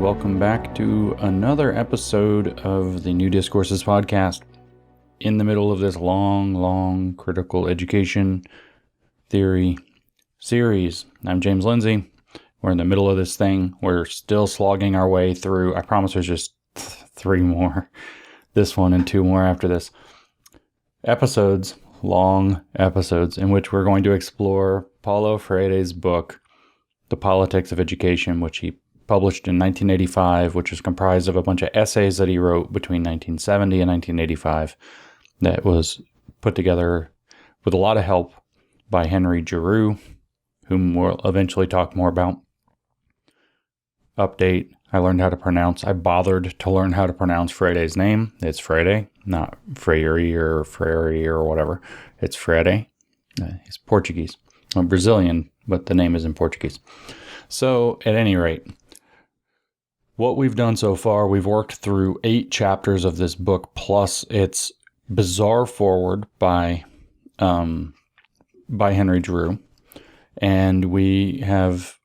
welcome back to another episode of the New Discourses podcast. In the middle of this long critical education theory series. I'm James Lindsay. We're in the middle of this thing. We're still slogging our way through. I promise there's just 3 more. This one and 2 more after this. Long episodes, in which we're going to explore Paulo Freire's book, The Politics of Education, which he published in 1985, which is comprised of a bunch of essays that he wrote between 1970 and 1985 that was put together with a lot of help by Henry Giroux, whom we'll eventually talk more about. Update, I bothered to learn how to pronounce Freire's name. It's Freire, not Freire or whatever. It's Freire. He's Portuguese. I'm Brazilian, but the name is in Portuguese. So, at any rate, what we've done so far, we've worked through 8 chapters of this book, plus its bizarre foreword by Henry Giroux, and we have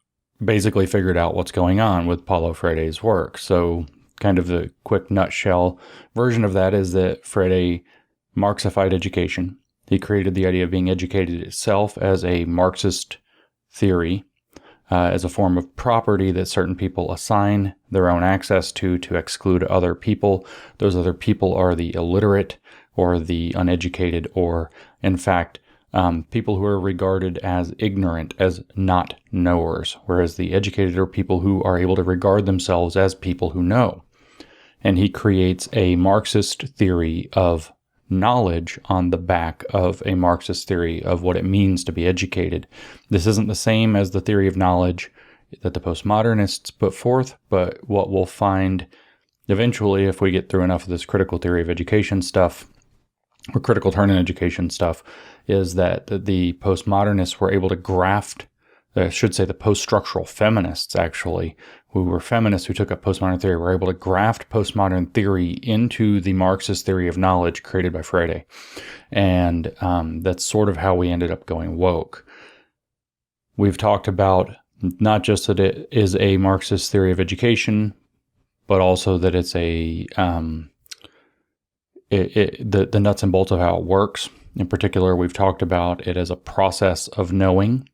basically figured out what's going on with Paulo Freire's work. So, kind of the quick nutshell version of that is that Freire Marxified education. He created the idea of being educated itself as a Marxist theory, as a form of property that certain people assign their own access to exclude other people. Those other people are the illiterate or the uneducated, or in fact, people who are regarded as ignorant, as not knowers, whereas the educated are people who are able to regard themselves as people who know. And he creates a Marxist theory of knowledge on the back of a Marxist theory of what it means to be educated. This isn't the same as the theory of knowledge that the postmodernists put forth, but what we'll find eventually, if we get through enough of this critical theory of education stuff, or critical turn in education stuff, is that the postmodernists were able to graft, I should say the post-structural feminists actually, who were feminists who took up postmodern theory, were able to graft postmodern theory into the Marxist theory of knowledge created by Freire. And that's sort of how we ended up going woke. We've talked about not just that it is a Marxist theory of education, but also that it's the nuts and bolts of how it works. In particular, we've talked about it as a process of knowing.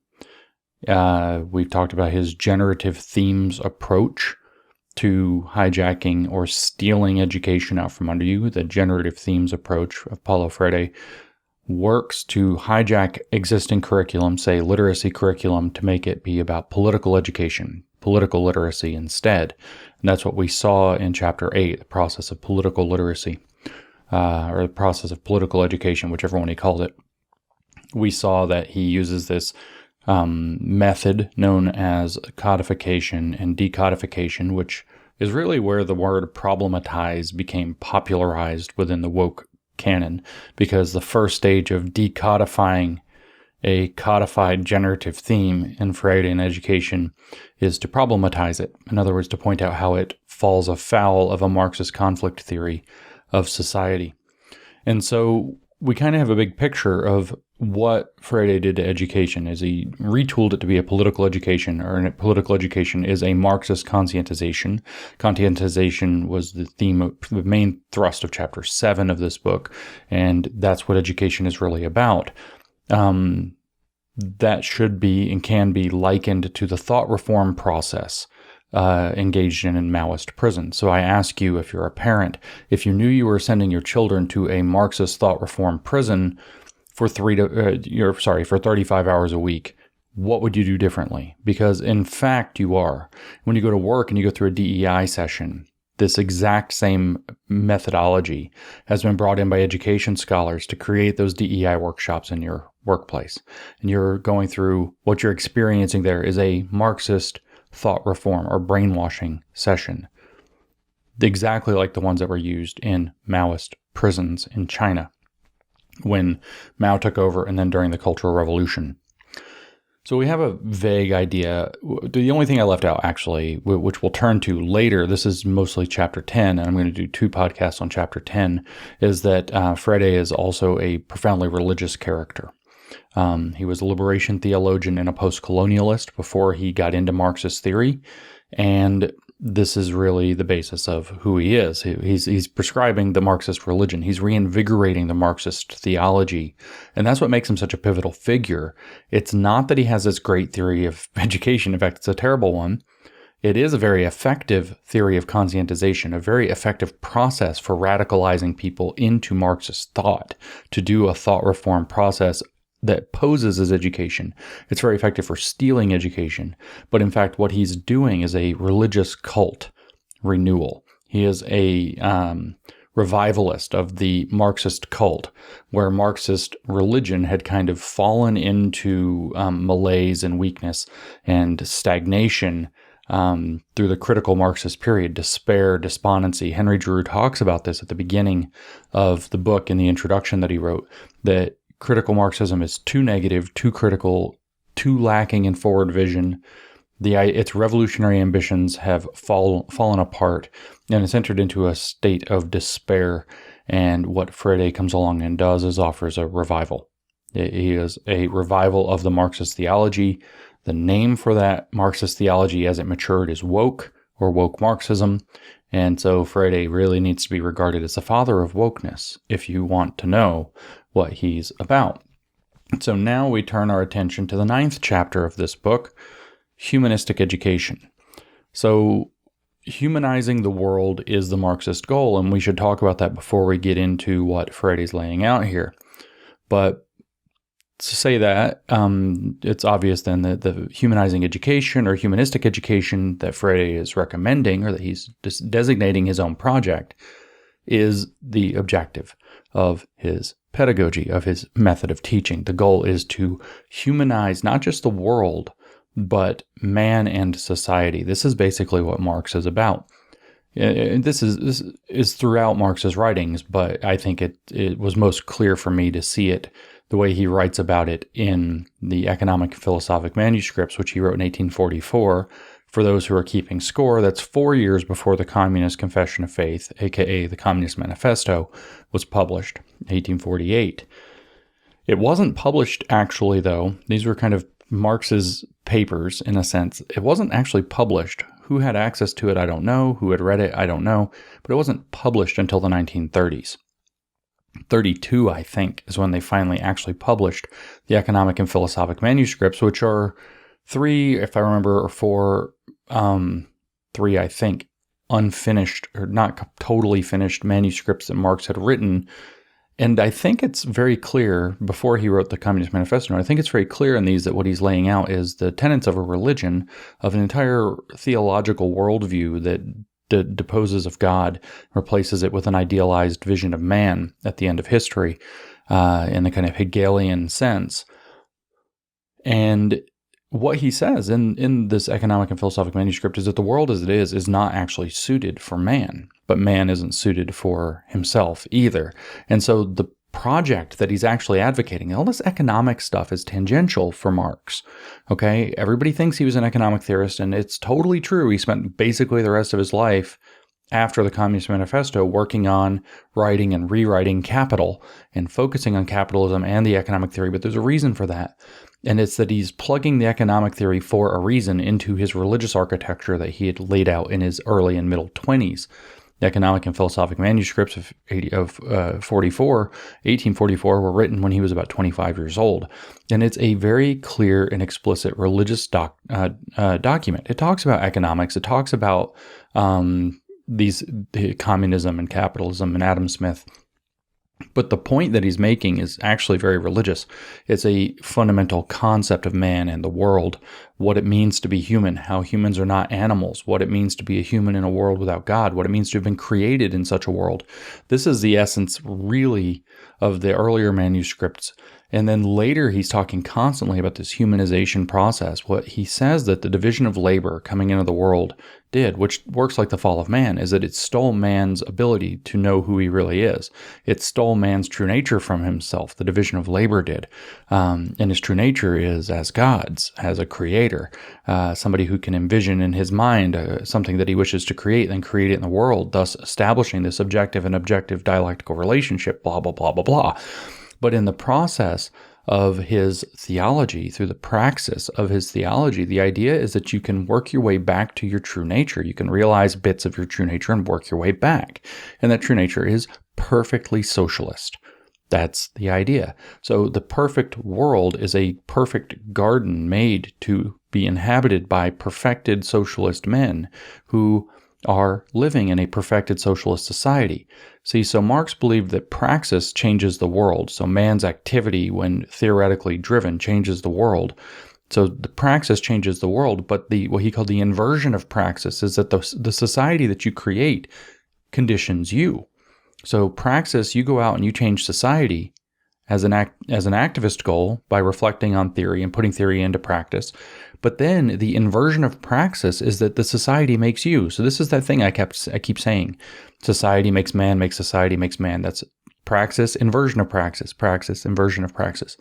We've talked about his generative themes approach to hijacking or stealing education out from under you. The generative themes approach of Paulo Freire works to hijack existing curriculum, say literacy curriculum, to make it be about political education, political literacy instead. And that's what we saw in Chapter 8, the process of political literacy. Or the process of political education, whichever one he called it. We saw that he uses this method known as codification and decodification, which is really where the word problematize became popularized within the woke canon, because the first stage of decodifying a codified generative theme in Freudian education is to problematize it. In other words, to point out how it falls afoul of a Marxist conflict theory of society. And so we kind of have a big picture of what Freire did to education, is he retooled it to be a political education, or a political education is a Marxist conscientization. Conscientization was the main thrust of Chapter 7 of this book, and that's what education is really about. That should be and can be likened to the thought reform process engaged in Maoist prison. So I ask you, if you're a parent, if you knew you were sending your children to a Marxist thought reform prison for 35 hours a week, what would you do differently? Because in fact you are. When you go to work and you go through a DEI session, this exact same methodology has been brought in by education scholars to create those DEI workshops in your workplace. And you're going through, what you're experiencing there is a Marxist thought reform or brainwashing session, exactly like the ones that were used in Maoist prisons in China when Mao took over, and then during the Cultural Revolution. So we have a vague idea. The only thing I left out, actually, which we'll turn to later, this is mostly Chapter 10, and I'm going to do 2 podcasts on Chapter 10, is that Freire is also a profoundly religious character. He was a liberation theologian and a post-colonialist before he got into Marxist theory, and this is really the basis of who he is. He's prescribing the Marxist religion. He's reinvigorating the Marxist theology. And that's what makes him such a pivotal figure. It's not that he has this great theory of education. In fact, it's a terrible one. It is a very effective theory of conscientization, a very effective process for radicalizing people into Marxist thought, to do a thought reform process that poses as education. It's very effective for stealing education. But in fact, what he's doing is a religious cult renewal. He is a revivalist of the Marxist cult, where Marxist religion had kind of fallen into malaise and weakness and stagnation through the critical Marxist period, despair, despondency. Henry Giroux talks about this at the beginning of the book in the introduction that he wrote, that critical Marxism is too negative, too critical, too lacking in forward vision. Its revolutionary ambitions have fallen apart, and it's entered into a state of despair. And what Freire comes along and does is offers a revival. He is a revival of the Marxist theology. The name for that Marxist theology as it matured is woke, or woke Marxism. And so Freire really needs to be regarded as the father of wokeness if you want to know what he's about. So now we turn our attention to the 9th chapter of this book, Humanistic Education. So humanizing the world is the Marxist goal, and we should talk about that before we get into what Freire's laying out here. But to say that, it's obvious then that the humanizing education or humanistic education that Freire is recommending, or that he's designating his own project, is the objective of his pedagogy, of his method of teaching. The goal is to humanize not just the world, but man and society. This is basically what Marx is about. This is throughout Marx's writings, but I think it was most clear for me to see it the way he writes about it in the Economic and Philosophic Manuscripts, which he wrote in 1844. For those who are keeping score, that's 4 years before the Communist Confession of Faith, aka the Communist Manifesto, was published, 1848. It wasn't published actually, though. These were kind of Marx's papers, in a sense. It wasn't actually published. Who had access to it, I don't know. Who had read it, I don't know. But it wasn't published until the 1930s. 32, I think, is when they finally actually published the Economic and Philosophic Manuscripts, which are 3, if I remember, or 4, 3, I think, unfinished or not totally finished manuscripts that Marx had written. And I think it's very clear, before he wrote the Communist Manifesto, I think it's very clear in these that what he's laying out is the tenets of a religion, of an entire theological worldview that deposes of God, replaces it with an idealized vision of man at the end of history, in the kind of Hegelian sense. And what he says in this Economic and Philosophic Manuscript is that the world as it is not actually suited for man, but man isn't suited for himself either. And so the project that he's actually advocating, all this economic stuff is tangential for Marx. Okay, everybody thinks he was an economic theorist, and it's totally true. He spent basically the rest of his life after the Communist Manifesto working on writing and rewriting Capital and focusing on capitalism and the economic theory, but there's a reason for that. And it's that he's plugging the economic theory for a reason into his religious architecture that he had laid out in his early and middle 20s. The Economic and Philosophic Manuscripts of 1844 were written when he was about 25 years old. And it's a very clear and explicit religious document. It talks about economics. It talks about the communism and capitalism and Adam Smith. But the point that he's making is actually very religious. It's a fundamental concept of man and the world, what it means to be human, how humans are not animals, what it means to be a human in a world without God, what it means to have been created in such a world. This is the essence, really, of the earlier manuscripts. And then later, he's talking constantly about this humanization process. What he says that the division of labor coming into the world did, which works like the fall of man, is that it stole man's ability to know who he really is. It stole man's true nature from himself. The division of labor did. And his true nature is as God's, as a creator, somebody who can envision in his mind something that he wishes to create, then create it in the world, thus establishing this subjective and objective dialectical relationship, blah, blah, blah, blah, blah. But in the process of his theology, through the praxis of his theology, the idea is that you can work your way back to your true nature. You can realize bits of your true nature and work your way back. And that true nature is perfectly socialist. That's the idea. So the perfect world is a perfect garden made to be inhabited by perfected socialist men who are living in a perfected socialist society. See, so Marx believed that praxis changes the world. So man's activity, when theoretically driven, changes the world. So the praxis changes the world, but what he called the inversion of praxis is that the society that you create conditions you. So praxis, you go out and you change society as an activist goal by reflecting on theory and putting theory into practice. But then the inversion of praxis is that the society makes you. So this is that thing I keep saying. Society makes man, makes society, makes man. That's praxis, inversion of praxis, praxis, inversion of praxis.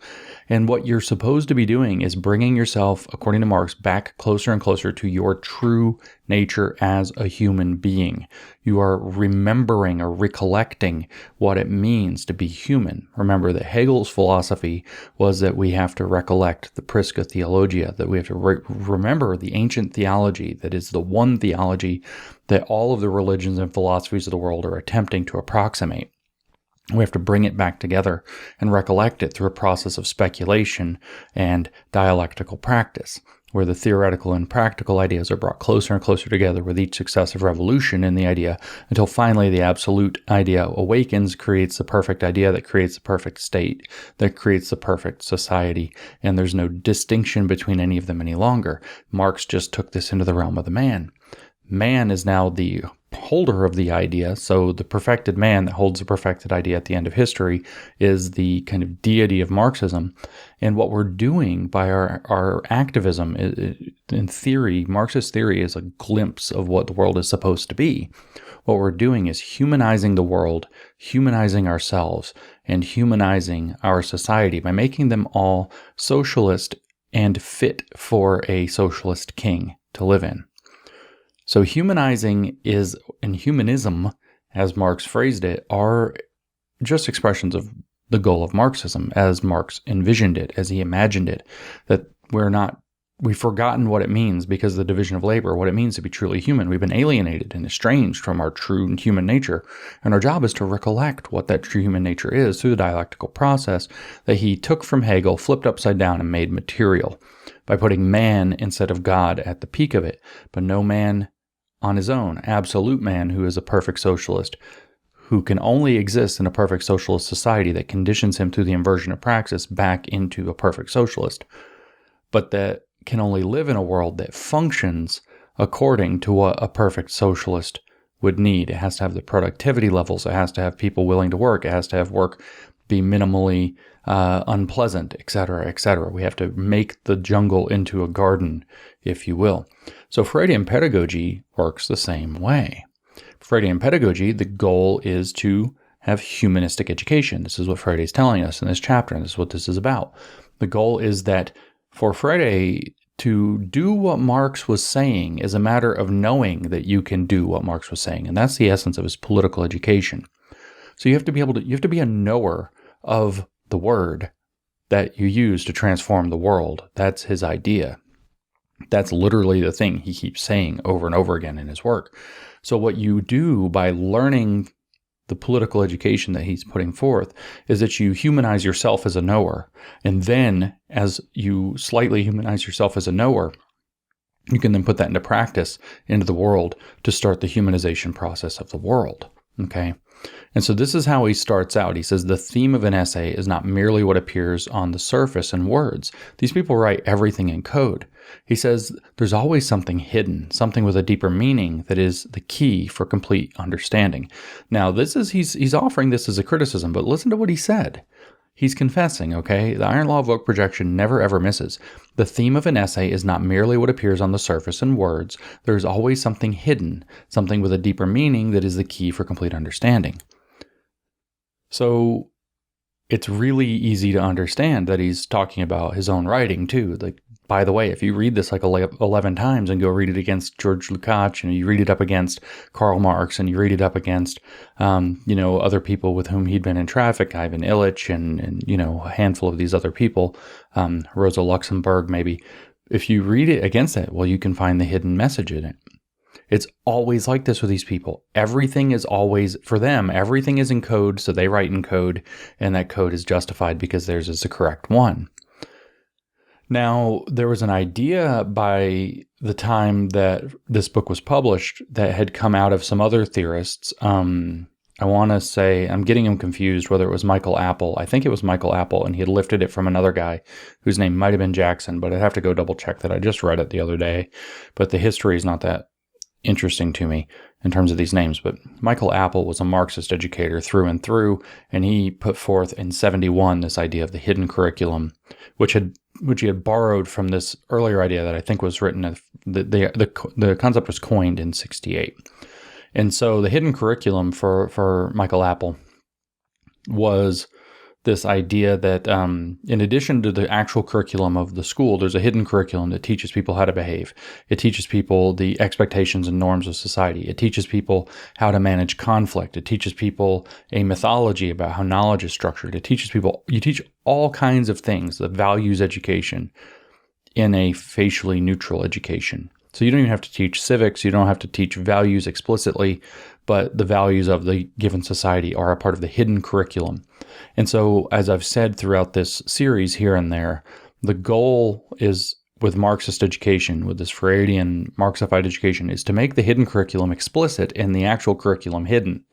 And what you're supposed to be doing is bringing yourself, according to Marx, back closer and closer to your true nature as a human being. You are remembering or recollecting what it means to be human. Remember that Hegel's philosophy was that we have to recollect the Prisca Theologia, that we have to remember the ancient theology that is the one theology that all of the religions and philosophies of the world are attempting to approximate. We have to bring it back together and recollect it through a process of speculation and dialectical practice, where the theoretical and practical ideas are brought closer and closer together with each successive revolution in the idea, until finally the absolute idea awakens, creates the perfect idea that creates the perfect state, that creates the perfect society, and there's no distinction between any of them any longer. Marx just took this into the realm of the man. Man is now the holder of the idea, so the perfected man that holds the perfected idea at the end of history is the kind of deity of Marxism. And what we're doing by our activism, in theory, Marxist theory is a glimpse of what the world is supposed to be. What we're doing is humanizing the world, humanizing ourselves, and humanizing our society by making them all socialist and fit for a socialist king to live in. So humanizing and humanism, as Marx phrased it, are just expressions of the goal of Marxism as Marx envisioned it, as he imagined it, that we've forgotten what it means because of the division of labor, what it means to be truly human. We've been alienated and estranged from our true human nature. And our job is to recollect what that true human nature is through the dialectical process that he took from Hegel, flipped upside down, and made material by putting man instead of God at the peak of it. But no man on his own, absolute man who is a perfect socialist, who can only exist in a perfect socialist society that conditions him through the inversion of praxis back into a perfect socialist, but that can only live in a world that functions according to what a perfect socialist would need. It has to have the productivity levels. It has to have people willing to work. It has to have work be minimally unpleasant, etc., etc. We have to make the jungle into a garden, if you will. So Freudian pedagogy works the same way. Freudian pedagogy, the goal is to have humanistic education. This is what Freire is telling us in this chapter, and this is what this is about. The goal is that for Freire to do what Marx was saying is a matter of knowing that you can do what Marx was saying, and that's the essence of his political education. So you have to be a knower of the word that you use to transform the world. That's his idea. That's literally the thing he keeps saying over and over again in his work. So what you do by learning the political education that he's putting forth is that you humanize yourself as a knower. And then as you slightly humanize yourself as a knower, you can then put that into practice, into the world, to start the humanization process of the world. Okay? And so this is how he starts out. He says, the theme of an essay is not merely what appears on the surface in words. These people write everything in code. He says there's always something hidden, something with a deeper meaning that is the key for complete understanding. Now, he's offering this as a criticism, but listen to what he said. He's confessing, okay? The iron law of vogue projection never ever misses. The theme of an essay is not merely what appears on the surface in words. There's always something hidden, something with a deeper meaning that is the key for complete understanding. So it's really easy to understand that he's talking about his own writing too. Like by the way, if you read this like 11 times and go read it against George Lukács, and you read it up against Karl Marx, and you read it up against, other people with whom he'd been in traffic, Ivan Illich, and a handful of these other people, Rosa Luxemburg maybe. If you read it against it, well, you can find the hidden message in it. It's always like this with these people. Everything is always, for them, everything is in code, so they write in code, and that code is justified because theirs is the correct one. Now, there was an idea by the time that this book was published that had come out of some other theorists. I want to say, I'm getting them confused, whether it was Michael Apple. I think it was Michael Apple, and he had lifted it from another guy whose name might have been Jackson, but I'd have to go double check that. I just read it the other day, but the history is not that interesting to me in terms of these names. But Michael Apple was a Marxist educator through and through, and he put forth in 1971 this idea of the hidden curriculum, which he had borrowed from this earlier idea that I think was written, the concept was coined in 1968. And so the hidden curriculum for Michael Apple was this idea that in addition to the actual curriculum of the school, there's a hidden curriculum that teaches people how to behave. It teaches people the expectations and norms of society. It teaches people how to manage conflict. It teaches people a mythology about how knowledge is structured. You teach all kinds of things, the values education, in a facially neutral education. So you don't even have to teach civics. You don't have to teach values explicitly, but the values of the given society are a part of the hidden curriculum. And so, as I've said throughout this series here and there, the goal is with Marxist education, with this Freudian Marxified education, is to make the hidden curriculum explicit and the actual curriculum hidden.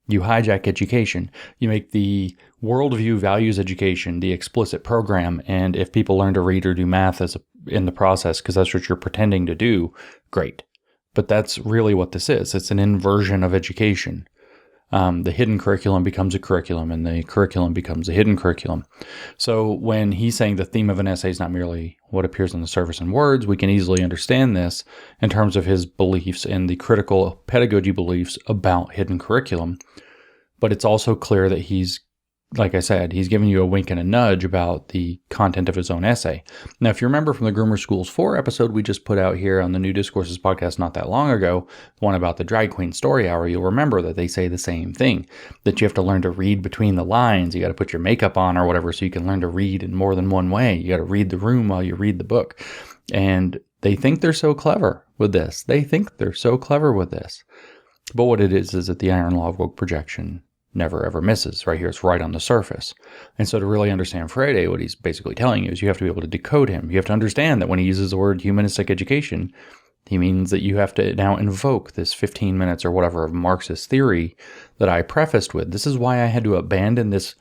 You hijack education. You make the worldview values education the explicit program, and if people learn to read or do math in the process, because that's what you're pretending to do, great. But that's really what this is. It's an inversion of education. The hidden curriculum becomes a curriculum, and the curriculum becomes a hidden curriculum. So when he's saying the theme of an essay is not merely what appears on the surface in words, we can easily understand this in terms of his beliefs and the critical pedagogy beliefs about hidden curriculum. But it's also clear that he's, like I said, he's giving you a wink and a nudge about the content of his own essay. Now, if you remember from the Groomer Schools 4 episode we just put out here on the New Discourses podcast not that long ago, the one about the drag queen story hour, you'll remember that they say the same thing, that you have to learn to read between the lines. You got to put your makeup on or whatever so you can learn to read in more than one way. You got to read the room while you read the book. And they think they're so clever with this. But what it is that the iron law of woke projection never ever misses. Right here, it's right on the surface. And so to really understand Freire, what he's basically telling you is you have to be able to decode him. You have to understand that when he uses the word humanistic education, he means that you have to now invoke this 15 minutes or whatever of Marxist theory that I prefaced with. This is why I had to abandon this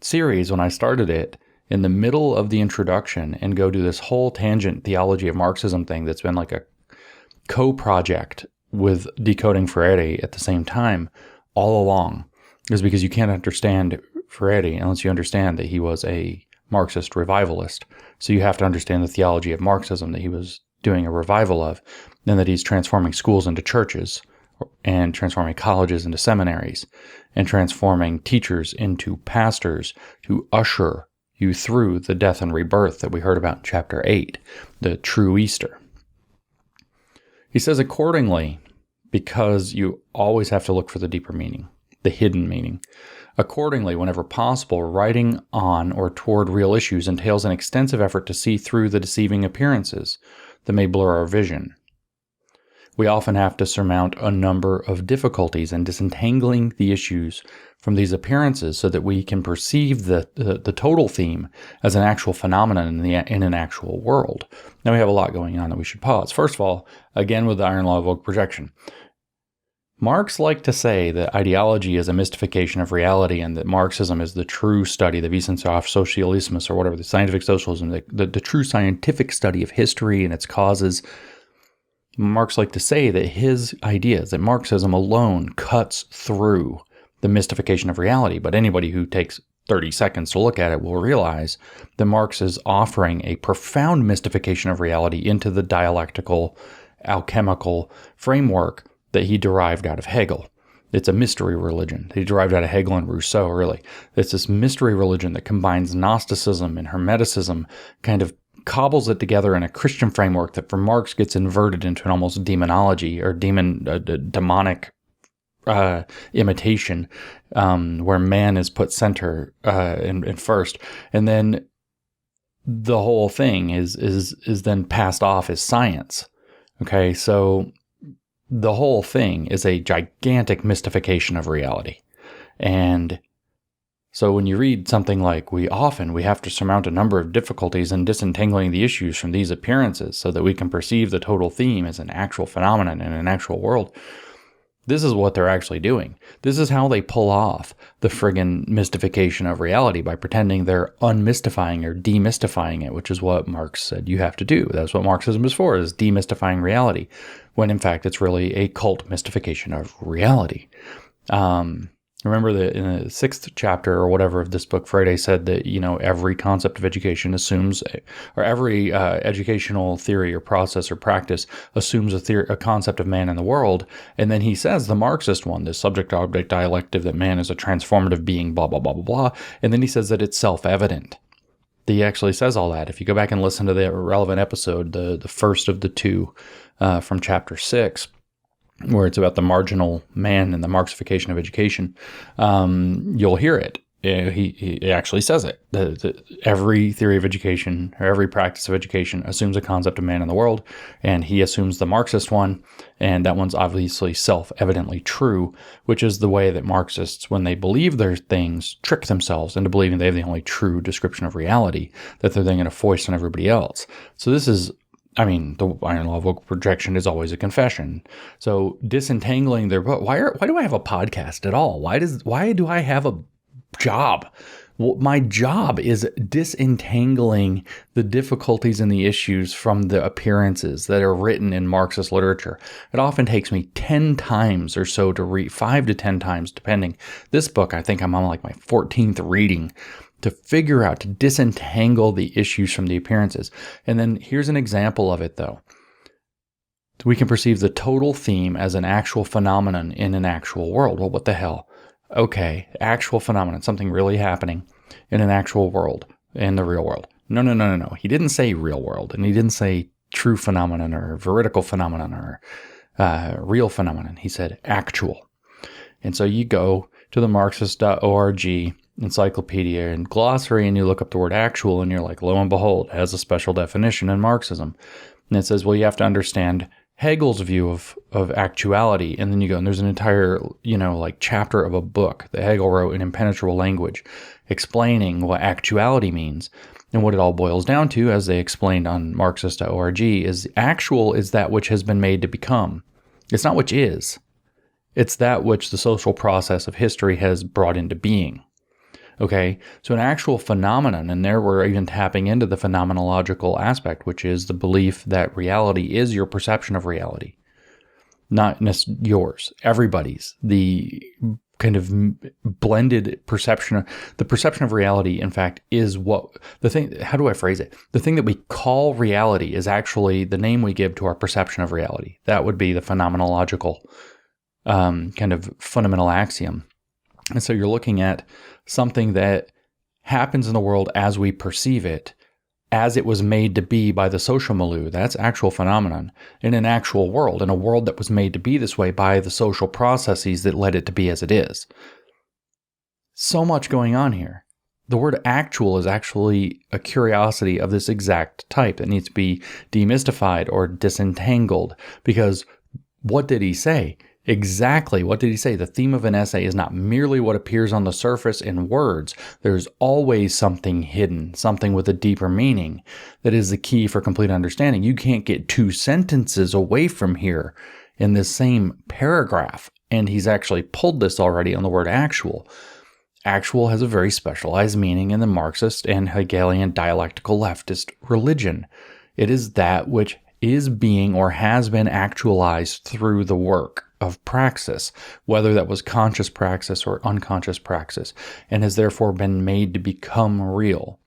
series when I started it in the middle of the introduction and go do this whole tangent theology of Marxism thing that's been like a co-project with decoding Freire at the same time all along. Is because you can't understand Freire unless you understand that he was a Marxist revivalist. So you have to understand the theology of Marxism that he was doing a revival of, and that he's transforming schools into churches, and transforming colleges into seminaries, and transforming teachers into pastors to usher you through the death and rebirth that we heard about in chapter 8, the true Easter. He says, accordingly, because you always have to look for the deeper meaning, the hidden meaning. Accordingly, whenever possible, writing on or toward real issues entails an extensive effort to see through the deceiving appearances that may blur our vision. We often have to surmount a number of difficulties in disentangling the issues from these appearances so that we can perceive the total theme as an actual phenomenon in an actual world. Now we have a lot going on that we should pause. First of all, again with the iron law of woke projection. Marx liked to say that ideology is a mystification of reality and that Marxism is the true study, the Wissenschaft Sozialismus or whatever, the scientific socialism, the true scientific study of history and its causes. Marx liked to say that his ideas, that Marxism alone cuts through the mystification of reality. But anybody who takes 30 seconds to look at it will realize that Marx is offering a profound mystification of reality into the dialectical, alchemical framework that he derived out of Hegel. It's a mystery religion. He derived out of Hegel and Rousseau, really. It's this mystery religion that combines Gnosticism and Hermeticism, kind of cobbles it together in a Christian framework that for Marx gets inverted into an almost demonology or demonic imitation, where man is put center and first, and then the whole thing is then passed off as science. Okay, so the whole thing is a gigantic mystification of reality. And so when you read something like, we have to surmount a number of difficulties in disentangling the issues from these appearances so that we can perceive the total theme as an actual phenomenon in an actual world, this is what they're actually doing. This is how they pull off the friggin' mystification of reality, by pretending they're unmystifying or demystifying it, which is what Marx said you have to do. That's what Marxism is for, is demystifying reality, when in fact it's really a cult mystification of reality. Remember that in the 6th chapter or whatever of this book, Freire said that, every concept of education assumes, or every educational theory or process or practice assumes a concept of man in the world. And then he says the Marxist one, the subject-object dialective, that man is a transformative being, blah, blah, blah, blah, blah. And then he says that it's self-evident. He actually says all that. If you go back and listen to the relevant episode, the first of the two from chapter 6, where it's about the marginal man and the Marxification of education, you'll hear it. He actually says it. Every theory of education, or every practice of education, assumes a concept of man in the world, and he assumes the Marxist one, and that one's obviously self-evidently true, which is the way that Marxists, when they believe their things, trick themselves into believing they have the only true description of reality that they're then going to foist on everybody else. So this is, the iron law of vocal projection is always a confession. So disentangling their, why do I have a podcast at all? Why do I have a job? Well, my job is disentangling the difficulties and the issues from the appearances that are written in Marxist literature. It often takes me 10 times or so to read, 5 to 10 times, depending. This book, I think I'm on like my 14th reading, to figure out, to disentangle the issues from the appearances. And then here's an example of it, though. We can perceive the total theme as an actual phenomenon in an actual world. Well, what the hell? Okay, actual phenomenon, something really happening in an actual world, in the real world. No. He didn't say real world, and he didn't say true phenomenon or veridical phenomenon or real phenomenon. He said actual. And so you go to the Marxist.org encyclopedia and glossary, and you look up the word actual, and you're like, lo and behold, it has a special definition in Marxism. And it says, well, you have to understand Hegel's view of actuality. And then you go, and there's an entire, chapter of a book that Hegel wrote in impenetrable language explaining what actuality means. And what it all boils down to, as they explained on Marxist.org, is actual is that which has been made to become. It's not which is. It's that which the social process of history has brought into being. Okay, so an actual phenomenon, and there we're even tapping into the phenomenological aspect, which is the belief that reality is your perception of reality, not yours, everybody's. The kind of blended perception, the perception of reality, in fact, is what the thing. How do I phrase it? The thing that we call reality is actually the name we give to our perception of reality. That would be the phenomenological kind of fundamental axiom. And so you're looking at something that happens in the world as we perceive it, as it was made to be by the social milieu. That's actual phenomenon in an actual world, in a world that was made to be this way by the social processes that led it to be as it is. So much going on here. The word actual is actually a curiosity of this exact type that needs to be demystified or disentangled, because what did he say? Exactly. What did he say? The theme of an essay is not merely what appears on the surface in words. There's always something hidden, something with a deeper meaning that is the key for complete understanding. You can't get 2 sentences away from here in this same paragraph. And he's actually pulled this already on the word actual. Actual has a very specialized meaning in the Marxist and Hegelian dialectical leftist religion. It is that which is being or has been actualized through the work of praxis, whether that was conscious praxis or unconscious praxis, and has therefore been made to become real.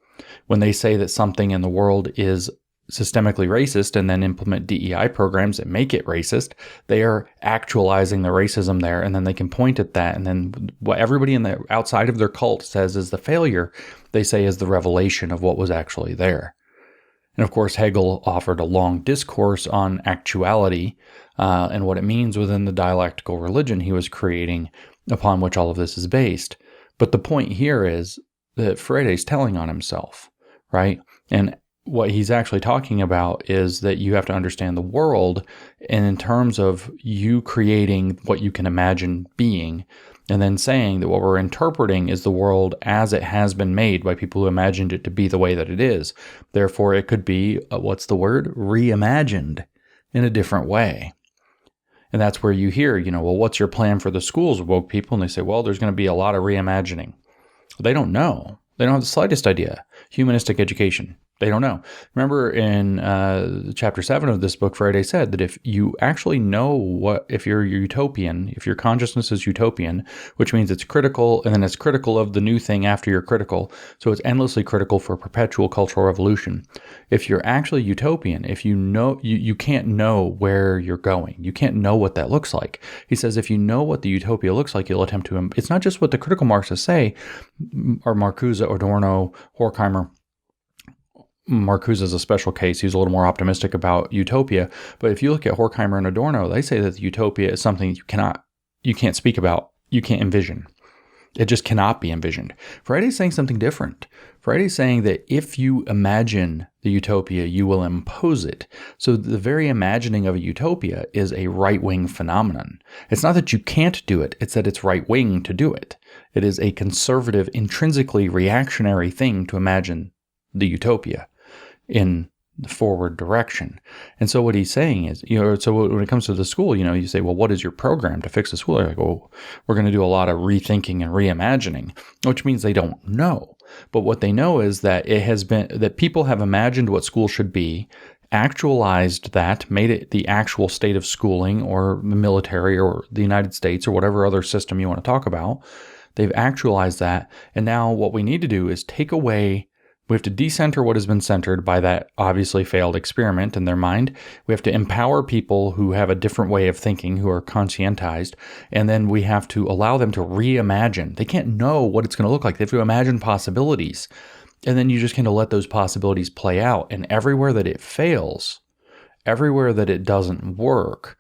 When they say that something in the world is systemically racist and then implement DEI programs that make it racist, they are actualizing the racism there, and then they can point at that, and then what everybody in the outside of their cult says is the failure, they say is the revelation of what was actually there. And of course, Hegel offered a long discourse on actuality and what it means within the dialectical religion he was creating, upon which all of this is based. But the point here is that Freire's telling on himself, right? And what he's actually talking about is that you have to understand the world in terms of you creating what you can imagine being, and then saying that what we're interpreting is the world as it has been made by people who imagined it to be the way that it is. Therefore, it could be, reimagined in a different way. And that's where you hear, well, what's your plan for the schools, woke people? And they say, well, there's going to be a lot of reimagining. They don't know. They don't have the slightest idea. Humanistic education. They don't know. Remember in chapter 7 of this book, Freire said that if you actually know if you're utopian, if your consciousness is utopian, which means it's critical, and then it's critical of the new thing after you're critical, so it's endlessly critical for perpetual cultural revolution. If you're actually utopian, if you know, you can't know where you're going. You can't know what that looks like. He says if you know what the utopia looks like, you'll attempt to, it's not just what the critical Marxists say, or Marcuse, Adorno, Horkheimer. Marcuse is a special case. He's a little more optimistic about utopia. But if you look at Horkheimer and Adorno, they say that the utopia is something you can't speak about, you can't envision. It just cannot be envisioned. Freire's saying something different. Freire's saying that if you imagine the utopia, you will impose it. So the very imagining of a utopia is a right-wing phenomenon. It's not that you can't do it, it's that it's right-wing to do it. It is a conservative, intrinsically reactionary thing to imagine the utopia in the forward direction. And so what he's saying is, so when it comes to the school, you say, well, what is your program to fix the school? They're like, well, we're going to do a lot of rethinking and reimagining, which means they don't know. But what they know is that that people have imagined what school should be, actualized that, made it the actual state of schooling or the military or the United States or whatever other system you want to talk about. They've actualized that. And now what we need to do is we have to decenter what has been centered by that obviously failed experiment in their mind. We have to empower people who have a different way of thinking, who are conscientized, and then we have to allow them to reimagine. They can't know what it's going to look like. They have to imagine possibilities. And then you just kind of let those possibilities play out. And everywhere that it fails, everywhere that it doesn't work,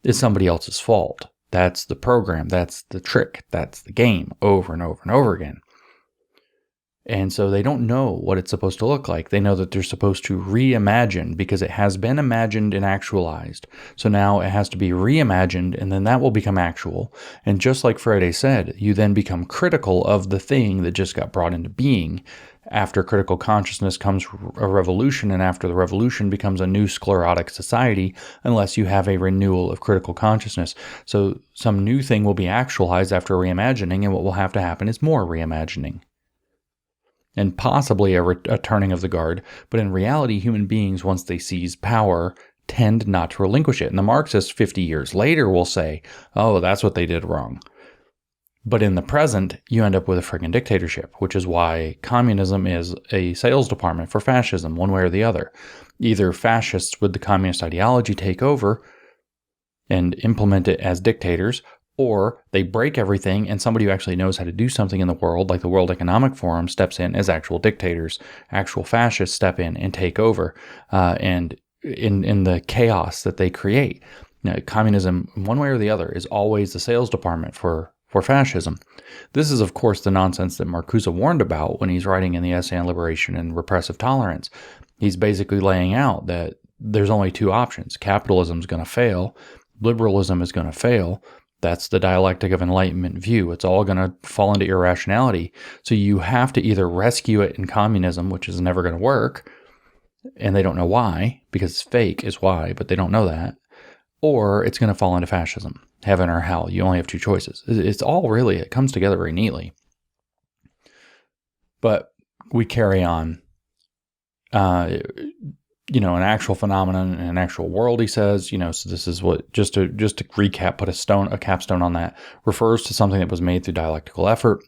is somebody else's fault. That's the program. That's the trick. That's the game over and over and over again. And so they don't know what it's supposed to look like. They know that they're supposed to reimagine because it has been imagined and actualized. So now it has to be reimagined, and then that will become actual. And just like Freire said, you then become critical of the thing that just got brought into being. After critical consciousness comes a revolution, and after the revolution becomes a new sclerotic society, unless you have a renewal of critical consciousness. So some new thing will be actualized after reimagining, and what will have to happen is more reimagining. And possibly a turning of the guard. But in reality, human beings, once they seize power, tend not to relinquish it. And the Marxists 50 years later will say, oh, that's what they did wrong. But in the present, you end up with a friggin' dictatorship, which is why communism is a sales department for fascism, one way or the other. Either fascists with the communist ideology take over and implement it as dictators, or they break everything and somebody who actually knows how to do something in the world, like the World Economic Forum, steps in as actual dictators. Actual fascists step in and take over. And in the chaos that they create, communism, one way or the other, is always the sales department for fascism. This is, of course, the nonsense that Marcuse warned about when he's writing in the Essay on Liberation and Repressive Tolerance. He's basically laying out that there's only two options. Capitalism is going to fail. Liberalism is going to fail. That's the dialectic of enlightenment view. It's all going to fall into irrationality. So you have to either rescue it in communism, which is never going to work, and they don't know why, because it's fake is why, but they don't know that, or it's going to fall into fascism, heaven or hell. You only have two choices. It's all really, it comes together very neatly. But we carry on. An actual phenomenon in an actual world, he says, so this is what, just to recap, put a capstone on that, refers to something that was made through dialectical effort.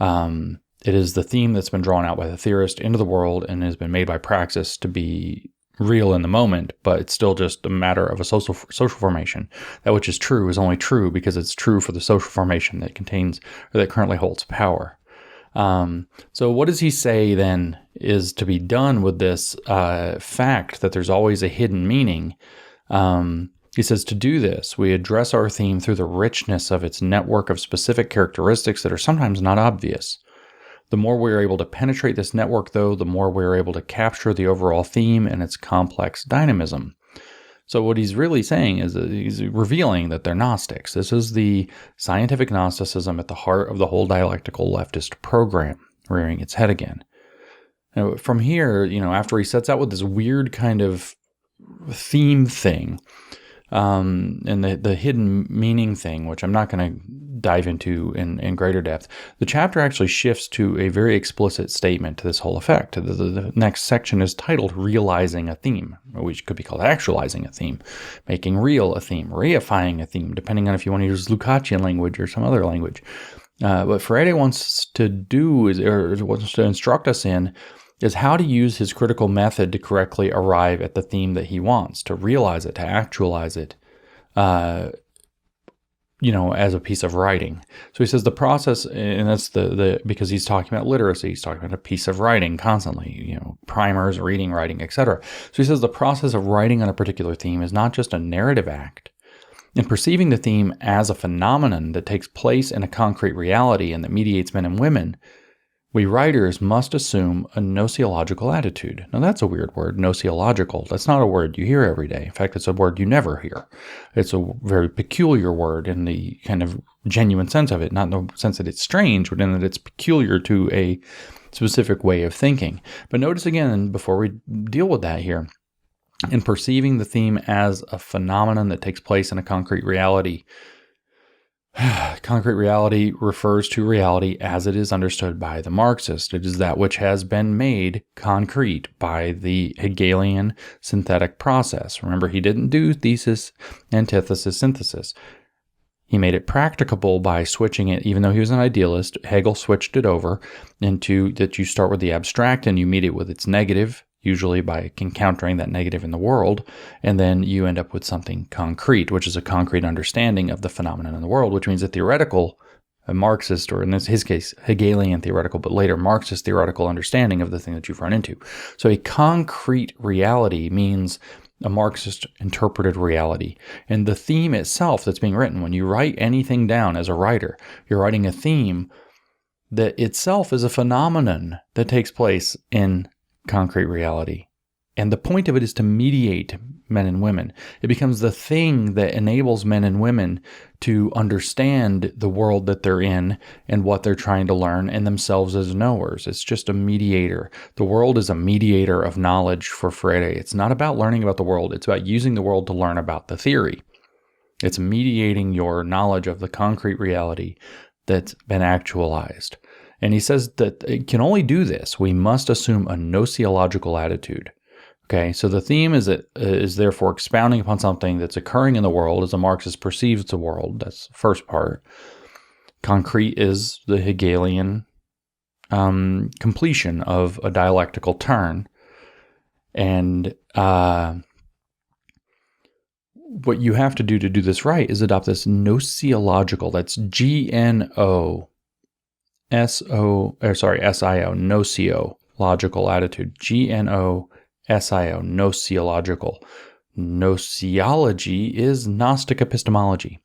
It is the theme that's been drawn out by the theorist into the world and has been made by praxis to be real in the moment, but it's still just a matter of a social formation. That which is true is only true because it's true for the social formation that contains, or that currently holds power. So what does he say then is to be done with this fact that there's always a hidden meaning? He says to do this, we address our theme through the richness of its network of specific characteristics that are sometimes not obvious. The more we are able to penetrate this network, though, the more we are able to capture the overall theme and its complex dynamism. So what he's really saying is that he's revealing that they're Gnostics. This is the scientific Gnosticism at the heart of the whole dialectical leftist program, rearing its head again. Now, from here, after he sets out with this weird kind of theme thing, and the hidden meaning thing, which I'm not going to dive into in greater depth, the chapter actually shifts to a very explicit statement to this whole effect. The next section is titled Realizing a Theme, which could be called Actualizing a Theme, Making Real a Theme, Reifying a Theme, depending on if you want to use Lukácsian language or some other language. What Freire wants to do or wants to instruct us in is how to use his critical method to correctly arrive at the theme that he wants, to realize it, to actualize it, as a piece of writing. So he says the process, and that's because he's talking about literacy, he's talking about a piece of writing constantly, primers, reading, writing, etc. So he says the process of writing on a particular theme is not just a narrative act. In perceiving the theme as a phenomenon that takes place in a concrete reality and that mediates men and women, we writers must assume a gnosiological attitude. Now that's a weird word, gnosiological. That's not a word you hear every day. In fact, it's a word you never hear. It's a very peculiar word in the kind of genuine sense of it, not in the sense that it's strange, but in that it's peculiar to a specific way of thinking. But notice again, before we deal with that here, in perceiving the theme as a phenomenon that takes place in a concrete reality, concrete reality refers to reality as it is understood by the Marxist. It is that which has been made concrete by the Hegelian synthetic process. Remember, he didn't do thesis, antithesis, synthesis. He made it practicable by switching it, even though he was an idealist. Hegel switched it over into that you start with the abstract and you meet it with its negative, usually by encountering that negative in the world, and then you end up with something concrete, which is a concrete understanding of the phenomenon in the world, which means a theoretical, a Marxist, or in his case, Hegelian theoretical, but later Marxist theoretical understanding of the thing that you've run into. So a concrete reality means a Marxist interpreted reality. And the theme itself that's being written, when you write anything down as a writer, you're writing a theme that itself is a phenomenon that takes place in concrete reality. And the point of it is to mediate men and women. It becomes the thing that enables men and women to understand the world that they're in and what they're trying to learn and themselves as knowers. It's just a mediator. The world is a mediator of knowledge for Freire. It's not about learning about the world. It's about using the world to learn about the theory. It's mediating your knowledge of the concrete reality that's been actualized. And he says that it can only do this. We must assume a gnosiological attitude. Okay, so the theme is therefore expounding upon something that's occurring in the world as a Marxist perceives the world. That's the first part. Concrete is the Hegelian completion of a dialectical turn. And what you have to do this right is adopt this gnosiological, that's G-N-O. S-I-O, gnosiological attitude. G-N-O-S-I-O, gnosiological. Gnosiology is Gnostic epistemology.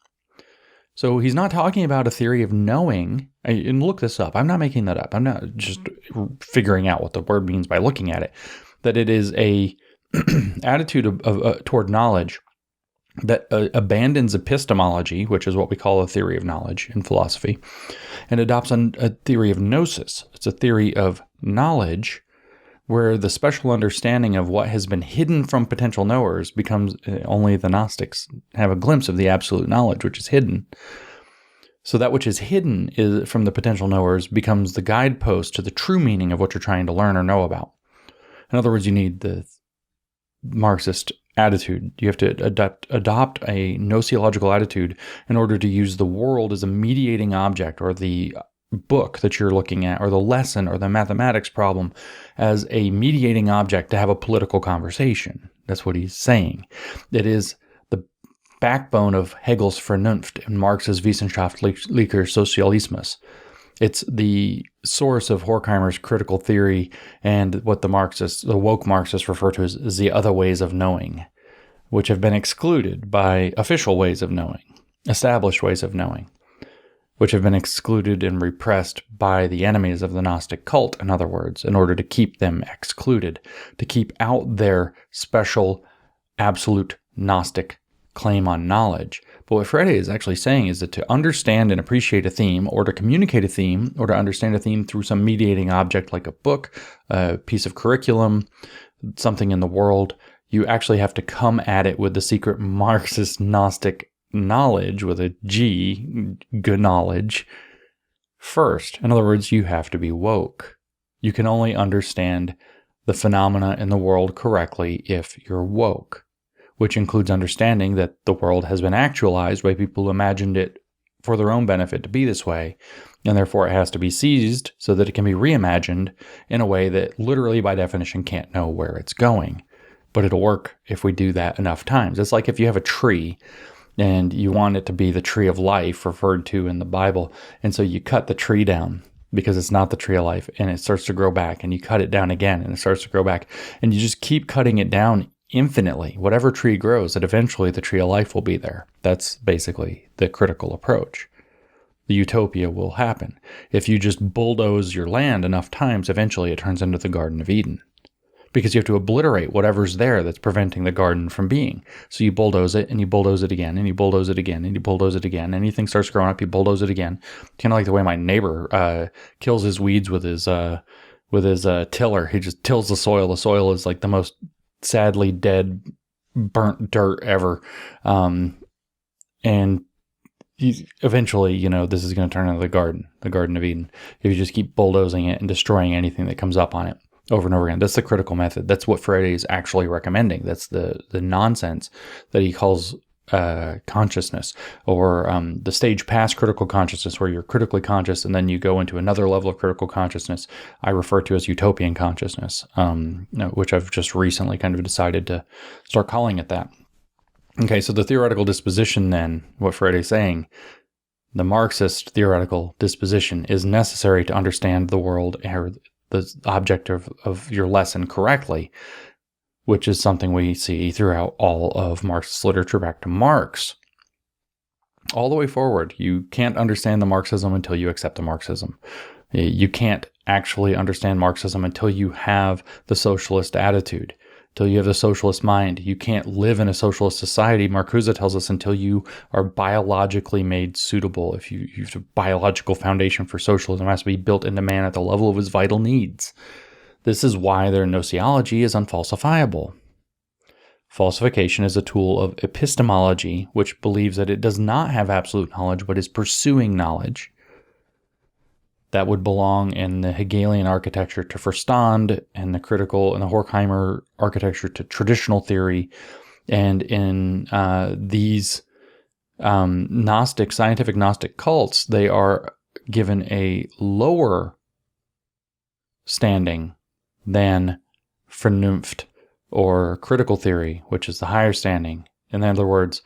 So he's not talking about a theory of knowing, and look this up. I'm not making that up. I'm not just figuring out what the word means by looking at it. That it is a attitude toward knowledge that abandons epistemology, which is what we call a theory of knowledge in philosophy, and adopts a theory of gnosis. It's a theory of knowledge where the special understanding of what has been hidden from potential knowers becomes only the Gnostics have a glimpse of the absolute knowledge, which is hidden. So that which is hidden from the potential knowers becomes the guidepost to the true meaning of what you're trying to learn or know about. In other words, you need the Marxist attitude. You have to adopt a gnosiological attitude in order to use the world as a mediating object, or the book that you're looking at, or the lesson, or the mathematics problem as a mediating object to have a political conversation. That's what he's saying. It is the backbone of Hegel's Vernunft and Marx's Wissenschaftlicher Sozialismus. It's the source of Horkheimer's critical theory and what the woke Marxists refer to as the other ways of knowing, which have been excluded by official ways of knowing, established ways of knowing, which have been excluded and repressed by the enemies of the Gnostic cult, in other words, in order to keep them excluded, to keep out their special, absolute Gnostic claim on knowledge. But what Freire is actually saying is that to understand and appreciate a theme, or to communicate a theme, or to understand a theme through some mediating object like a book, a piece of curriculum, something in the world, you actually have to come at it with the secret Marxist Gnostic knowledge, with a G, knowledge, first. In other words, you have to be woke. You can only understand the phenomena in the world correctly if you're woke, which includes understanding that the world has been actualized by people who imagined it for their own benefit to be this way, and therefore it has to be seized so that it can be reimagined in a way that literally by definition can't know where it's going. But it'll work if we do that enough times. It's like if you have a tree and you want it to be the tree of life referred to in the Bible, and so you cut the tree down because it's not the tree of life, and it starts to grow back, and you cut it down again and it starts to grow back, and you just keep cutting it down infinitely. Whatever tree grows, that eventually the tree of life will be there. That's basically the critical approach. The utopia will happen. If you just bulldoze your land enough times, eventually it turns into the Garden of Eden. Because you have to obliterate whatever's there that's preventing the garden from being. So you bulldoze it, and you bulldoze it again, and you bulldoze it again, and you bulldoze it again. Anything starts growing up, you bulldoze it again. Kind of like the way my neighbor kills his weeds with his tiller. He just tills the soil. The soil is like the most sadly dead, burnt dirt ever. And eventually, this is going to turn into the Garden of Eden, if you just keep bulldozing it and destroying anything that comes up on it over and over again. That's the critical method. That's what Freire is actually recommending. That's the nonsense that he calls consciousness, or the stage past critical consciousness, where you're critically conscious and then you go into another level of critical consciousness. I refer to as utopian consciousness, which I've just recently kind of decided to start calling it that. Okay, so the theoretical disposition then, what Freire is saying, the Marxist theoretical disposition is necessary to understand the world, or the object of your lesson correctly, which is something we see throughout all of Marxist literature back to Marx. All the way forward, you can't understand the Marxism until you accept the Marxism. You can't actually understand Marxism until you have the socialist attitude, until you have the socialist mind. You can't live in a socialist society, Marcuse tells us, until you are biologically made suitable. If you have a biological foundation for socialism, it has to be built into man at the level of his vital needs. This is why their gnoseology is unfalsifiable. Falsification is a tool of epistemology, which believes that it does not have absolute knowledge, but is pursuing knowledge. That would belong in the Hegelian architecture to Verstand, and the Horkheimer architecture to traditional theory. And in these scientific Gnostic cults, they are given a lower standing than Vernunft or critical theory, which is the higher standing. In other words,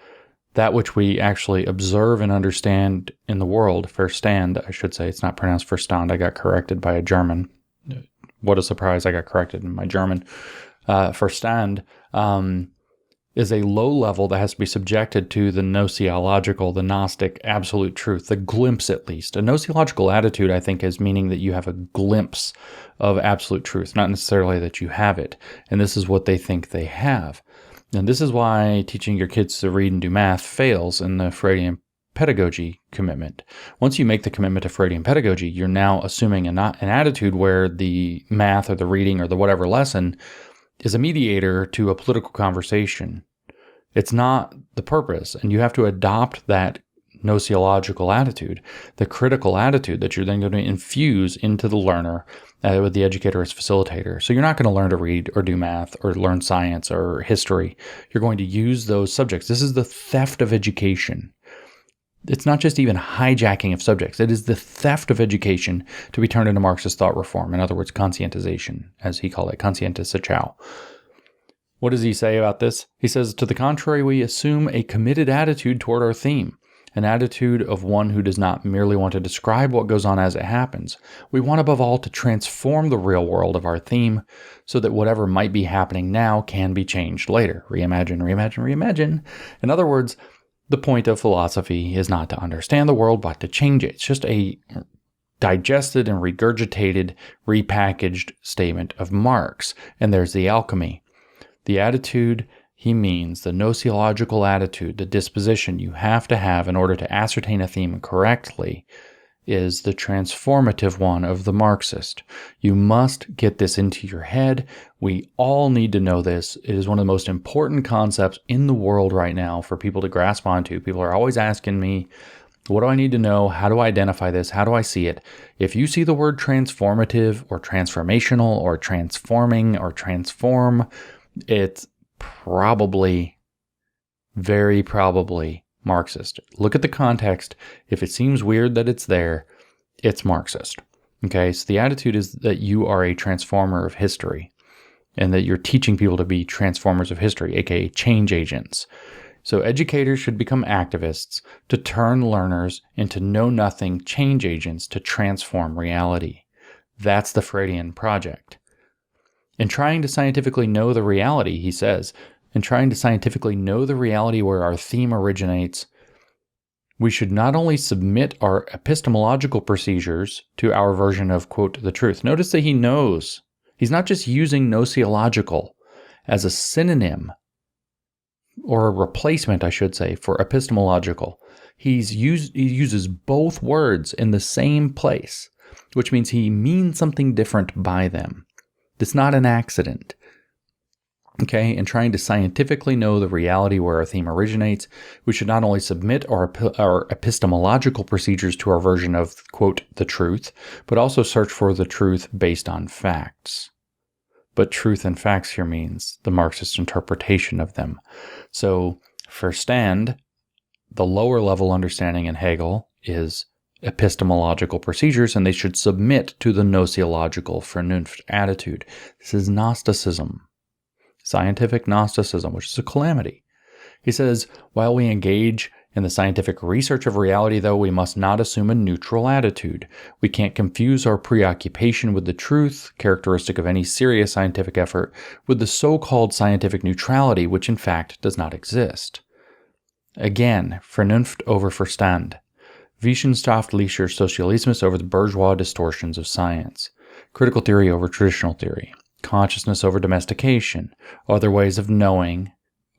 that which we actually observe and understand in the world, Verstand, I should say. It's not pronounced Verstand. I got corrected by a German. What a surprise, I got corrected in my German. Verstand is a low level that has to be subjected to the gnoseological, the Gnostic absolute truth, the glimpse at least. A gnoseological attitude, I think, is meaning that you have a glimpse of absolute truth, not necessarily that you have it. And this is what they think they have. And this is why teaching your kids to read and do math fails in the Freudian pedagogy commitment. Once you make the commitment to Freudian pedagogy, you're now assuming an attitude where the math or the reading or the whatever lesson is a mediator to a political conversation. It's not the purpose, and you have to adopt that gnoseological attitude, the critical attitude that you're then going to infuse into the learner with the educator as facilitator. So you're not going to learn to read or do math or learn science or history. You're going to use those subjects. This is the theft of education. It's not just even hijacking of subjects. It is the theft of education to be turned into Marxist thought reform. In other words, conscientization, as he called it, Conscientization. What does he say about this? He says, to the contrary, we assume a committed attitude toward our theme, an attitude of one who does not merely want to describe what goes on as it happens. We want above all to transform the real world of our theme so that whatever might be happening now can be changed later. Reimagine, reimagine, reimagine. In other words, the point of philosophy is not to understand the world, but to change it. It's just a digested and regurgitated, repackaged statement of Marx. And there's the alchemy. The attitude he means, the gnosiological attitude, the disposition you have to have in order to ascertain a theme correctly, is the transformative one of the Marxist. You must get this into your head. We all need to know this. It is one of the most important concepts in the world right now for people to grasp onto. People are always asking me, what do I need to know? How do I identify this? How do I see it? If you see the word transformative or transformational or transforming or transform, it's probably, very probably Marxist. Look at the context. If it seems weird that it's there, it's Marxist. Okay, so the attitude is that you are a transformer of history and that you're teaching people to be transformers of history, aka change agents. So educators should become activists to turn learners into know-nothing change agents to transform reality. That's the Freudian project. In trying to scientifically know the reality, he says, in trying to scientifically know the reality where our theme originates, we should not only submit our epistemological procedures to our version of, quote, the truth. Notice that he knows. He's not just using gnosiological as a synonym or a replacement, I should say, for epistemological. He uses both words in the same place, which means he means something different by them. It's not an accident. Okay, in trying to scientifically know the reality where our theme originates, we should not only submit our epistemological procedures to our version of, quote, the truth, but also search for the truth based on facts. But truth and facts here means the Marxist interpretation of them. So, verstand, the lower level understanding in Hegel is epistemological procedures, and they should submit to the gnosiological Vernunft attitude. This is Gnosticism, scientific Gnosticism, which is a calamity. He says, while we engage in the scientific research of reality, though, we must not assume a neutral attitude. We can't confuse our preoccupation with the truth, characteristic of any serious scientific effort, with the so-called scientific neutrality, which in fact does not exist. Again, Vernunft over Verstand. Wissenschaftlicher Sozialismus over the bourgeois distortions of science. Critical theory over traditional theory. Consciousness over domestication. Other ways of knowing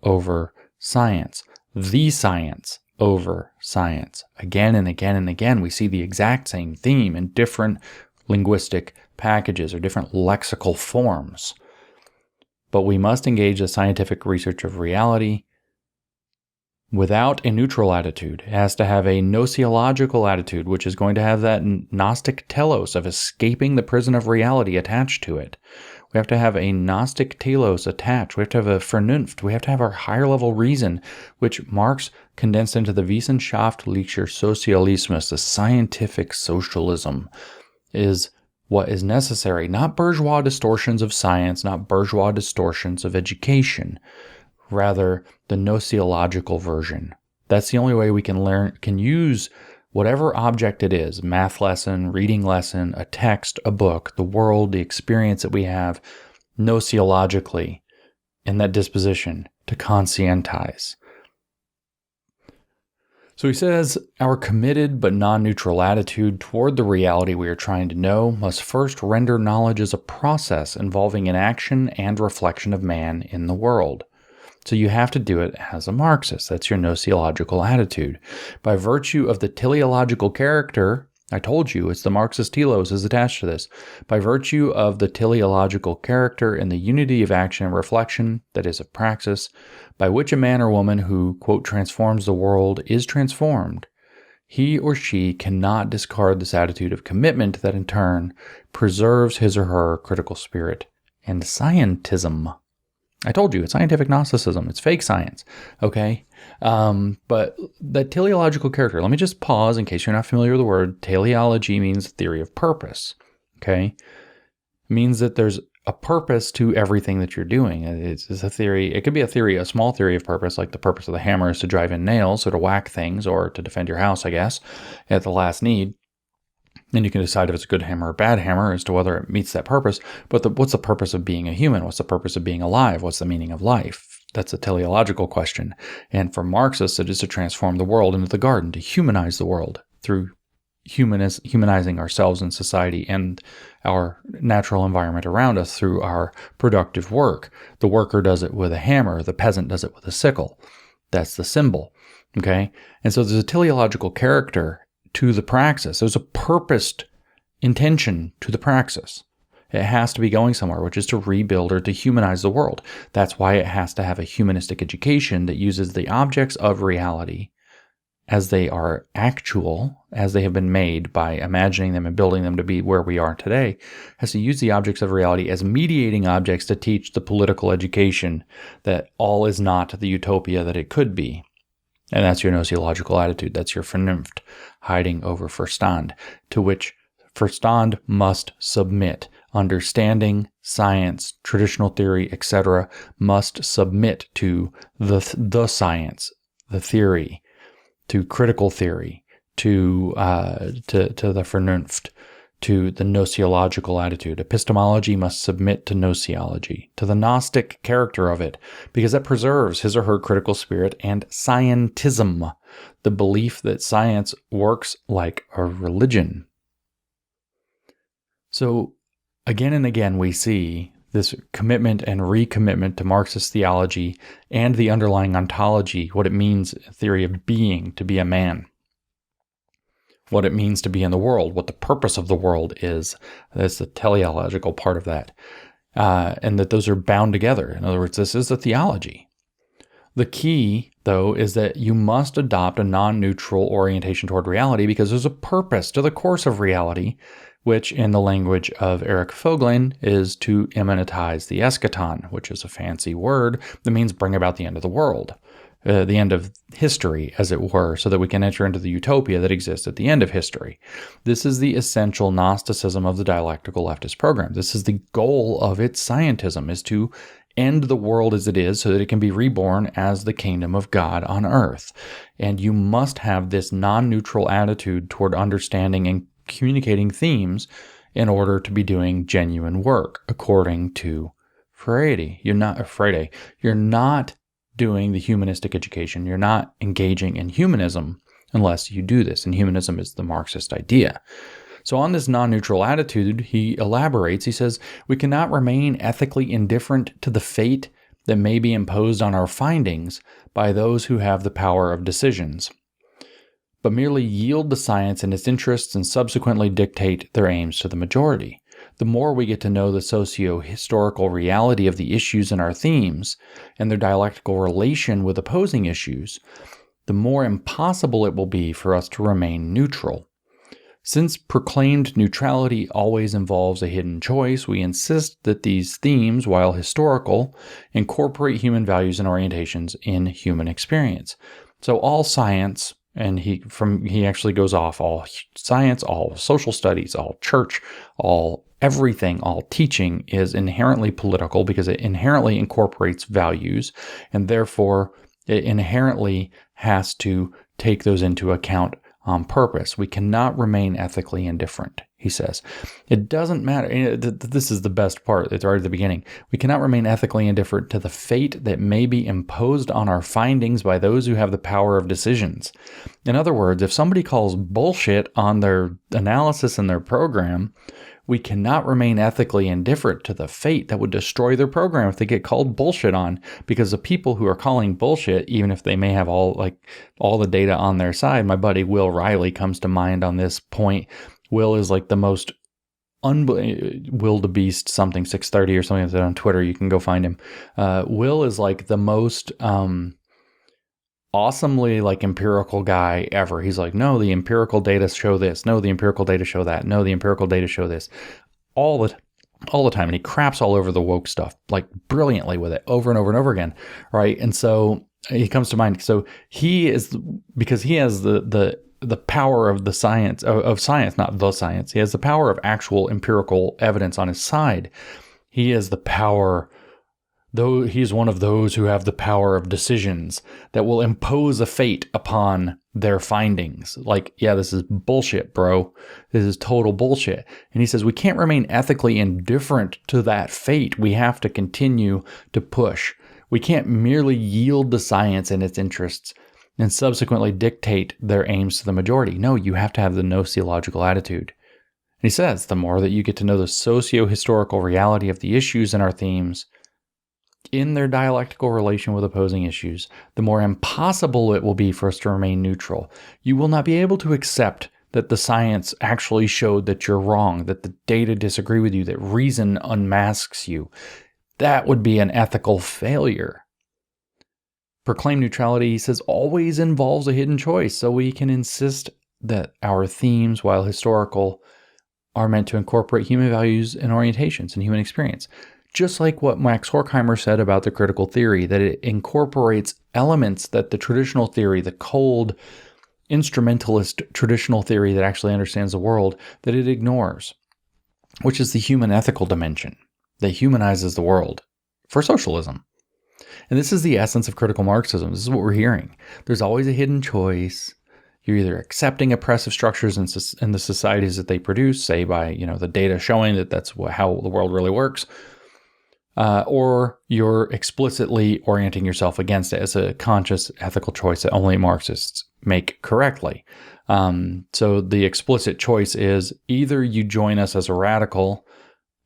over science. The science over science. Again and again and again, we see the exact same theme in different linguistic packages or different lexical forms. But we must engage the scientific research of reality without a neutral attitude. It has to have a gnosiological attitude, which is going to have that Gnostic telos of escaping the prison of reality attached to it. We have to have a Gnostic telos attached. We have to have a Vernunft. We have to have our higher level reason, which Marx condensed into the Wissenschaftlicher Sozialismus, the scientific socialism, is what is necessary. Not bourgeois distortions of science, not bourgeois distortions of education. Rather, the gnosiological version. That's the only way we can use whatever object it is, math lesson, reading lesson, a text, a book, the world, the experience that we have, gnosiologically, in that disposition to conscientize. So he says, our committed but non-neutral attitude toward the reality we are trying to know must first render knowledge as a process involving an action and reflection of man in the world. So you have to do it as a Marxist. That's your gnosiological attitude. By virtue of the teleological character, I told you it's the Marxist telos is attached to this. By virtue of the teleological character and the unity of action and reflection, that is of praxis, by which a man or woman who, quote, transforms the world is transformed, he or she cannot discard this attitude of commitment that in turn preserves his or her critical spirit and scientism. I told you, it's scientific Gnosticism. It's fake science, okay? But the teleological character, let me just pause in case you're not familiar with the word. Teleology means theory of purpose, okay? It means that there's a purpose to everything that you're doing. It's a theory. It could be a theory, a small theory of purpose, like the purpose of the hammer is to drive in nails or to whack things or to defend your house, I guess, at the last need. Then you can decide if it's a good hammer or a bad hammer as to whether it meets that purpose. But what's the purpose of being a human? What's the purpose of being alive? What's the meaning of life? That's a teleological question. And for Marxists, it is to transform the world into the garden, to humanize the world through humanizing ourselves and society and our natural environment around us through our productive work. The worker does it with a hammer. The peasant does it with a sickle. That's the symbol. Okay? And so there's a teleological character to the praxis. There's a purposed intention to the praxis. It has to be going somewhere, which is to rebuild or to humanize the world. That's why it has to have a humanistic education that uses the objects of reality as they are actual, as they have been made by imagining them and building them to be where we are today, has to use the objects of reality as mediating objects to teach the political education that all is not the utopia that it could be. And that's your gnoseological attitude. That's your Vernunft hiding over Verstand, to which Verstand must submit. Understanding, science, traditional theory, etc., must submit to the science, the theory, to critical theory, to the Vernunft, to the gnoseological attitude. Epistemology must submit to gnoseology, to the Gnostic character of it, because that preserves his or her critical spirit and scientism, the belief that science works like a religion. So, again and again, we see this commitment and recommitment to Marxist theology and the underlying ontology, what it means, theory of being, to be a man, what it means to be in the world, what the purpose of the world is. That's the teleological part of that. And that those are bound together. In other words, this is a theology. The key, though, is that you must adopt a non-neutral orientation toward reality because there's a purpose to the course of reality, which in the language of Eric Voegelin is to immanentize the eschaton, which is a fancy word that means bring about the end of the world, the end of history, as it were, so that we can enter into the utopia that exists at the end of history. This is the essential Gnosticism of the dialectical leftist program. This is the goal of its scientism, is to end the world as it is so that it can be reborn as the kingdom of God on earth. And you must have this non-neutral attitude toward understanding and communicating themes in order to be doing genuine work, according to Freire. You're not doing the humanistic education. You're not engaging in humanism unless you do this. And humanism is the Marxist idea. So on this non-neutral attitude, he elaborates, he says, we cannot remain ethically indifferent to the fate that may be imposed on our findings by those who have the power of decisions, but merely yield to science and its interests and subsequently dictate their aims to the majority. The more we get to know the socio-historical reality of the issues in our themes and their dialectical relation with opposing issues, the more impossible it will be for us to remain neutral. Since proclaimed neutrality always involves a hidden choice, we insist that these themes, while historical, incorporate human values and orientations in human experience. So all science, and he actually goes off all science, all social studies, all church, all everything, all teaching is inherently political because it inherently incorporates values, and therefore it inherently has to take those into account on purpose. We cannot remain ethically indifferent, he says. It doesn't matter. This is the best part. It's right at the beginning. We cannot remain ethically indifferent to the fate that may be imposed on our findings by those who have the power of decisions. In other words, if somebody calls bullshit on their analysis and their program, we cannot remain ethically indifferent to the fate that would destroy their program if they get called bullshit on, because the people who are calling bullshit, even if they may have all the data on their side, my buddy Will Riley comes to mind on this point. Will is like the most wildebeest something 630 or something like that on Twitter. You can go find him. Will is like the most awesomely empirical guy ever. He's like, no, the empirical data show this. No, the empirical data show that. No, the empirical data show this. All the time. And he craps all over the woke stuff, brilliantly with it over and over and over again. Right. And so he comes to mind. So he is, because he has the power of the science, of science, not the science. He has the power of actual empirical evidence on his side. He is the power, though he is one of those who have the power of decisions that will impose a fate upon their findings. Like, yeah, this is bullshit, bro. This is total bullshit. And he says we can't remain ethically indifferent to that fate. We have to continue to push. We can't merely yield to science and its interests and subsequently dictate their aims to the majority. No, you have to have the gnoseological attitude. And he says the more that you get to know the socio-historical reality of the issues in our themes, in their dialectical relation with opposing issues, the more impossible it will be for us to remain neutral. You will not be able to accept that the science actually showed that you're wrong, that the data disagree with you, that reason unmasks you. That would be an ethical failure. Proclaim neutrality, he says, always involves a hidden choice, so we can insist that our themes, while historical, are meant to incorporate human values and orientations and human experience. Just like what Max Horkheimer said about the critical theory, that it incorporates elements that the traditional theory, the cold, instrumentalist traditional theory that actually understands the world, that it ignores, which is the human ethical dimension that humanizes the world for socialism. And this is the essence of critical Marxism. This is what we're hearing. There's always a hidden choice. You're either accepting oppressive structures in the societies that they produce, say by the data showing that that's how the world really works, or you're explicitly orienting yourself against it as a conscious ethical choice that only Marxists make correctly. So the explicit choice is either you join us as a radical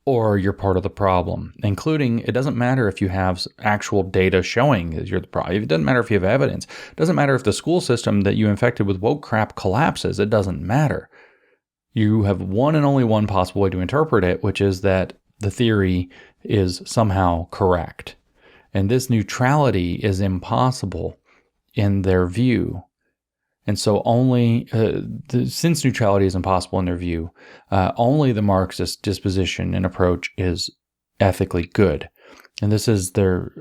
or you're part of the problem, including it doesn't matter if you have actual data showing that you're the problem. It doesn't matter if you have evidence. It doesn't matter if the school system that you infected with woke crap collapses. It doesn't matter. You have one and only one possible way to interpret it, which is that the theory is somehow correct. And this neutrality is impossible in their view. And so only, since neutrality is impossible in their view, only the Marxist disposition and approach is ethically good. And this is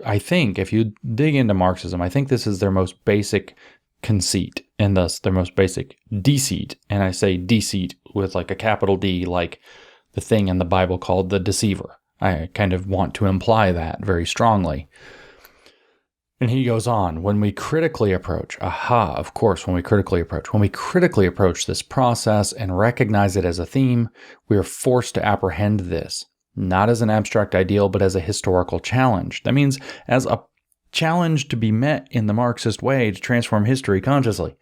I think, if you dig into Marxism, I think this is their most basic conceit, and thus their most basic deceit. And I say deceit with like a capital D, like the thing in the Bible called the deceiver. I kind of want to imply that very strongly. And he goes on, when we critically approach this process and recognize it as a theme, we are forced to apprehend this, not as an abstract ideal, but as a historical challenge. That means as a challenge to be met in the Marxist way to transform history consciously.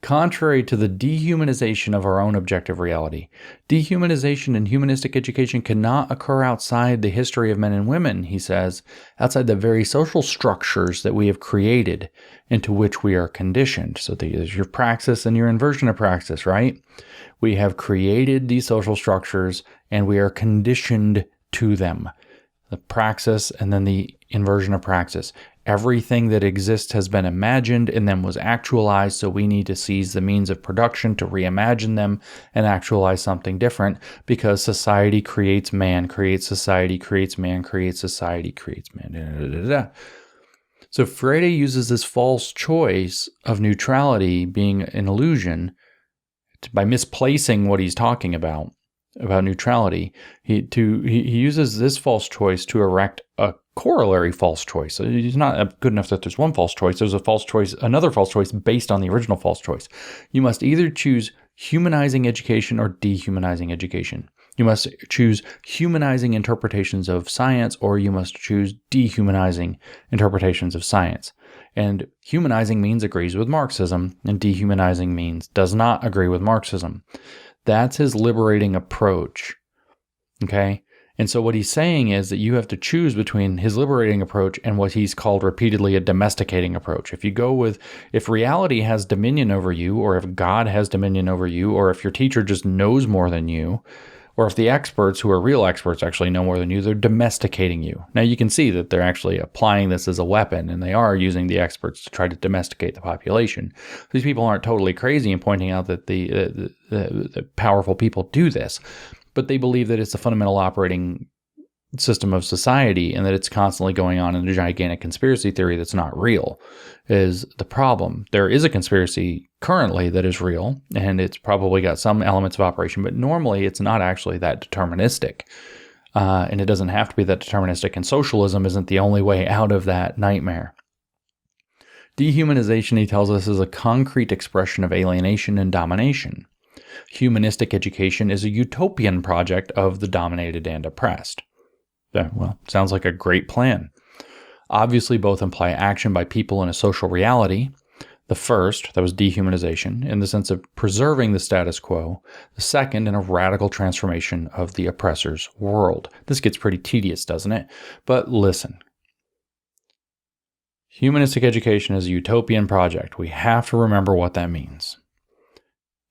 Contrary to the dehumanization of our own objective reality, dehumanization in humanistic education cannot occur outside the history of men and women, he says, outside the very social structures that we have created into which we are conditioned. So there's your praxis and your inversion of praxis, right? We have created these social structures and we are conditioned to them. The praxis and then the inversion of praxis. Everything that exists has been imagined and then was actualized, so we need to seize the means of production to reimagine them and actualize something different, because society creates man, creates society, creates man, creates society, creates man. So Freire uses this false choice of neutrality being an illusion by misplacing what he's talking about neutrality. He uses this false choice to erect a corollary false choice. So it's not good enough that there's one false choice. There's a false choice, another false choice based on the original false choice. You must either choose humanizing education or dehumanizing education. You must choose humanizing interpretations of science, or you must choose dehumanizing interpretations of science. And humanizing means agrees with Marxism, and dehumanizing means does not agree with Marxism. That's his liberating approach. Okay? And so what he's saying is that you have to choose between his liberating approach and what he's called repeatedly a domesticating approach. If reality has dominion over you, or if God has dominion over you, or if your teacher just knows more than you, or if the experts who are real experts actually know more than you, they're domesticating you. Now you can see that they're actually applying this as a weapon, and they are using the experts to try to domesticate the population. These people aren't totally crazy in pointing out that the powerful people do this, but they believe that it's a fundamental operating system of society and that it's constantly going on in a gigantic conspiracy theory that's not real is the problem. There is a conspiracy currently that is real, and it's probably got some elements of operation, but normally it's not actually that deterministic. And it doesn't have to be that deterministic, and socialism isn't the only way out of that nightmare. Dehumanization, he tells us, is a concrete expression of alienation and domination. Humanistic education is a utopian project of the dominated and oppressed. Well, sounds like a great plan. Obviously, both imply action by people in a social reality. The first, that was dehumanization, in the sense of preserving the status quo. The second, in a radical transformation of the oppressor's world. This gets pretty tedious, doesn't it? But listen. Humanistic education is a utopian project. We have to remember what that means.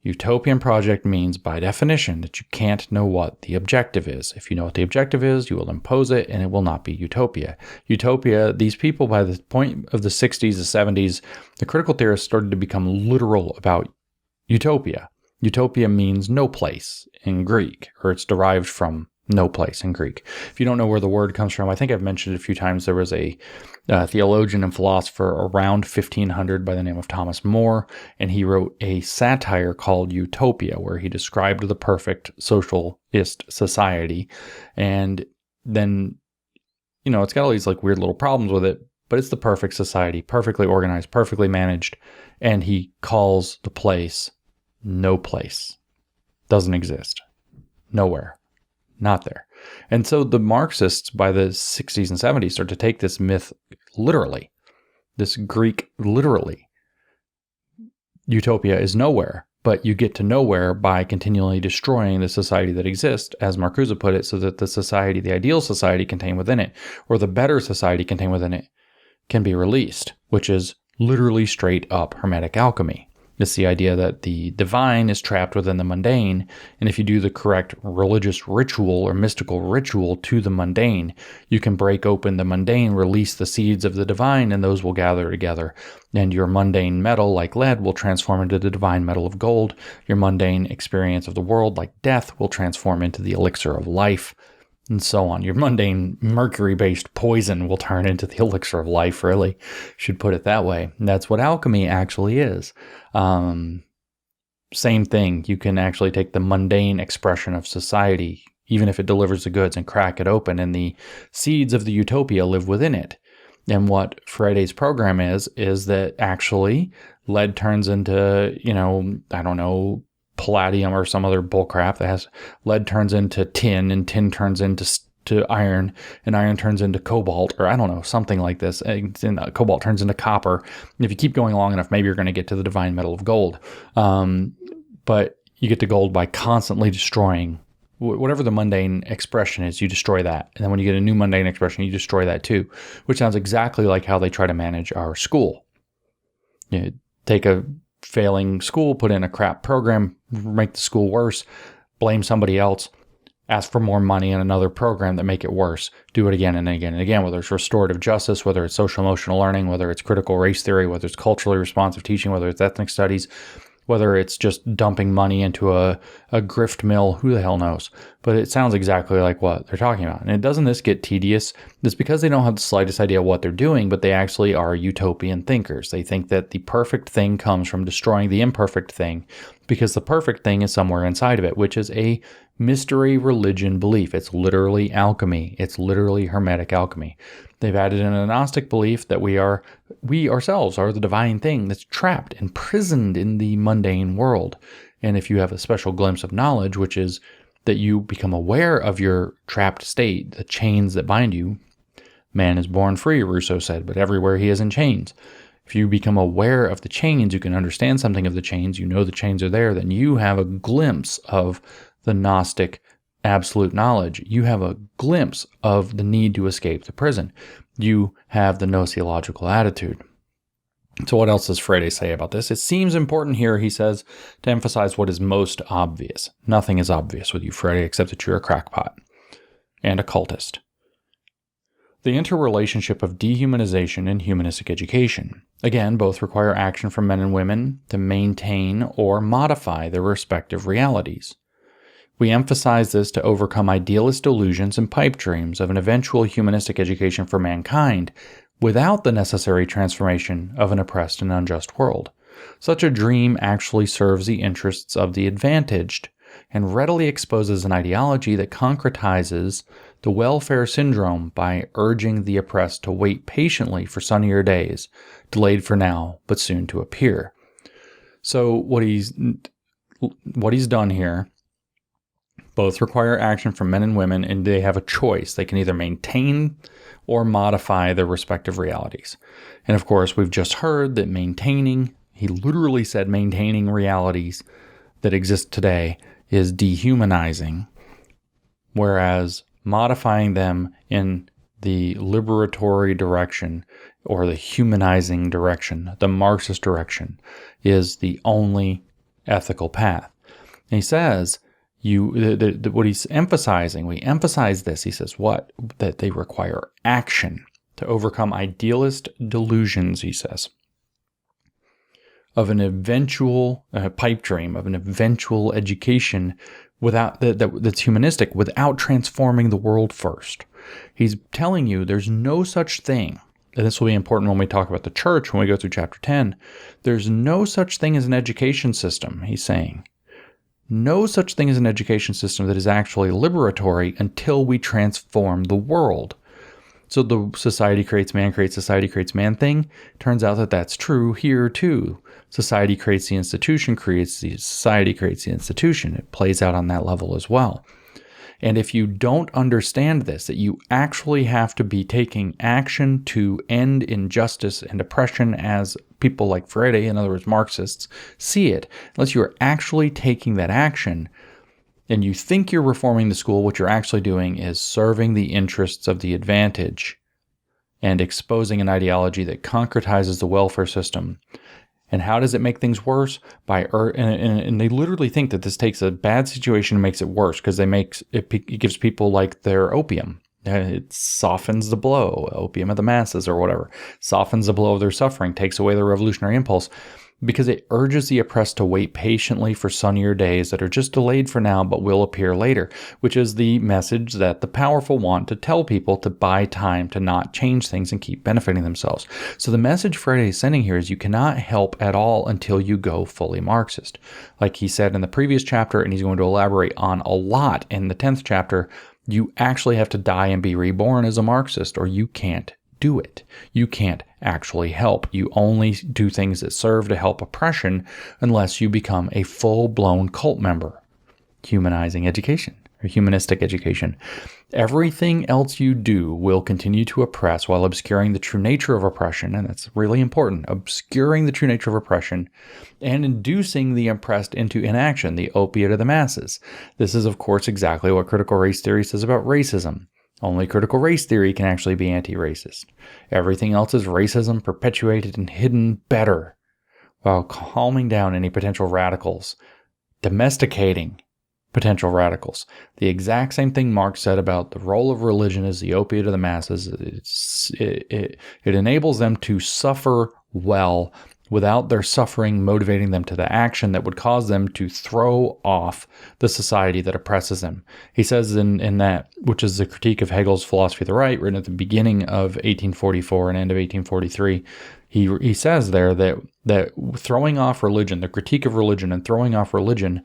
Utopian project means, by definition, that you can't know what the objective is. If you know what the objective is, you will impose it, and it will not be utopia. Utopia, these people, by the point of the 60s, the 70s, the critical theorists started to become literal about utopia. Utopia means no place in Greek, or it's derived from no place in Greek. If you don't know where the word comes from, I think I've mentioned it a few times. There was a theologian and philosopher around 1500 by the name of Thomas More, and he wrote a satire called Utopia, where he described the perfect socialist society. And then, it's got all these like weird little problems with it, but it's the perfect society, perfectly organized, perfectly managed. And he calls the place no place. Doesn't exist. Nowhere. Not there. And so the Marxists by the 60s and 70s start to take this myth literally, this Greek literally. Utopia is nowhere, but you get to nowhere by continually destroying the society that exists, as Marcuse put it, so that the society, the ideal society contained within it, or the better society contained within it, can be released, which is literally straight up Hermetic alchemy. It's the idea that the divine is trapped within the mundane, and if you do the correct religious ritual or mystical ritual to the mundane, you can break open the mundane, release the seeds of the divine, and those will gather together. And your mundane metal, like lead, will transform into the divine metal of gold. Your mundane experience of the world, like death, will transform into the elixir of life, and so on. Your mundane mercury-based poison will turn into the elixir of life, really. Should put it that way. And that's what alchemy actually is. Same thing. You can actually take the mundane expression of society, even if it delivers the goods, and crack it open, and the seeds of the utopia live within it. And what Freire's program is that actually lead turns into, palladium or some other bullcrap that has lead turns into tin, and tin turns into iron, and iron turns into cobalt, or I don't know, something like this. And cobalt turns into copper. And if you keep going long enough, maybe you're going to get to the divine metal of gold. But you get to gold by constantly destroying whatever the mundane expression is. You destroy that, and then when you get a new mundane expression, you destroy that too. Which sounds exactly like how they try to manage our school. You take a failing school, put in a crap program, make the school worse, blame somebody else, ask for more money in another program that make it worse, do it again and again and again, whether it's restorative justice, whether it's social emotional learning, whether it's critical race theory, whether it's culturally responsive teaching, whether it's ethnic studies, whether it's just dumping money into a grift mill, who the hell knows? But it sounds exactly like what they're talking about. And doesn't this get tedious? It's because they don't have the slightest idea what they're doing, but they actually are utopian thinkers. They think that the perfect thing comes from destroying the imperfect thing, because the perfect thing is somewhere inside of it, which is a mystery religion belief. It's literally alchemy. It's literally Hermetic alchemy. They've added in a Gnostic belief that we ourselves are the divine thing that's trapped, imprisoned in the mundane world. And if you have a special glimpse of knowledge, which is that you become aware of your trapped state, the chains that bind you, man is born free, Rousseau said, but everywhere he is in chains. If you become aware of the chains, you can understand something of the chains, you know the chains are there, then you have a glimpse of the Gnostic absolute knowledge. You have a glimpse of the need to escape the prison. You have the gnoseological attitude. So what else does Freire say about this? It seems important here, he says, to emphasize what is most obvious. Nothing is obvious with you, Freire, except that you're a crackpot and a cultist. The interrelationship of dehumanization and humanistic education. Again, both require action from men and women to maintain or modify their respective realities. We emphasize this to overcome idealist delusions and pipe dreams of an eventual humanistic education for mankind without the necessary transformation of an oppressed and unjust world. Such a dream actually serves the interests of the advantaged, and readily exposes an ideology that concretizes the welfare syndrome by urging the oppressed to wait patiently for sunnier days, delayed for now, but soon to appear. So what he's done here, both require action from men and women, and they have a choice. They can either maintain or modify their respective realities. And of course, we've just heard that he literally said maintaining realities that exist today is dehumanizing, whereas modifying them in the liberatory direction or the humanizing direction, the Marxist direction, is the only ethical path. And he says, what he's emphasizing, we emphasize this, he says, that they require action to overcome idealist delusions, he says, of an eventual pipe dream, of an eventual education that's humanistic without transforming the world first. He's telling you there's no such thing, and this will be important when we talk about the church, when we go through chapter 10, there's no such thing as an education system, he's saying. No such thing as an education system that is actually liberatory until we transform the world. So the society creates society creates man thing, turns out that that's true here too. Society creates the institution, society creates the institution. It plays out on that level as well. And if you don't understand this, that you actually have to be taking action to end injustice and oppression as people like Freire, in other words, Marxists, see it, unless you're actually taking that action and you think you're reforming the school, what you're actually doing is serving the interests of the advantage and exposing an ideology that concretizes the welfare system. And how does it make things worse? And they literally think that this takes a bad situation and makes it worse because it gives people like their opium. It softens the blow, opium of the masses or whatever, softens the blow of their suffering, takes away their revolutionary impulse, because it urges the oppressed to wait patiently for sunnier days that are just delayed for now but will appear later, which is the message that the powerful want to tell people to buy time to not change things and keep benefiting themselves. So the message Freire is sending here is you cannot help at all until you go fully Marxist. Like he said in the previous chapter, and he's going to elaborate on a lot in the 10th chapter, you actually have to die and be reborn as a Marxist, or you can't do it. You can't actually help. You only do things that serve to help oppression unless you become a full-blown cult member. Humanizing education or humanistic education. Everything else you do will continue to oppress while obscuring the true nature of oppression, and that's really important, obscuring the true nature of oppression and inducing the oppressed into inaction, the opiate of the masses. This is, of course, exactly what critical race theory says about racism. Only critical race theory can actually be anti-racist. Everything else is racism perpetuated and hidden better, while calming down any potential radicals, domesticating potential radicals. The exact same thing Marx said about the role of religion as the opiate of the masses. It enables them to suffer well without their suffering motivating them to the action that would cause them to throw off the society that oppresses them. He says in that, which is the critique of Hegel's Philosophy of the Right, written at the beginning of 1844 and end of 1843, he says there that throwing off religion, the critique of religion and throwing off religion,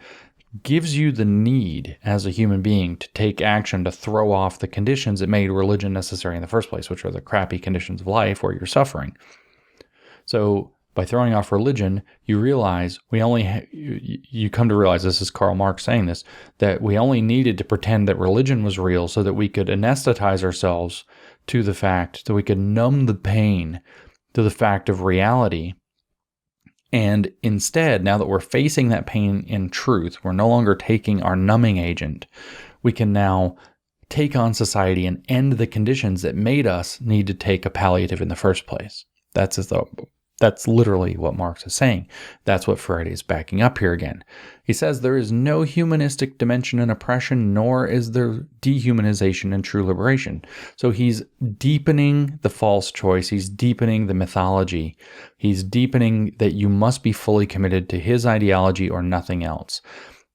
gives you the need as a human being to take action to throw off the conditions that made religion necessary in the first place, which are the crappy conditions of life where you're suffering. So by throwing off religion, you realize you come to realize, this is Karl Marx saying this, that we only needed to pretend that religion was real so that we could anesthetize ourselves to the fact, that we could numb the pain to the fact of reality. And instead, now that we're facing that pain in truth, we're no longer taking our numbing agent. We can now take on society and end the conditions that made us need to take a palliative in the first place. That's literally what Marx is saying. That's what Freire is backing up here again. He says there is no humanistic dimension in oppression, nor is there dehumanization in true liberation. So he's deepening the false choice. He's deepening the mythology. He's deepening that you must be fully committed to his ideology or nothing else.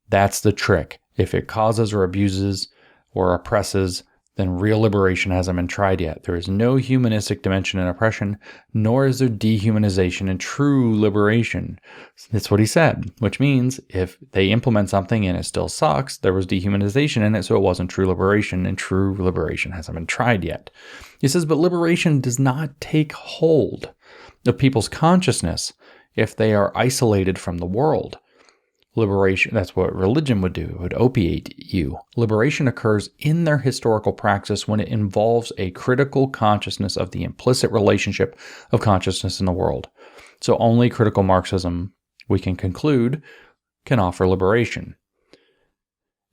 That's the trick. If it causes or abuses or oppresses then real liberation hasn't been tried yet. There is no humanistic dimension in oppression, nor is there dehumanization in true liberation. That's what he said, which means if they implement something and it still sucks, there was dehumanization in it, so it wasn't true liberation, and true liberation hasn't been tried yet. He says, but liberation does not take hold of people's consciousness if they are isolated from the world. Liberation, that's what religion would do. It would opiate you. Liberation occurs in their historical praxis when it involves a critical consciousness of the implicit relationship of consciousness in the world. So only critical Marxism, we can conclude, can offer liberation.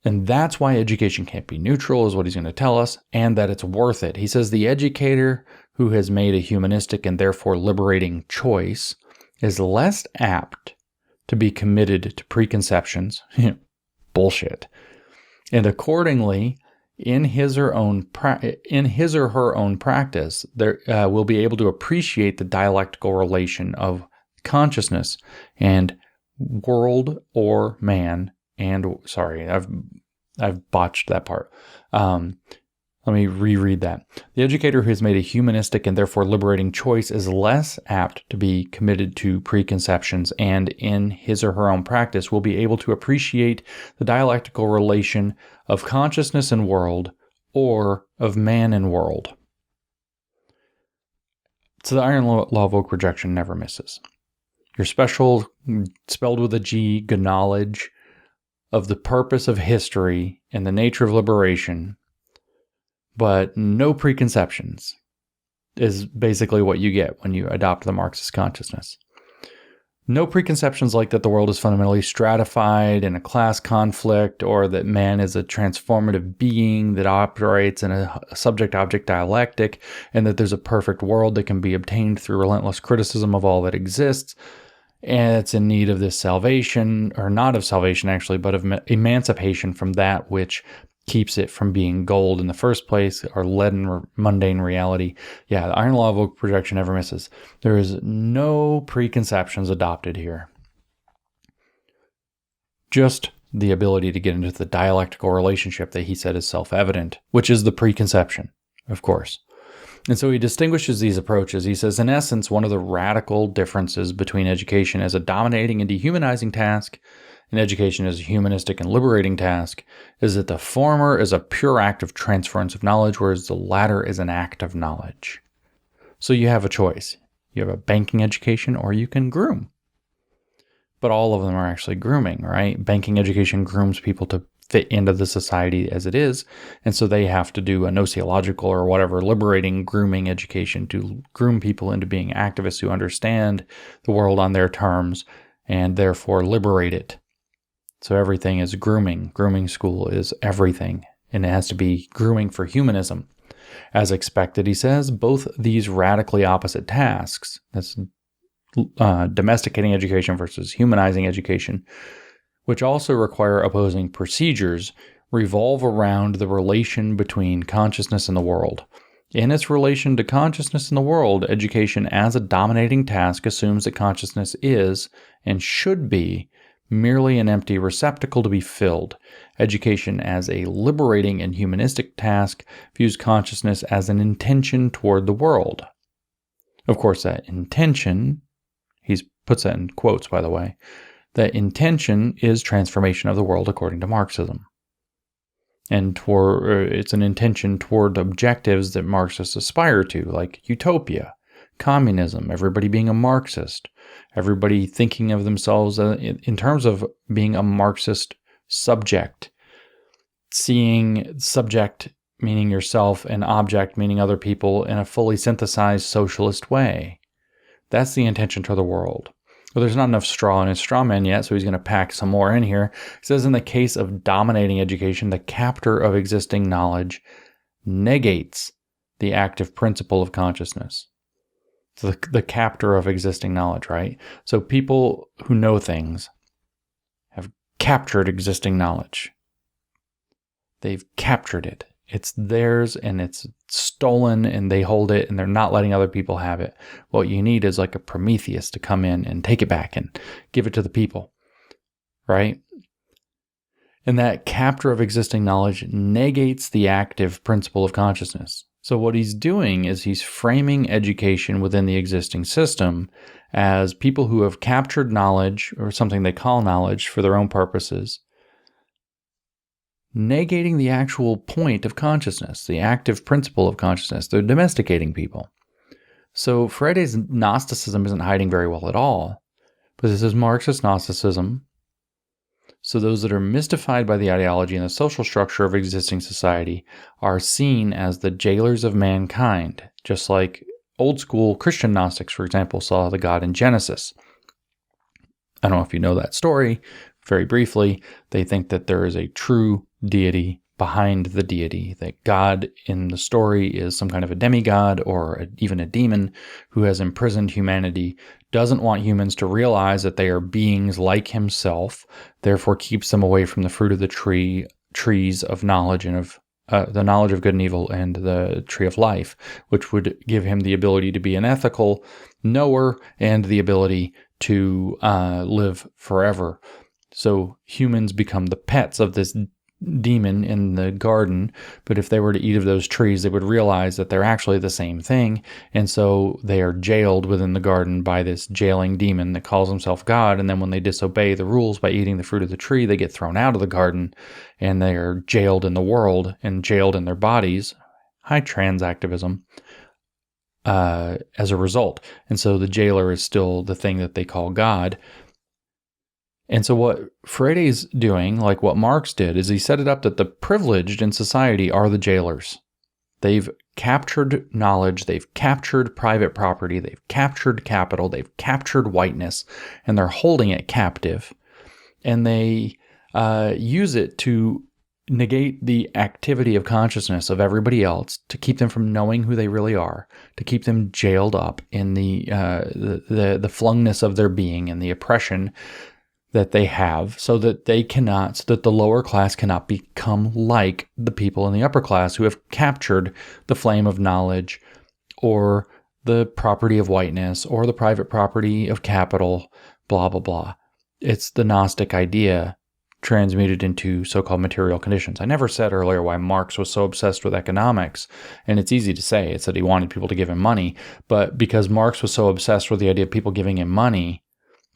And that's why education can't be neutral, is what he's going to tell us, and that it's worth it. He says the educator who has made a humanistic and therefore liberating choice is less apt to be committed to preconceptions, bullshit, and accordingly, in his or her own practice, there will be able to appreciate the dialectical relation of consciousness and world or man. And sorry, I've botched that part. Let me reread that. The educator who has made a humanistic and therefore liberating choice is less apt to be committed to preconceptions, and in his or her own practice will be able to appreciate the dialectical relation of consciousness and world, or of man and world. So the iron law of oak rejection never misses. Your special, spelled with a G, knowledge of the purpose of history and the nature of liberation, but no preconceptions, is basically what you get when you adopt the Marxist consciousness. No preconceptions like that the world is fundamentally stratified in a class conflict, or that man is a transformative being that operates in a subject-object dialectic, and that there's a perfect world that can be obtained through relentless criticism of all that exists, and it's in need of this salvation, or not of salvation actually, but of emancipation from that which keeps it from being gold in the first place, or leaden mundane reality. Yeah, the iron law of oak projection never misses. There is no preconceptions adopted here. Just the ability to get into the dialectical relationship that he said is self-evident, which is the preconception, of course. And so he distinguishes these approaches. He says, in essence, one of the radical differences between education as a dominating and dehumanizing task and education as a humanistic and liberating task is that the former is a pure act of transference of knowledge, whereas the latter is an act of knowledge. So you have a choice. You have a banking education, or you can groom. But all of them are actually grooming, right? Banking education grooms people to fit into the society as it is, and so they have to do a gnosiological or whatever liberating grooming education to groom people into being activists who understand the world on their terms and therefore liberate it. So everything is grooming. Grooming school is everything, and it has to be grooming for humanism. As expected, he says, both these radically opposite tasks, that's domesticating education versus humanizing education, which also require opposing procedures, revolve around the relation between consciousness and the world. In its relation to consciousness in the world, education as a dominating task assumes that consciousness is, and should be, merely an empty receptacle to be filled. Education as a liberating and humanistic task views consciousness as an intention toward the world. Of course, that intention, he puts that in quotes, by the way, that intention is transformation of the world according to Marxism. And it's an intention toward objectives that Marxists aspire to, like utopia, communism, everybody being a Marxist, everybody thinking of themselves in terms of being a Marxist subject, seeing subject meaning yourself and object meaning other people in a fully synthesized socialist way. That's the intention to the world. Well, there's not enough straw in his straw man yet, so he's going to pack some more in here. He says, in the case of dominating education, the captor of existing knowledge negates the active principle of consciousness. So the captor of existing knowledge, right? So people who know things have captured existing knowledge. They've captured it. It's theirs and it's stolen and they hold it and they're not letting other people have it. What you need is like a Prometheus to come in and take it back and give it to the people, right? And that capture of existing knowledge negates the active principle of consciousness. So what he's doing is he's framing education within the existing system as people who have captured knowledge, or something they call knowledge, for their own purposes, negating the actual point of consciousness, the active principle of consciousness. They're domesticating people. So Freire's Gnosticism isn't hiding very well at all, but this is Marxist Gnosticism. So those that are mystified by the ideology and the social structure of existing society are seen as the jailers of mankind, just like old school Christian Gnostics, for example, saw the God in Genesis. I don't know if you know that story. Very briefly, they think that there is a true deity behind the deity, that God in the story is some kind of a demigod or even a demon who has imprisoned humanity, doesn't want humans to realize that they are beings like himself, therefore keeps them away from the fruit of the trees of knowledge and of the knowledge of good and evil and the tree of life, which would give him the ability to be an ethical knower and the ability to live forever. So humans become the pets of this demon in the garden, but if they were to eat of those trees, they would realize that they're actually the same thing, and so they are jailed within the garden by this jailing demon that calls himself God, and then when they disobey the rules by eating the fruit of the tree, they get thrown out of the garden, and they are jailed in the world and jailed in their bodies, high trans activism, as a result. And so the jailer is still the thing that they call God. And so what Freire's doing, like what Marx did, is he set it up that the privileged in society are the jailers. They've captured knowledge, they've captured private property, they've captured capital, they've captured whiteness, and they're holding it captive. And they use it to negate the activity of consciousness of everybody else, to keep them from knowing who they really are, to keep them jailed up in the flungness of their being and the oppression that they have, so that the lower class cannot become like the people in the upper class who have captured the flame of knowledge or the property of whiteness or the private property of capital, blah, blah, blah. It's the Gnostic idea transmuted into so-called material conditions. I never said earlier why Marx was so obsessed with economics, and it's easy to say. It's that he wanted people to give him money, but because Marx was so obsessed with the idea of people giving him money,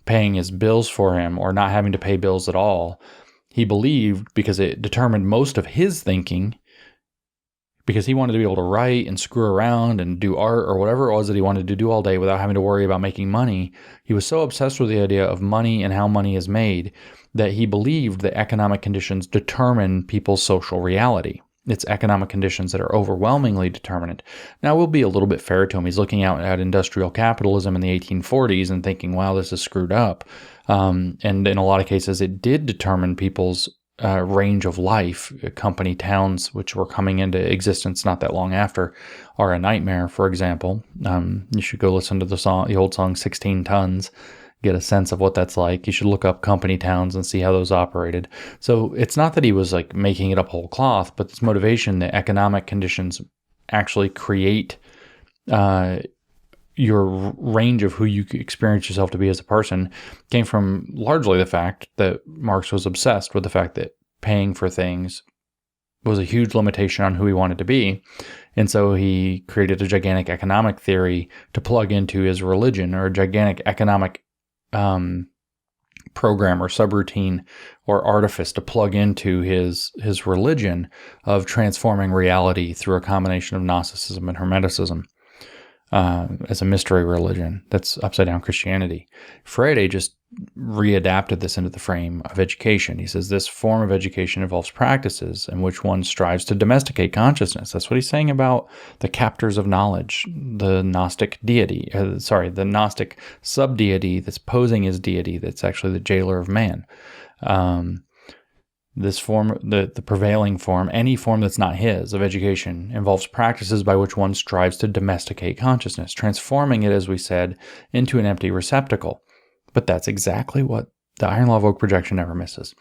paying his bills for him, or not having to pay bills at all, he believed, because it determined most of his thinking, because he wanted to be able to write and screw around and do art or whatever it was that he wanted to do all day without having to worry about making money. He was so obsessed with the idea of money and how money is made that he believed that economic conditions determine people's social reality. It's economic conditions that are overwhelmingly determinant. Now, we'll be a little bit fair to him. He's looking out at industrial capitalism in the 1840s and thinking, wow, this is screwed up. And in a lot of cases, it did determine people's range of life. Company towns, which were coming into existence not that long after, are a nightmare, for example. You should go listen to the old song 16 Tons. Get a sense of what that's like. You should look up company towns and see how those operated. So it's not that he was like making it up whole cloth, but this motivation that economic conditions actually create your range of who you experience yourself to be as a person came from largely the fact that Marx was obsessed with the fact that paying for things was a huge limitation on who he wanted to be. And so he created a gigantic economic theory to plug into his religion, or a gigantic economic program or subroutine or artifice to plug into his religion of transforming reality through a combination of Gnosticism and Hermeticism as a mystery religion that's upside down Christianity. Freire just readapted this into the frame of education. He says this form of education involves practices in which one strives to domesticate consciousness. That's what he's saying about the captors of knowledge, the Gnostic deity, the Gnostic sub-deity that's posing as deity, that's actually the jailer of man. This form, the prevailing form, any form that's not his, of education, involves practices by which one strives to domesticate consciousness, transforming it, as we said, into an empty receptacle. But that's exactly what the iron law of oak projection never misses.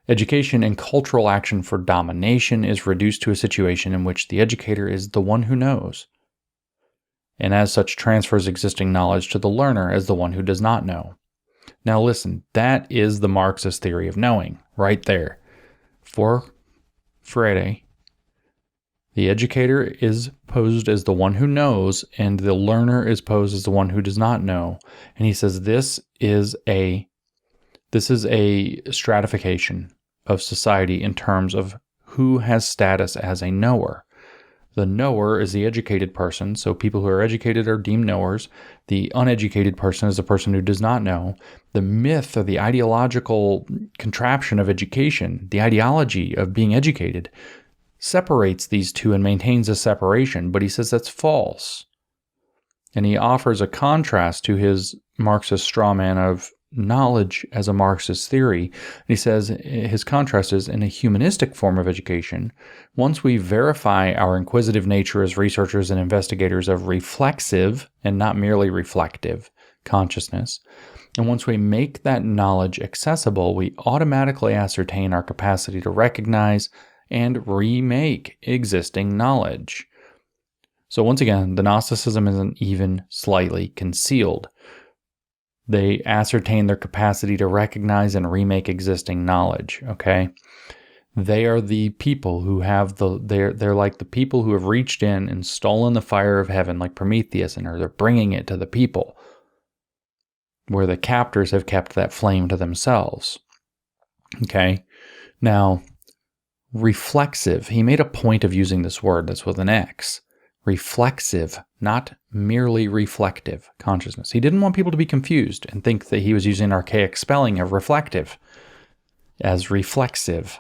Education and cultural action for domination is reduced to a situation in which the educator is the one who knows, and as such transfers existing knowledge to the learner as the one who does not know. Now listen, that is the Marxist theory of knowing, right there. For Freire, the educator is posed as the one who knows, and the learner is posed as the one who does not know. And he says this is a stratification of society in terms of who has status as a knower. The knower is the educated person, so people who are educated are deemed knowers. The uneducated person is a person who does not know. The myth or the ideological contraption of education, the ideology of being educated, separates these two and maintains a separation, but he says that's false. And he offers a contrast to his Marxist straw man of knowledge as a Marxist theory. And he says his contrast is in a humanistic form of education. Once we verify our inquisitive nature as researchers and investigators of reflexive and not merely reflective consciousness, and once we make that knowledge accessible, we automatically ascertain our capacity to recognize and remake existing knowledge. So once again, the Gnosticism isn't even slightly concealed. They ascertain their capacity to recognize and remake existing knowledge, okay? They are the people who have they're like the people who have reached in and stolen the fire of heaven like Prometheus, and they're bringing it to the people, where the captors have kept that flame to themselves, okay? Now, reflexive, he made a point of using this word that's with an X. Reflexive, not merely reflective consciousness. He didn't want people to be confused and think that he was using archaic spelling of reflective as reflexive.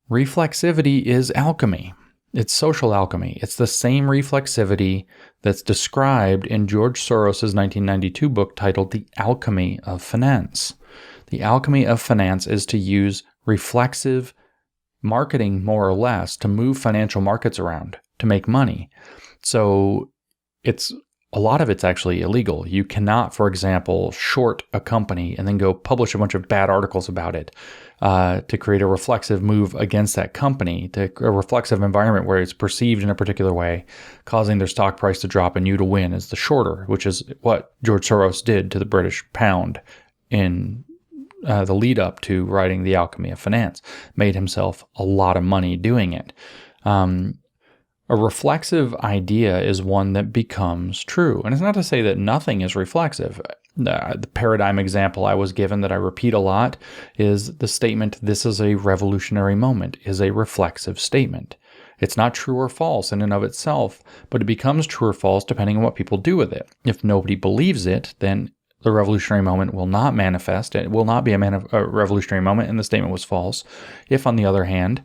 Reflexivity is alchemy. It's social alchemy. It's the same reflexivity that's described in George Soros' 1992 book titled The Alchemy of Finance. The alchemy of finance is to use reflexive marketing, more or less, to move financial markets around, to make money. So a lot of it's actually illegal. You cannot, for example, short a company and then go publish a bunch of bad articles about it to create a reflexive move against that company, to a reflexive environment where it's perceived in a particular way, causing their stock price to drop and you to win as the shorter, which is what George Soros did to the British pound in the lead up to writing The Alchemy of Finance. Made himself a lot of money doing it. A reflexive idea is one that becomes true. And it's not to say that nothing is reflexive. The paradigm example I was given that I repeat a lot is the statement, "This is a revolutionary moment," is a reflexive statement. It's not true or false in and of itself, but it becomes true or false depending on what people do with it. If nobody believes it, then the revolutionary moment will not manifest. It will not be a revolutionary moment, and the statement was false. If, on the other hand,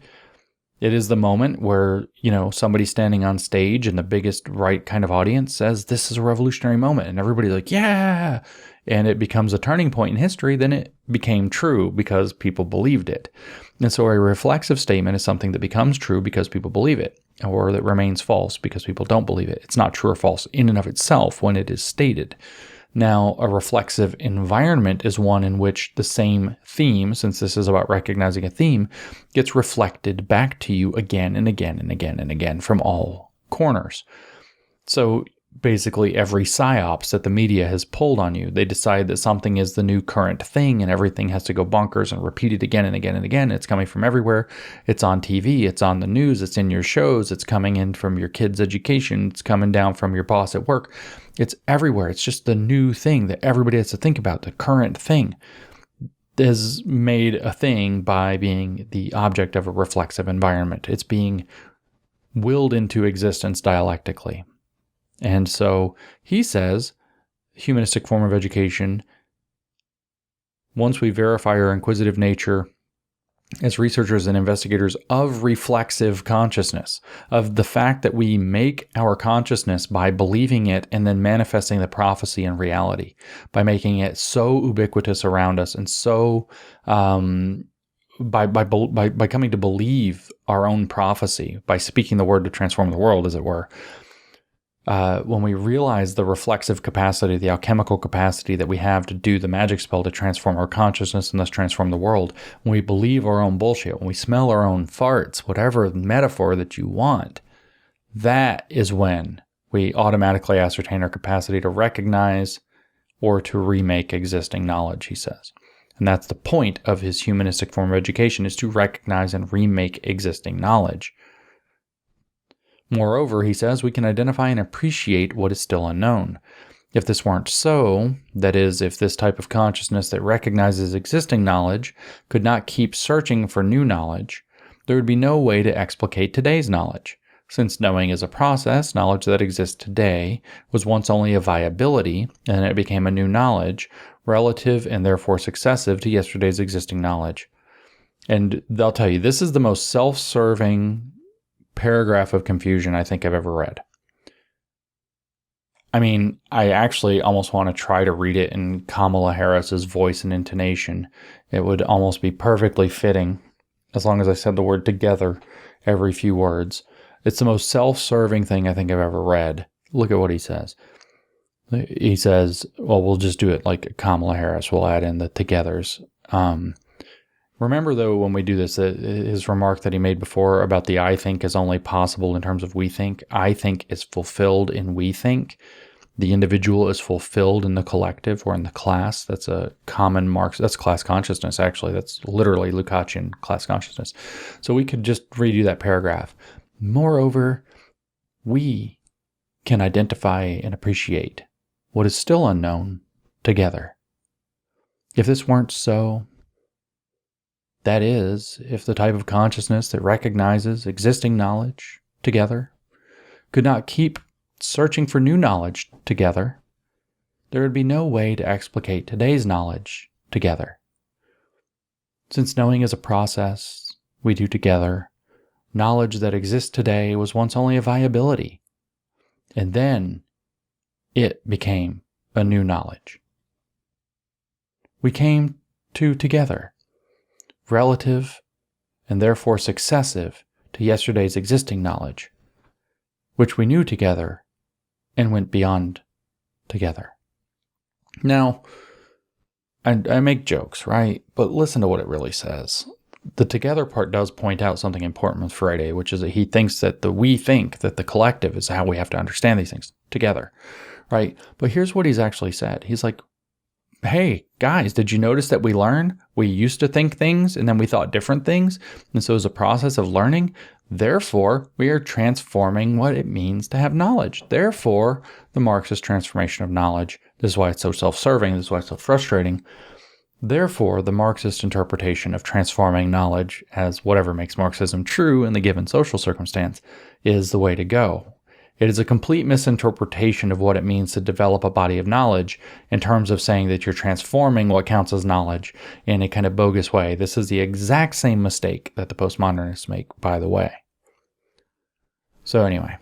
it is the moment where, somebody standing on stage in the biggest right kind of audience says, "This is a revolutionary moment," and everybody's like, "Yeah," and it becomes a turning point in history, then it became true because people believed it. And so a reflexive statement is something that becomes true because people believe it, or that remains false because people don't believe it. It's not true or false in and of itself when it is stated. Now, a reflexive environment is one in which the same theme, since this is about recognizing a theme, gets reflected back to you again and again and again and again from all corners. So basically every psyops that the media has pulled on you, they decide that something is the new current thing and everything has to go bonkers and repeat it again and again and again. It's coming from everywhere. It's on TV, it's on the news, it's in your shows, it's coming in from your kids' education, it's coming down from your boss at work. It's everywhere. It's just the new thing that everybody has to think about. The current thing is made a thing by being the object of a reflexive environment. It's being willed into existence dialectically. And so he says, humanistic form of education, once we verify our inquisitive nature as researchers and investigators of reflexive consciousness, of the fact that we make our consciousness by believing it and then manifesting the prophecy in reality, by making it so ubiquitous around us and so by coming to believe our own prophecy, by speaking the word to transform the world, as it were. When we realize the reflexive capacity, the alchemical capacity that we have to do the magic spell to transform our consciousness and thus transform the world, when we believe our own bullshit, when we smell our own farts, whatever metaphor that you want, that is when we automatically ascertain our capacity to recognize or to remake existing knowledge, he says. And that's the point of his humanistic form of education, is to recognize and remake existing knowledge. Moreover, he says, we can identify and appreciate what is still unknown. If this weren't so, that is, if this type of consciousness that recognizes existing knowledge could not keep searching for new knowledge, there would be no way to explicate today's knowledge. Since knowing is a process, knowledge that exists today was once only a viability, and it became a new knowledge, relative and therefore successive to yesterday's existing knowledge. And they'll tell you, this is the most self-serving paragraph of confusion I think I've ever read. I mean, I actually almost want to try to read it in Kamala Harris's voice and intonation. It would almost be perfectly fitting, as long as I said the word together every few words. It's the most self-serving thing I think I've ever read. Look at what he says. He says, well, we'll just do it like Kamala Harris. We'll add in the togethers. Remember, though, when we do this, his remark that he made before about the I think is only possible in terms of we think. I think is fulfilled in we think. The individual is fulfilled in the collective or in the class. That's a common Marx. That's class consciousness, actually. That's literally Lukácsian class consciousness. So we could just redo that paragraph. Moreover, we can identify and appreciate what is still unknown together. If this weren't so, that is, if the type of consciousness that recognizes existing knowledge together could not keep searching for new knowledge together, there would be no way to explicate today's knowledge together. Since knowing is a process we do together, knowledge that exists today was once only a viability, and then it became a new knowledge. We came to together, relative and therefore successive to yesterday's existing knowledge, which we knew together and went beyond together. Now, I make jokes, right? But listen to what it really says. The together part does point out something important with Freire, which is that he thinks that we think that the collective is how we have to understand these things together, right? But here's what he's actually said. He's like, hey, guys, did you notice that we learn? We used to think things and then we thought different things. And so it's a process of learning. Therefore, we are transforming what it means to have knowledge. Therefore, the Marxist transformation of knowledge. This is why it's so self-serving. This is why it's so frustrating. Therefore, the Marxist interpretation of transforming knowledge as whatever makes Marxism true in the given social circumstance is the way to go. It is a complete misinterpretation of what it means to develop a body of knowledge in terms of saying that you're transforming what counts as knowledge in a kind of bogus way. This is the exact same mistake that the postmodernists make, by the way. So anyway,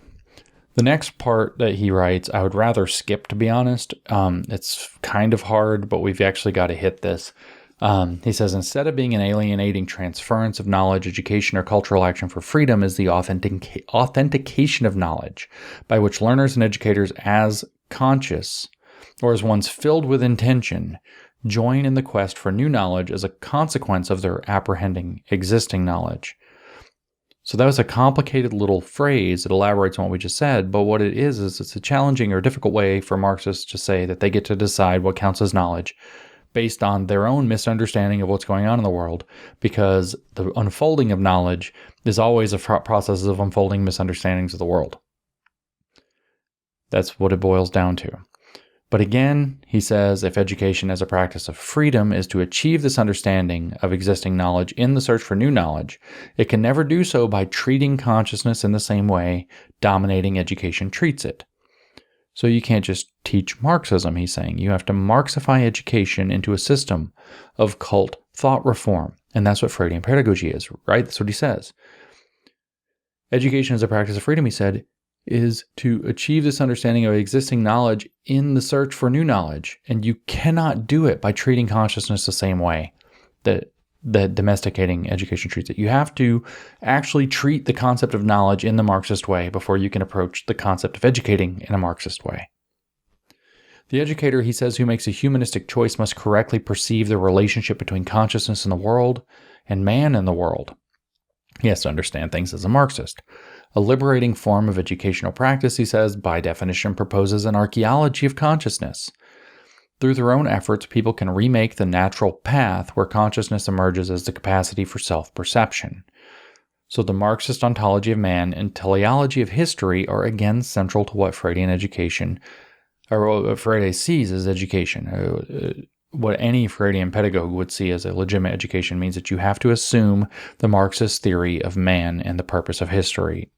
the next part that he writes, I would rather skip, to be honest. It's kind of hard, but we've actually got to hit this. He says, instead of being an alienating transference of knowledge, education, or cultural action for freedom is the authentication of knowledge, by which learners and educators as conscious, or as ones filled with intention, join in the quest for new knowledge as a consequence of their apprehending existing knowledge. So that was a complicated little phrase that elaborates on what we just said, but what it is it's a challenging or difficult way for Marxists to say that they get to decide what counts as knowledge based on their own misunderstanding of what's going on in the world, because the unfolding of knowledge is always a process of unfolding misunderstandings of the world. That's what it boils down to. But again, he says, if education as a practice of freedom is to achieve this understanding of existing knowledge in the search for new knowledge, it can never do so by treating consciousness in the same way dominating education treats it. So you can't just teach Marxism, he's saying. You have to Marxify education into a system of cult thought reform. And that's what Freudian pedagogy is, right? That's what he says. Education as a practice of freedom, he said, is to achieve this understanding of existing knowledge in the search for new knowledge. And you cannot do it by treating consciousness the same way that domesticating education treats it. You have to actually treat the concept of knowledge in the Marxist way before you can approach the concept of educating in a Marxist way. The educator, he says, who makes a humanistic choice must correctly perceive the relationship between consciousness in the world and man in the world. He has to understand things as a Marxist. A liberating form of educational practice, he says, by definition proposes an archaeology of consciousness. Through their own efforts, people can remake the natural path where consciousness emerges as the capacity for self-perception. So the Marxist ontology of man and teleology of history are again central to what Freudian education, or what Freire sees as education. What any Freudian pedagogue would see as a legitimate education means that you have to assume the Marxist theory of man and the purpose of history.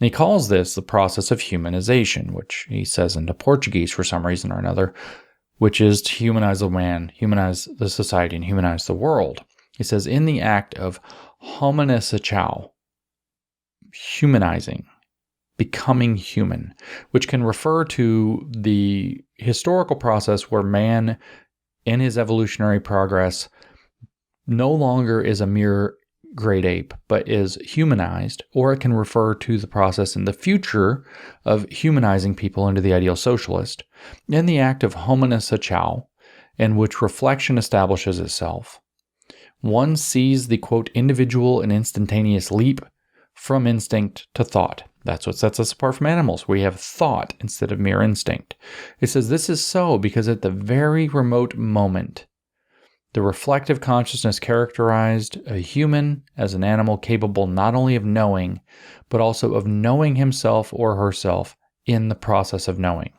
And he calls this the process of humanization, which he says into Portuguese for some reason or another, which is to humanize the man, humanize the society, and humanize the world. He says, in the act of Humanistic, humanizing, becoming human, which can refer to the historical process where man, in his evolutionary progress, no longer is a mere great ape, but is humanized, or it can refer to the process in the future of humanizing people into the ideal socialist, in the act of Humanistic, in which reflection establishes itself. One sees the, quote, individual and instantaneous leap from instinct to thought. That's what sets us apart from animals. We have thought instead of mere instinct. It says this is so because at the very remote moment, the reflective consciousness characterized a human as an animal capable not only of knowing, but also of knowing himself or herself in the process of knowing.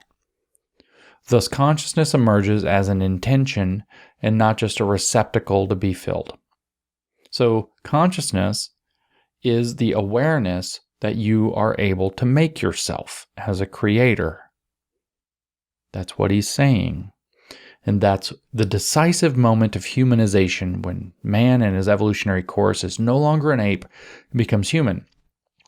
Thus, consciousness emerges as an intention and not just a receptacle to be filled. So, consciousness is the awareness that you are able to make yourself as a creator. That's what he's saying. And that's the decisive moment of humanization when man in his evolutionary course is no longer an ape and becomes human.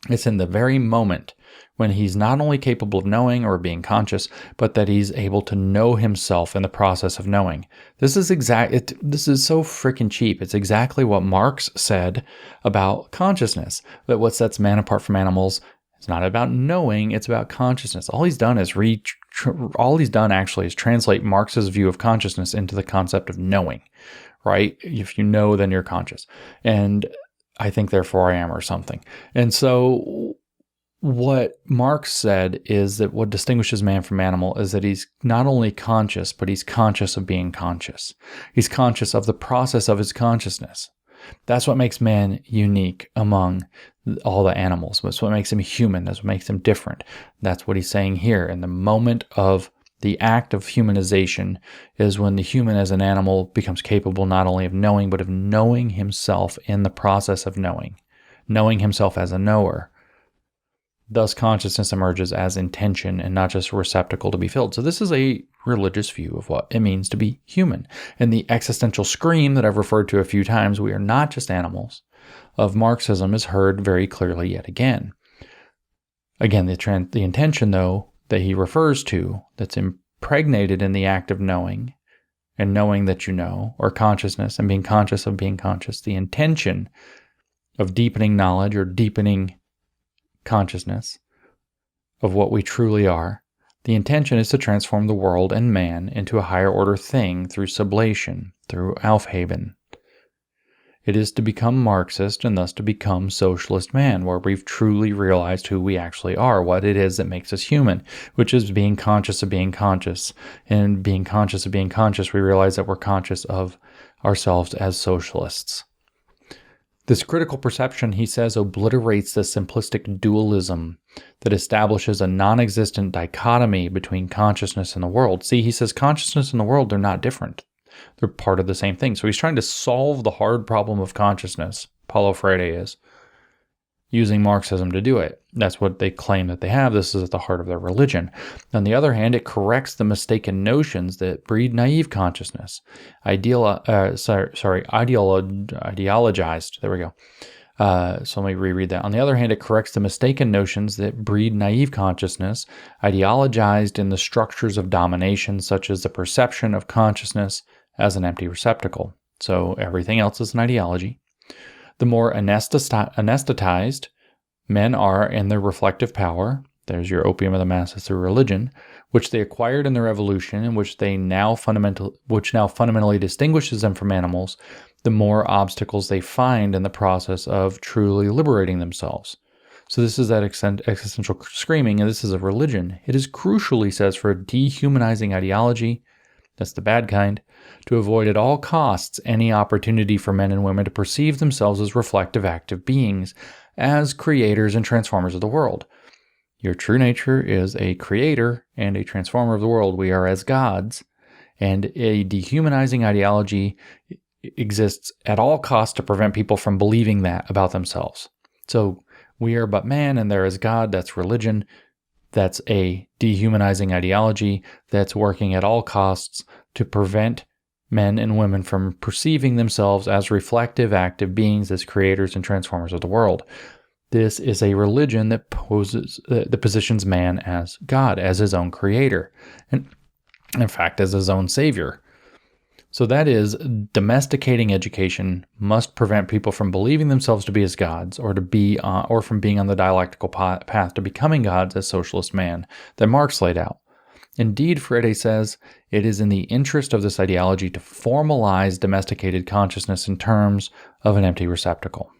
It's in the very moment when he's not only capable of knowing or being conscious, but that he's able to know himself in the process of knowing. This is so freaking cheap. It's exactly what Marx said about consciousness, that what sets man apart from animals is not about knowing, it's about consciousness. All he's done actually is translate Marx's view of consciousness into the concept of knowing, right? If you know, then you're conscious. And I think, therefore I am, or something. And so what Marx said is that what distinguishes man from animal is that he's not only conscious, but he's conscious of being conscious. He's conscious of the process of his consciousness. That's what makes man unique among all the animals. That's what makes him human. That's what makes him different. That's what he's saying here. In the moment of the act of humanization is when the human as an animal becomes capable not only of knowing, but of knowing himself in the process of knowing himself as a knower. Thus, consciousness emerges as intention and not just a receptacle to be filled. So this is a religious view of what it means to be human. And the existential scream that I've referred to a few times, we are not just animals, of Marxism is heard very clearly yet again. Again, the intention, though, that he refers to, that's impregnated in the act of knowing, and knowing that you know, or consciousness, and being conscious of being conscious, the intention of deepening knowledge or deepening consciousness of what we truly are, the intention is to transform the world and man into a higher order thing through sublation, through Aufheben. It is to become Marxist and thus to become socialist man, where we've truly realized who we actually are, what it is that makes us human, which is being conscious of being conscious. And being conscious of being conscious, we realize that we're conscious of ourselves as socialists. This critical perception, he says, obliterates the simplistic dualism that establishes a non-existent dichotomy between consciousness and the world. See, he says consciousness and the world, they're not different. They're part of the same thing. So he's trying to solve the hard problem of consciousness, Paulo Freire is, using Marxism to do it. That's what they claim that they have. This is at the heart of their religion. On the other hand, it corrects the mistaken notions that breed naive consciousness. Ideologized. There we go. So let me reread that. On the other hand, it corrects the mistaken notions that breed naive consciousness, ideologized in the structures of domination, such as the perception of consciousness as an empty receptacle. So everything else is an ideology. The more anesthetized men are in their reflective power, there's your opium of the masses through religion, which they acquired in their evolution and which now fundamentally distinguishes them from animals, the more obstacles they find in the process of truly liberating themselves. So this is that existential screaming, and this is a religion. It is crucial, he says, for a dehumanizing ideology that's the bad kind, to avoid at all costs any opportunity for men and women to perceive themselves as reflective, active beings, as creators and transformers of the world. Your true nature is a creator and a transformer of the world. We are as gods, and a dehumanizing ideology exists at all costs to prevent people from believing that about themselves. So we are but man, and there is God. That's religion. That's a dehumanizing ideology that's working at all costs to prevent men and women from perceiving themselves as reflective, active beings, as creators and transformers of the world. This is a religion that positions man as God, as his own creator, and in fact, as his own savior. So that is, domesticating education must prevent people from believing themselves to be as gods, or from being on the dialectical path to becoming gods as socialist man that Marx laid out. Indeed, Freire says, it is in the interest of this ideology to formalize domesticated consciousness in terms of an empty receptacle.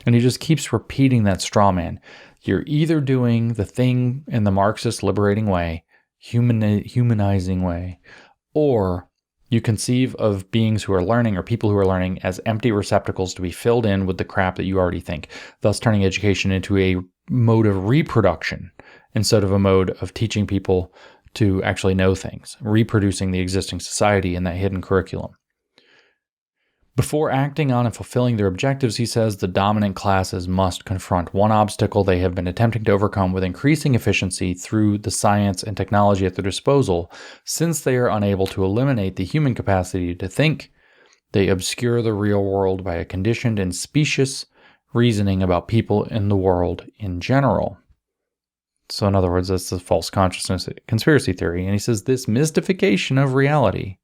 And he just keeps repeating that straw man. You're either doing the thing in the Marxist liberating way, humanizing way, or you conceive of beings who are learning, or people who are learning, as empty receptacles to be filled in with the crap that you already think, thus turning education into a mode of reproduction instead of a mode of teaching people to actually know things, reproducing the existing society in that hidden curriculum. Before acting on and fulfilling their objectives, he says, the dominant classes must confront one obstacle they have been attempting to overcome with increasing efficiency through the science and technology at their disposal. Since they are unable to eliminate the human capacity to think, they obscure the real world by a conditioned and specious reasoning about people in the world in general. So in other words, that's the false consciousness conspiracy theory. And he says this mystification of reality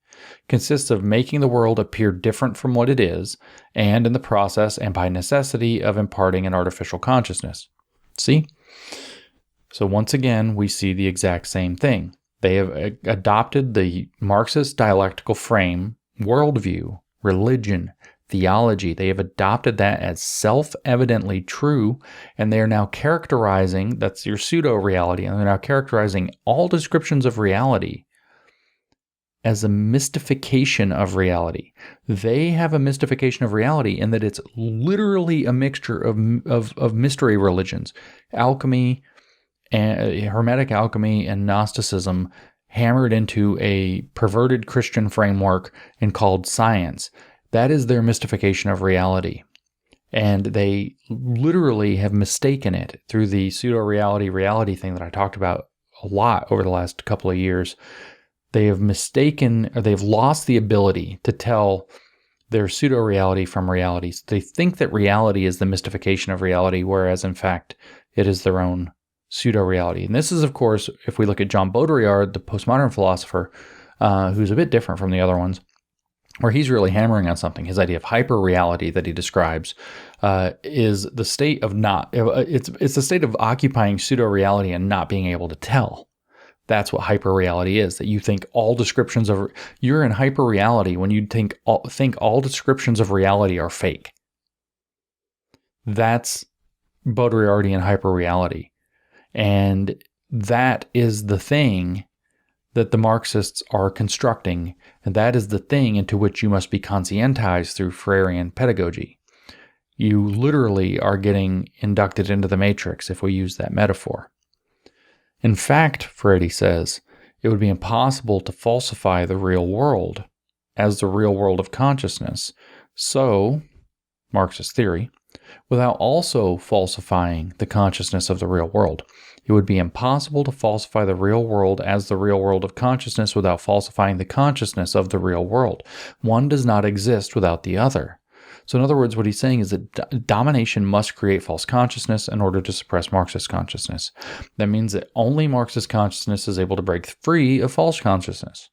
consists of making the world appear different from what it is, and in the process and by necessity of imparting an artificial consciousness. See? So once again, we see the exact same thing. They have adopted the Marxist dialectical frame, worldview, religion, theology. They have adopted that as self-evidently true, and they are now characterizing, that's your pseudo-reality, and they're now characterizing all descriptions of reality as a mystification of reality. They have a mystification of reality in that it's literally a mixture of mystery religions, alchemy, and Hermetic alchemy and Gnosticism hammered into a perverted Christian framework and called science. That is their mystification of reality. And they literally have mistaken it through the pseudo-reality thing that I talked about a lot over the last couple of years. They have mistaken, or they've lost the ability to tell their pseudo-reality from reality. So they think that reality is the mystification of reality, whereas in fact it is their own pseudo-reality. And this is, of course, if we look at Jean Baudrillard, the postmodern philosopher, who's a bit different from the other ones, where he's really hammering on something. His idea of hyper-reality that he describes is the state of it's the state of occupying pseudo-reality and not being able to tell. That's what hyper-reality is, that you think all descriptions of... You're in hyper-reality when you think all descriptions of reality are fake. That's Baudrillardian hyper-reality. And that is the thing that the Marxists are constructing, and that is the thing into which you must be conscientized through Freirean pedagogy. You literally are getting inducted into the matrix, if we use that metaphor. In fact, Freire says, it would be impossible to falsify the real world as the real world of consciousness, so, Marxist theory, without also falsifying the consciousness of the real world. It would be impossible to falsify the real world as the real world of consciousness without falsifying the consciousness of the real world. One does not exist without the other. So in other words, what he's saying is that domination must create false consciousness in order to suppress Marxist consciousness. That means that only Marxist consciousness is able to break free of false consciousness.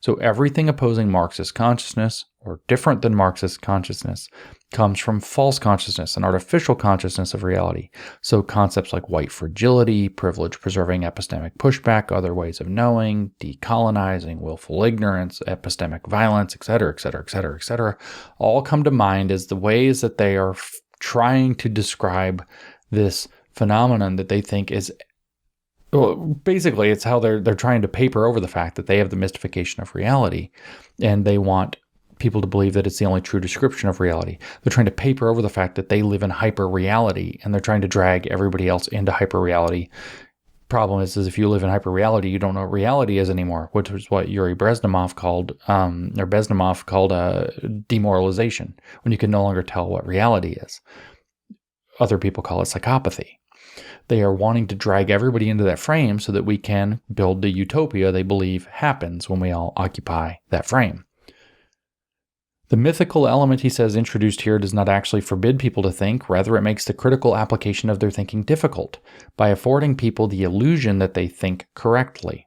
So everything opposing Marxist consciousness, or different than Marxist consciousness, comes from false consciousness, an artificial consciousness of reality. So concepts like white fragility, privilege-preserving epistemic pushback, other ways of knowing, decolonizing, willful ignorance, epistemic violence, etc., etc., etc., etc., all come to mind as the ways that they are trying to describe this phenomenon that they think is well, basically, it's how they're trying to paper over the fact that they have the mystification of reality, and they want people to believe that it's the only true description of reality. They're trying to paper over the fact that they live in hyper reality, and they're trying to drag everybody else into hyper reality. Problem is if you live in hyper reality, you don't know what reality is anymore, which is what Yuri Bezmenov called demoralization, when you can no longer tell what reality is. Other people call it psychopathy. They are wanting to drag everybody into that frame so that we can build the utopia they believe happens when we all occupy that frame. The mythical element, he says, introduced here does not actually forbid people to think. Rather, it makes the critical application of their thinking difficult by affording people the illusion that they think correctly.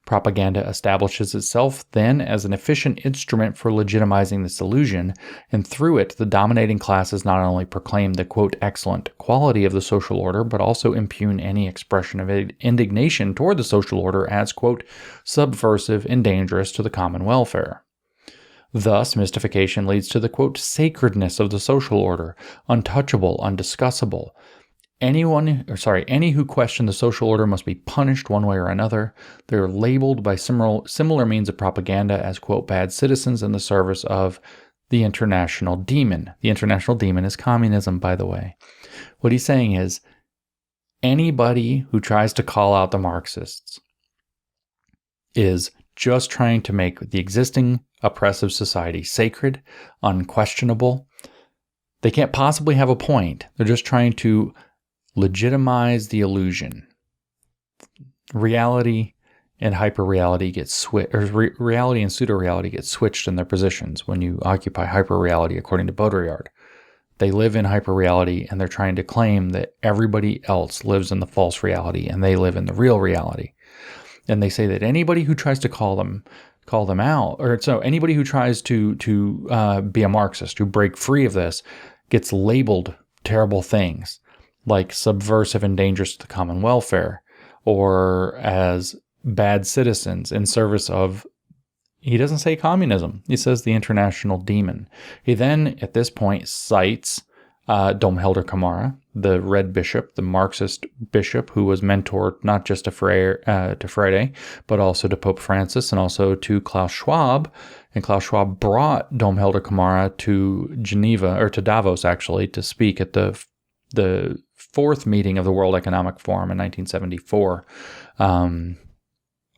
Propaganda establishes itself then as an efficient instrument for legitimizing this illusion, and through it, the dominating classes not only proclaim the, quote, excellent quality of the social order, but also impugn any expression of indignation toward the social order as, quote, subversive and dangerous to the common welfare. Thus, mystification leads to the, quote, sacredness of the social order, untouchable, undiscussable. Any who question the social order must be punished one way or another. They are labeled by similar means of propaganda as, quote, bad citizens in the service of the international demon. The international demon is communism, by the way. What he's saying is anybody who tries to call out the Marxists is just trying to make the existing oppressive society sacred, unquestionable. They can't possibly have a point. They're just trying to legitimize the illusion. Reality and hyper-reality get switched, or reality and pseudo-reality get switched in their positions when you occupy hyper-reality, according to Baudrillard. They live in hyper-reality, and they're trying to claim that everybody else lives in the false reality, and they live in the real reality. And they say that anybody who tries to call them out, or so anybody who tries to be a Marxist, who break free of this, gets labeled terrible things, like subversive and dangerous to the common welfare, or as bad citizens in service of, he doesn't say communism, he says the international demon. He then, at this point, cites Dom Helder Camara, the Red Bishop, the Marxist bishop who was mentored not just to Freire, but also to Pope Francis and also to Klaus Schwab. And Klaus Schwab brought Dom Helder Camara to Geneva, or to Davos actually, to speak at the fourth meeting of the World Economic Forum in 1974.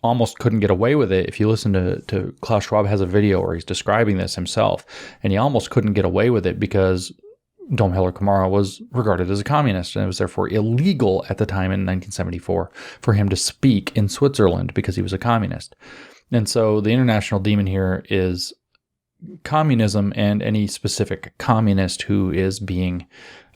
Almost couldn't get away with it. If you listen to Klaus Schwab has a video where he's describing this himself, and he almost couldn't get away with it because Dom Helder Camara was regarded as a communist, and it was therefore illegal at the time in 1974 for him to speak in Switzerland because he was a communist. And so the international demon here is communism and any specific communist who is being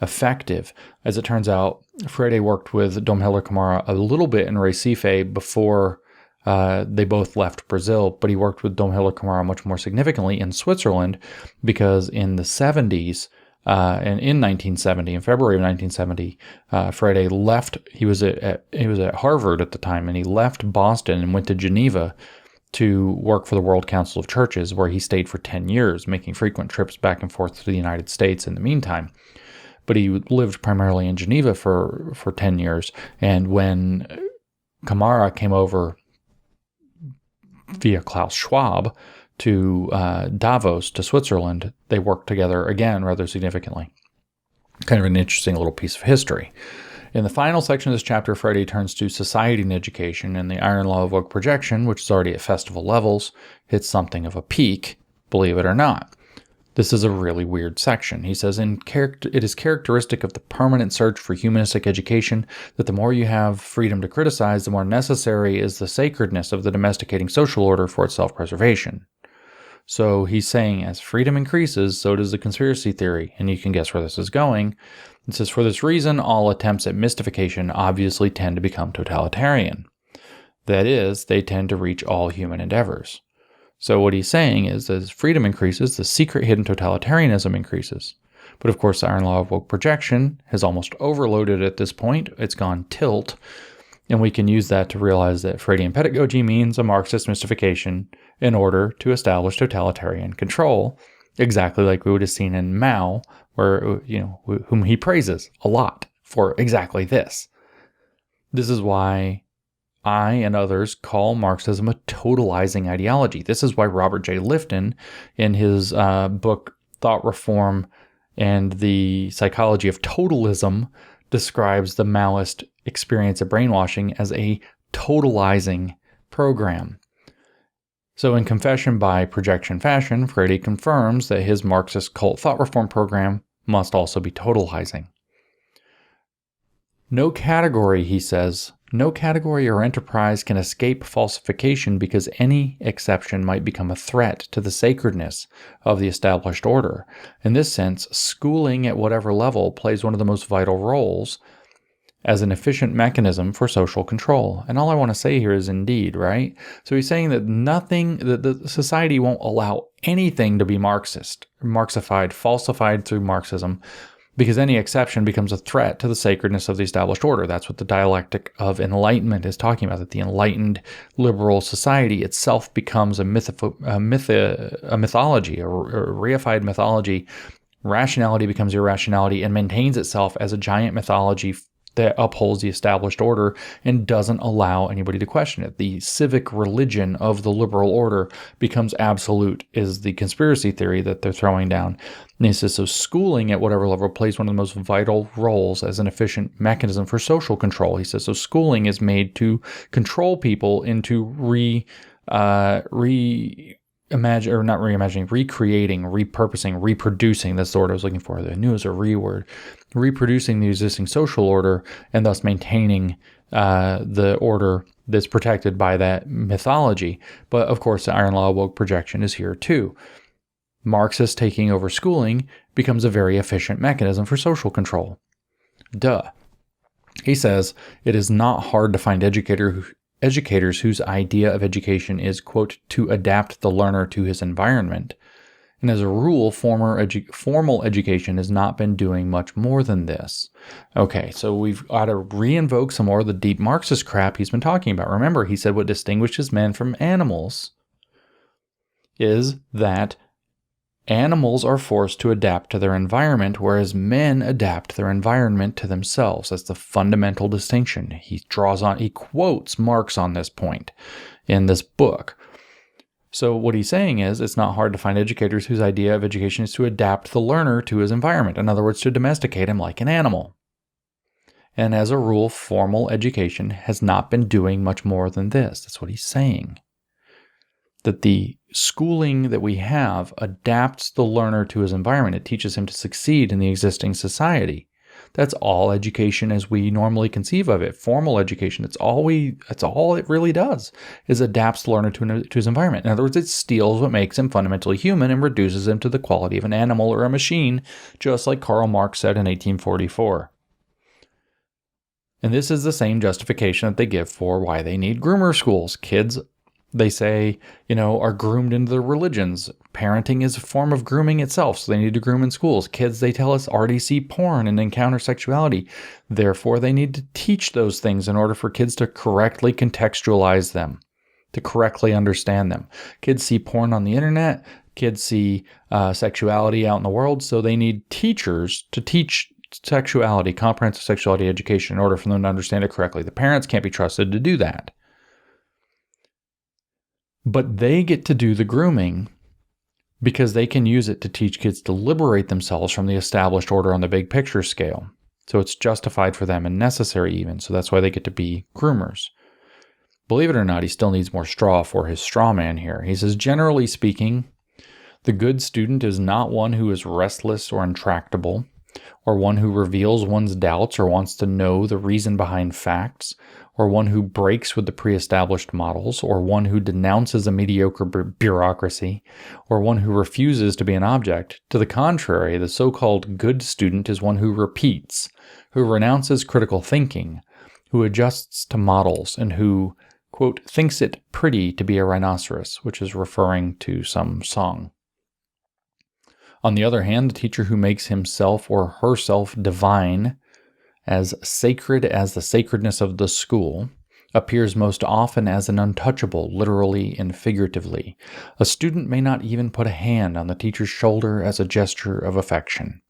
effective. As it turns out, Freire worked with Dom Helder Camara a little bit in Recife before they both left Brazil, but he worked with Dom Helder Camara much more significantly in Switzerland because in the 70s, and in 1970, in February of 1970, Freire left. He was at Harvard at the time, and he left Boston and went to Geneva to work for the World Council of Churches, where he stayed for 10 years, making frequent trips back and forth to the United States in the meantime. But he lived primarily in Geneva for 10 years. And when Camara came over via Klaus Schwab to Davos, to Switzerland, they worked together again rather significantly. Kind of an interesting little piece of history. In the final section of this chapter, Freire turns to society and education, and the iron law of woke projection, which is already at festival levels, hits something of a peak, believe it or not. This is a really weird section. He says, it is characteristic of the permanent search for humanistic education that the more you have freedom to criticize, the more necessary is the sacredness of the domesticating social order for its self-preservation. So he's saying as freedom increases, so does the conspiracy theory, and you can guess where this is going. It says, for this reason, all attempts at mystification obviously tend to become totalitarian. That is, they tend to reach all human endeavors. So what he's saying is, as freedom increases, the secret hidden totalitarianism increases. But of course, the iron law of woke projection has almost overloaded at this point. It's gone tilt. And we can use that to realize that Freudian pedagogy means a Marxist mystification in order to establish totalitarian control, exactly like we would have seen in Mao, where, whom he praises a lot for exactly this. This is why I and others call Marxism a totalizing ideology. This is why Robert J. Lifton, in his book Thought Reform and the Psychology of Totalism, describes the Maoist experience of brainwashing as a totalizing program. So in Confession by Projection Fashion, Freire confirms that his Marxist cult thought reform program must also be totalizing. No category, he says, no category or enterprise can escape falsification because any exception might become a threat to the sacredness of the established order. In this sense, schooling at whatever level plays one of the most vital roles as an efficient mechanism for social control. And all I want to say here is indeed, right? So he's saying that the society won't allow anything to be Marxified, falsified through Marxism, because any exception becomes a threat to the sacredness of the established order. That's what the dialectic of enlightenment is talking about, that the enlightened liberal society itself becomes a mythology, a reified mythology. Rationality becomes irrationality and maintains itself as a giant mythology that upholds the established order and doesn't allow anybody to question it. The civic religion of the liberal order becomes absolute, is the conspiracy theory that they're throwing down. And he says, so schooling at whatever level plays one of the most vital roles as an efficient mechanism for social control. He says, so schooling is made to control people into recreating, repurposing, reproducing. That's the word I was looking for. I knew it was a word. Reproducing the existing social order and thus maintaining the order that's protected by that mythology. But of course, the iron law woke projection is here too. Marxists taking over schooling becomes a very efficient mechanism for social control. Duh. He says, it is not hard to find educators whose idea of education is, quote, to adapt the learner to his environment. And as a rule, formal education has not been doing much more than this. Okay, so we've got to re-invoke some more of the deep Marxist crap he's been talking about. Remember, he said what distinguishes men from animals is that animals are forced to adapt to their environment, whereas men adapt their environment to themselves. That's the fundamental distinction. He quotes Marx on this point in this book. So what he's saying is it's not hard to find educators whose idea of education is to adapt the learner to his environment. In other words, to domesticate him like an animal. And as a rule, formal education has not been doing much more than this. That's what he's saying. That the schooling that we have adapts the learner to his environment. It teaches him to succeed in the existing society. That's all education as we normally conceive of it. Formal education, it's all it really does, is adapts the learner to his environment. In other words, it steals what makes him fundamentally human and reduces him to the quality of an animal or a machine, just like Karl Marx said in 1844. And this is the same justification that they give for why they need groomer schools. Kids, they say, are groomed into their religions. Parenting is a form of grooming itself, so they need to groom in schools. Kids, they tell us, already see porn and encounter sexuality. Therefore, they need to teach those things in order for kids to correctly contextualize them, to correctly understand them. Kids see porn on the internet. Kids see sexuality out in the world, so they need teachers to teach sexuality, comprehensive sexuality education, in order for them to understand it correctly. The parents can't be trusted to do that. But they get to do the grooming because they can use it to teach kids to liberate themselves from the established order on the big picture scale. So it's justified for them and necessary even. So that's why they get to be groomers. Believe it or not, he still needs more straw for his straw man here. He says, generally speaking, the good student is not one who is restless or intractable, or one who reveals one's doubts or wants to know the reason behind facts, or one who breaks with the pre-established models, or one who denounces a mediocre bureaucracy, or one who refuses to be an object. To the contrary, the so-called good student is one who repeats, who renounces critical thinking, who adjusts to models, and who, quote, thinks it pretty to be a rhinoceros, which is referring to some song. On the other hand, the teacher who makes himself or herself divine, as sacred as the sacredness of the school, appears most often as an untouchable, literally and figuratively. A student may not even put a hand on the teacher's shoulder as a gesture of affection.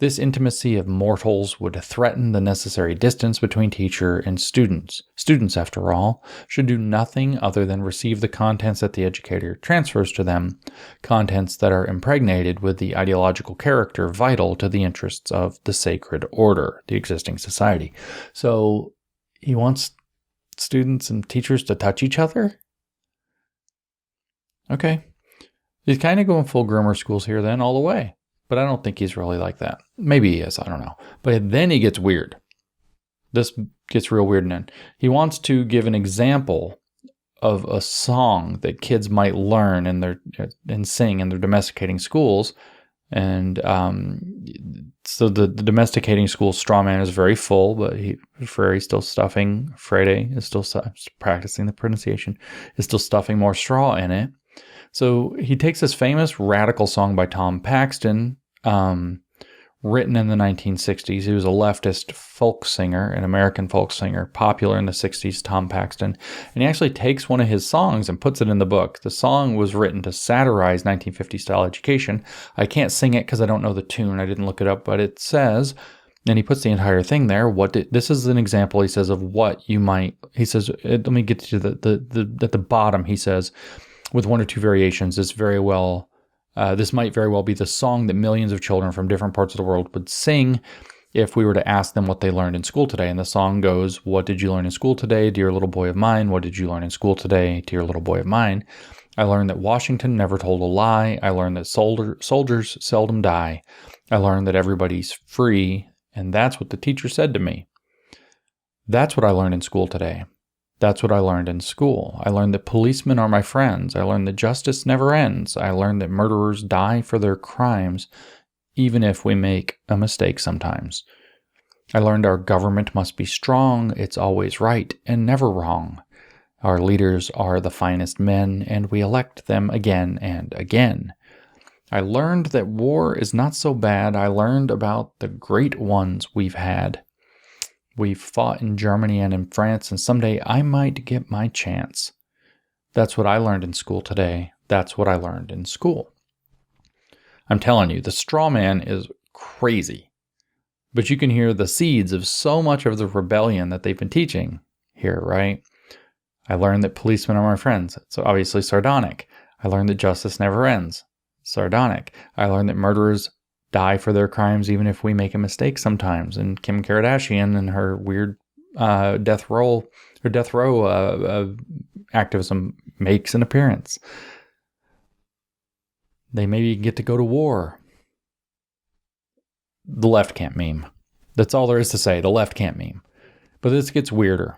This intimacy of mortals would threaten the necessary distance between teacher and students. Students, after all, should do nothing other than receive the contents that the educator transfers to them, contents that are impregnated with the ideological character vital to the interests of the sacred order, the existing society. So he wants students and teachers to touch each other? Okay. He's kind of going full groomer schools here then all the way. But I don't think he's really like that. Maybe he is, I don't know. But then he gets weird. This gets real weird then. He wants to give an example of a song that kids might learn and sing in their domesticating schools. And so the domesticating school straw man is very full, but Freire's still stuffing, Freire is still practicing the pronunciation, is still stuffing more straw in it. So he takes this famous radical song by Tom Paxton, written in the 1960s. He was a leftist folk singer, an American folk singer, popular in the 60s, Tom Paxton. And he actually takes one of his songs and puts it in the book. The song was written to satirize 1950s-style education. I can't sing it because I don't know the tune. I didn't look it up, but it says, and he puts the entire thing there. This is an example, he says, of what you might, he says, let me get to at the bottom, he says, with one or two variations, this might very well be the song that millions of children from different parts of the world would sing if we were to ask them what they learned in school today. And the song goes, "What did you learn in school today, dear little boy of mine? What did you learn in school today, dear little boy of mine? I learned that Washington never told a lie. I learned that soldiers seldom die. I learned that everybody's free." And that's what the teacher said to me. That's what I learned in school today. That's what I learned in school. I learned that policemen are my friends. I learned that justice never ends. I learned that murderers die for their crimes, even if we make a mistake sometimes. I learned our government must be strong. It's always right and never wrong. Our leaders are the finest men, and we elect them again and again. I learned that war is not so bad. I learned about the great ones we've had. We've fought in Germany and in France, and someday I might get my chance. That's what I learned in school today. That's what I learned in school. I'm telling you, the straw man is crazy. But you can hear the seeds of so much of the rebellion that they've been teaching here, right? I learned that policemen are my friends. So obviously sardonic. I learned that justice never ends. Sardonic. I learned that murderers die for their crimes even if we make a mistake sometimes. And Kim Kardashian and her weird death row activism makes an appearance. They maybe get to go to war. The left can't meme. That's all there is to say. The left can't meme. But this gets weirder.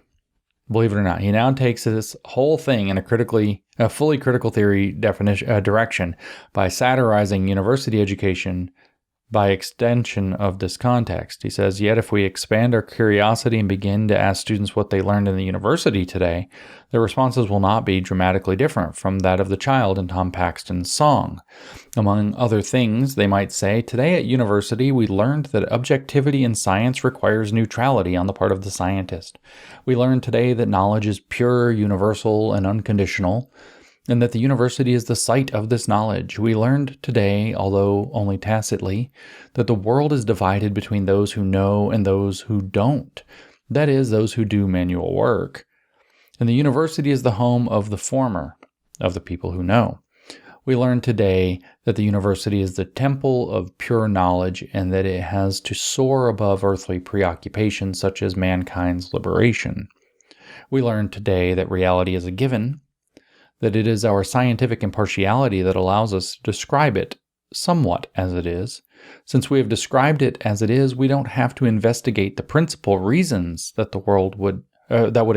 Believe it or not, he now takes this whole thing in a fully critical theory direction by satirizing university education by extension of this context. He says, yet if we expand our curiosity and begin to ask students what they learned in the university today, their responses will not be dramatically different from that of the child in Tom Paxton's song. Among other things, they might say, today at university we learned that objectivity in science requires neutrality on the part of the scientist. We learned today that knowledge is pure, universal, and unconditional, and that the university is the site of this knowledge. We learned today, although only tacitly, that the world is divided between those who know and those who don't. That is, those who do manual work. And the university is the home of the former, of the people who know. We learned today that the university is the temple of pure knowledge and that it has to soar above earthly preoccupations such as mankind's liberation. We learned today that reality is a given, that it is our scientific impartiality that allows us to describe it somewhat as it is. Since we have described it as it is, we don't have to investigate the principal reasons that the world would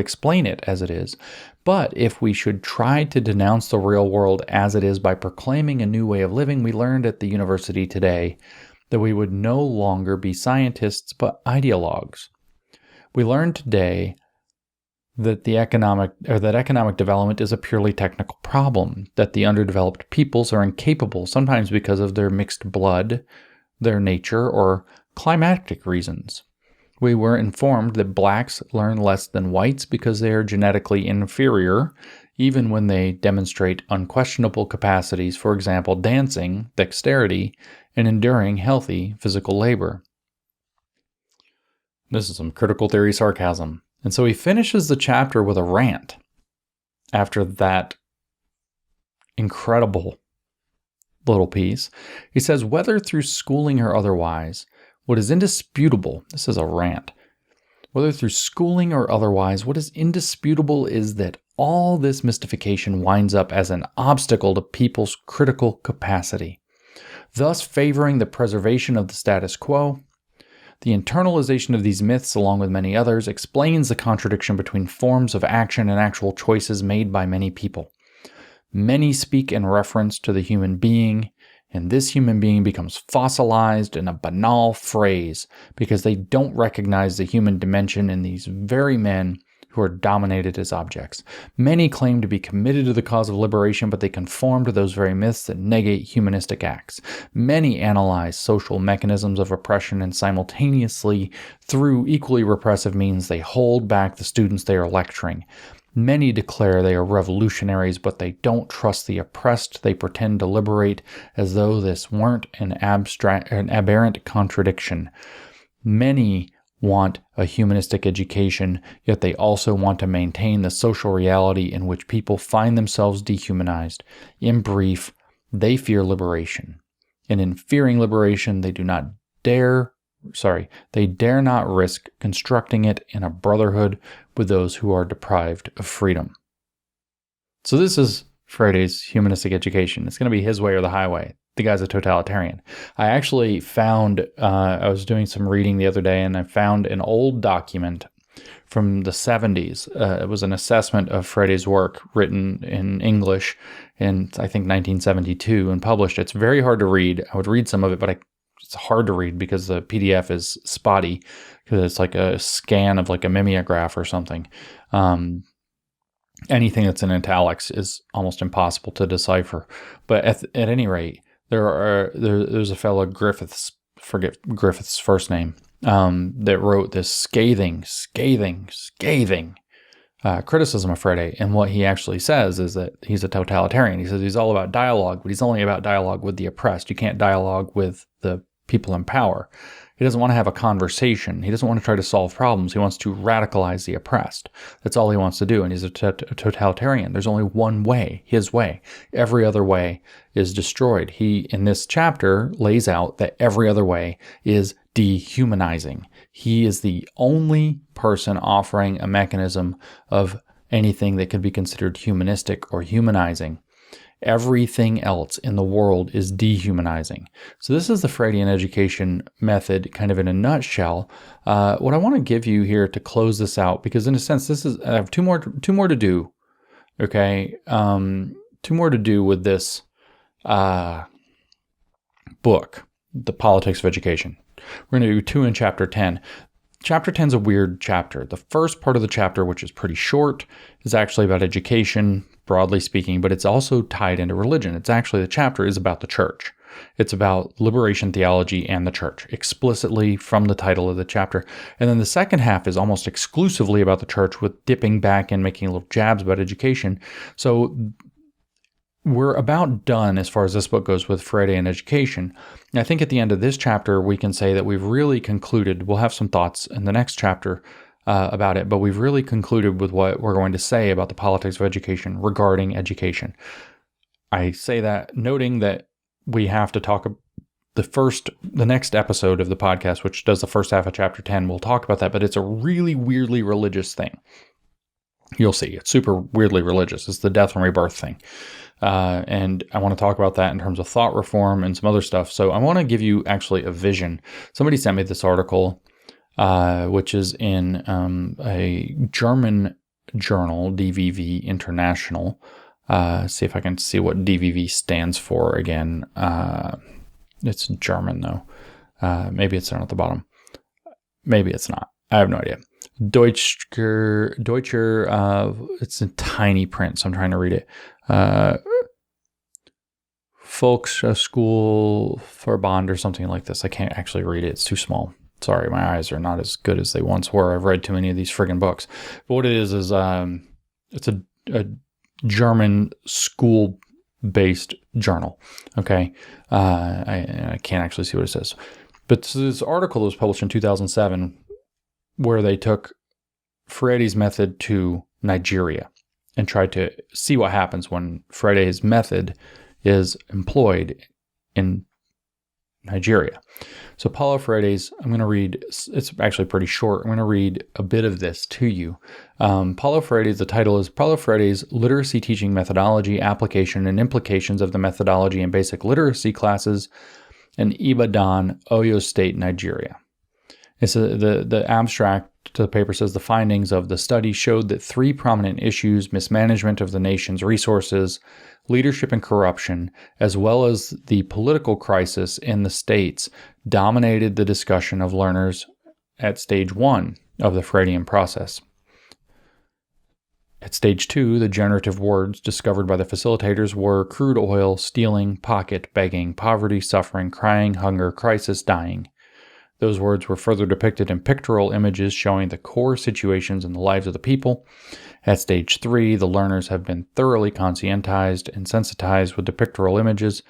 explain it as it is. But if we should try to denounce the real world as it is by proclaiming a new way of living, we learned at the university today that we would no longer be scientists but ideologues. We learned today that economic development is a purely technical problem, that the underdeveloped peoples are incapable, sometimes because of their mixed blood, their nature, or climatic reasons. We were informed that blacks learn less than whites because they are genetically inferior even when they demonstrate unquestionable capacities, for example, dancing, dexterity, and enduring healthy physical labor. This is some critical theory sarcasm. And so he finishes the chapter with a rant after that incredible little piece. He says, whether through schooling or otherwise, what is indisputable, this is a rant, whether through schooling or otherwise, what is indisputable is that all this mystification winds up as an obstacle to people's critical capacity, thus favoring the preservation of the status quo. The internalization of these myths, along with many others, explains the contradiction between forms of action and actual choices made by many people. Many speak in reference to the human being, and this human being becomes fossilized in a banal phrase because they don't recognize the human dimension in these very men who are dominated as objects. Many claim to be committed to the cause of liberation, but they conform to those very myths that negate humanistic acts. Many analyze social mechanisms of oppression, and simultaneously, through equally repressive means, they hold back the students they are lecturing. Many declare they are revolutionaries, but they don't trust the oppressed they pretend to liberate, as though this weren't an aberrant contradiction. Many want a humanistic education, yet they also want to maintain the social reality in which people find themselves dehumanized. In brief, they fear liberation. And in fearing liberation, they dare not risk constructing it in a brotherhood with those who are deprived of freedom. So this is Freire's humanistic education. It's going to be his way or the highway. The guy's a totalitarian. I actually found, I was doing some reading the other day, and I found an old document from the 70s. It was an assessment of Freire's work written in English in, I think, 1972 and published. It's very hard to read. I would read some of it, but it's hard to read because the PDF is spotty, because it's like a scan of like a mimeograph or something. Anything that's in italics is almost impossible to decipher. But at any rate, there's a fellow Griffiths, forget Griffiths' first name, that wrote this scathing criticism of Freire. And what he actually says is that he's a totalitarian. He says he's all about dialogue, but he's only about dialogue with the oppressed. You can't dialogue with the people in power. He doesn't want to have a conversation. He doesn't want to try to solve problems. He wants to radicalize the oppressed. That's all he wants to do. And he's a totalitarian. There's only one way, his way. Every other way is destroyed. He, in this chapter, lays out that every other way is dehumanizing. He is the only person offering a mechanism of anything that could be considered humanistic or humanizing. Everything else in the world is dehumanizing. So this is the Freudian education method kind of in a nutshell. What I want to give you here to close this out, because in a sense, I have two more to do. Okay. Two more to do with this book, The Politics of Education. We're going to do 2 in chapter 10. Chapter 10 is a weird chapter. The first part of the chapter, which is pretty short, is actually about education, broadly speaking, but it's also tied into religion. The chapter is about the church. It's about liberation theology and the church, explicitly from the title of the chapter. And then the second half is almost exclusively about the church, with dipping back and making little jabs about education. So we're about done as far as this book goes with Freire and education. I think at the end of this chapter, we can say that we've really concluded. We'll have some thoughts in the next chapter about it, but we've really concluded with what we're going to say about the politics of education regarding education. I say that noting that we have to talk the next episode of the podcast, which does the first half of chapter 10, we'll talk about that, but it's a really weirdly religious thing. You'll see, it's super weirdly religious. It's the death and rebirth thing. And I want to talk about that in terms of thought reform and some other stuff. So I want to give you actually a vision. Somebody sent me this article, which is in a German journal, DVV International. See if I can see what DVV stands for again. It's German though. Maybe it's down at the bottom. Maybe it's not. I have no idea. Deutscher, it's in tiny print, so I'm trying to read it. Volksschulverband or something like this. I can't actually read it. It's too small. Sorry, my eyes are not as good as they once were. I've read too many of these friggin' books. But what it is it's a German school-based journal. Okay, I can't actually see what it says, but this article was published in 2007, where they took Freire's method to Nigeria and tried to see what happens when Freire's method is employed in Nigeria. So Paulo Freire's, I'm going to read, it's actually pretty short. I'm going to read a bit of this to you. Paulo Freire's, the title is Paulo Freire's Literacy Teaching Methodology, Application and Implications of the Methodology in Basic Literacy Classes in Ibadan, Oyo State, Nigeria. It's the abstract to the paper says the findings of the study showed that three prominent issues, mismanagement of the nation's resources, leadership and corruption, as well as the political crisis in the states, dominated the discussion of learners at stage 1 of the Freirean process. At stage 2, the generative words discovered by the facilitators were crude oil, stealing, pocket, begging, poverty, suffering, crying, hunger, crisis, dying. Those words were further depicted in pictorial images showing the core situations in the lives of the people. At stage 3, the learners have been thoroughly conscientized and sensitized with the pictorial images,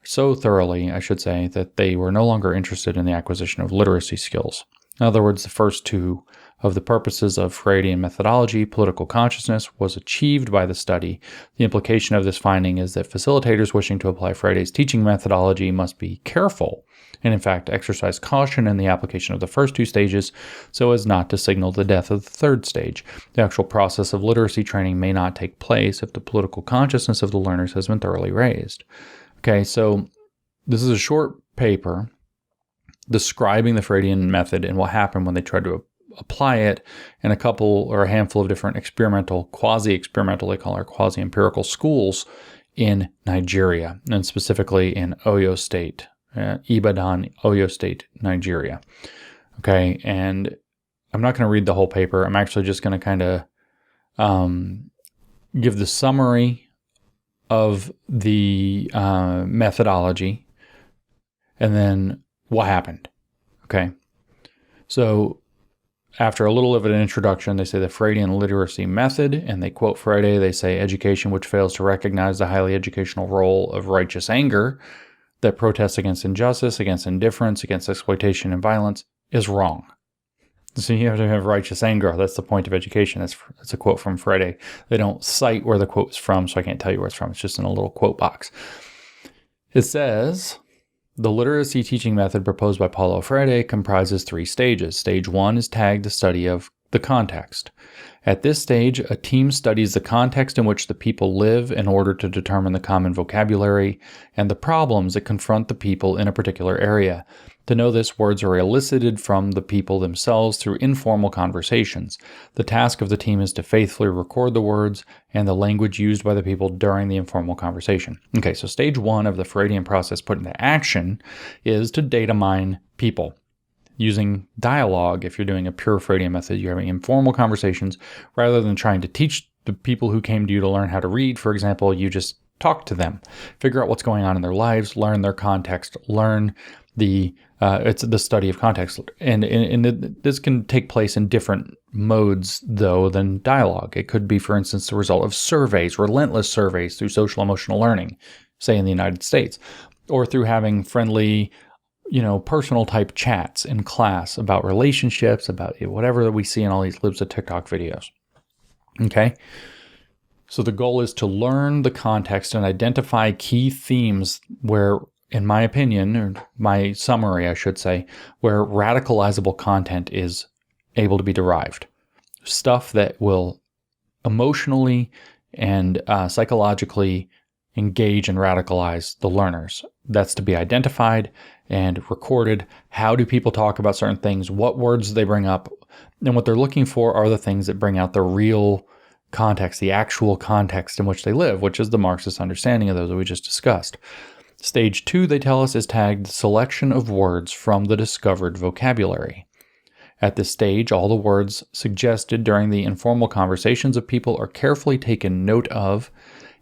so thoroughly, I should say, that they were no longer interested in the acquisition of literacy skills. In other words, the first two of the purposes of Freirean methodology, political consciousness, was achieved by the study. The implication of this finding is that facilitators wishing to apply Freire's teaching methodology must be careful and, in fact, exercise caution in the application of the first two stages so as not to signal the death of the third stage. The actual process of literacy training may not take place if the political consciousness of the learners has been thoroughly raised. Okay, so this is a short paper describing the Freirean method and what happened when they tried to apply it in a couple or a handful of different experimental, quasi-experimental, they call it quasi-empirical schools in Nigeria, and specifically in Oyo State, Ibadan, Oyo State, Nigeria. Okay, and I'm not going to read the whole paper. I'm actually just going to kind of give the summary of the methodology and then what happened. Okay, so after a little of an introduction, they say the Freirean literacy method, and they quote Freire. They say education which fails to recognize the highly educational role of righteous anger that protests against injustice, against indifference, against exploitation and violence is wrong. So you have to have righteous anger. That's the point of education. That's a quote from Freire. They don't cite where the quote is from, so I can't tell you where it's from. It's just in a little quote box. It says, the literacy teaching method proposed by Paulo Freire comprises 3 stages. Stage 1 is tagged the study of the context. At this stage, a team studies the context in which the people live in order to determine the common vocabulary and the problems that confront the people in a particular area. To know this, words are elicited from the people themselves through informal conversations. The task of the team is to faithfully record the words and the language used by the people during the informal conversation. Okay, so stage 1 of the Freirean process put into action is to data mine people. Using dialogue, if you're doing a pure Freirean method, you're having informal conversations rather than trying to teach the people who came to you to learn how to read. For example, you just talk to them, figure out what's going on in their lives, learn their context, learn it's the study of context. And this can take place in different modes, though, than dialogue. It could be, for instance, the result of surveys, relentless surveys through social emotional learning, say in the United States, or through having friendly, personal type chats in class about relationships, about whatever that we see in all these libs of TikTok videos. Okay? So the goal is to learn the context and identify key themes where, in my opinion, or my summary, I should say, where radicalizable content is able to be derived. Stuff that will emotionally and psychologically engage and radicalize the learners. That's to be identified and recorded. How do people talk about certain things? What words do they bring up? And what they're looking for are the things that bring out the real context, the actual context in which they live, which is the Marxist understanding of those that we just discussed. Stage 2, they tell us, is tagged selection of words from the discovered vocabulary. At this stage, all the words suggested during the informal conversations of people are carefully taken note of,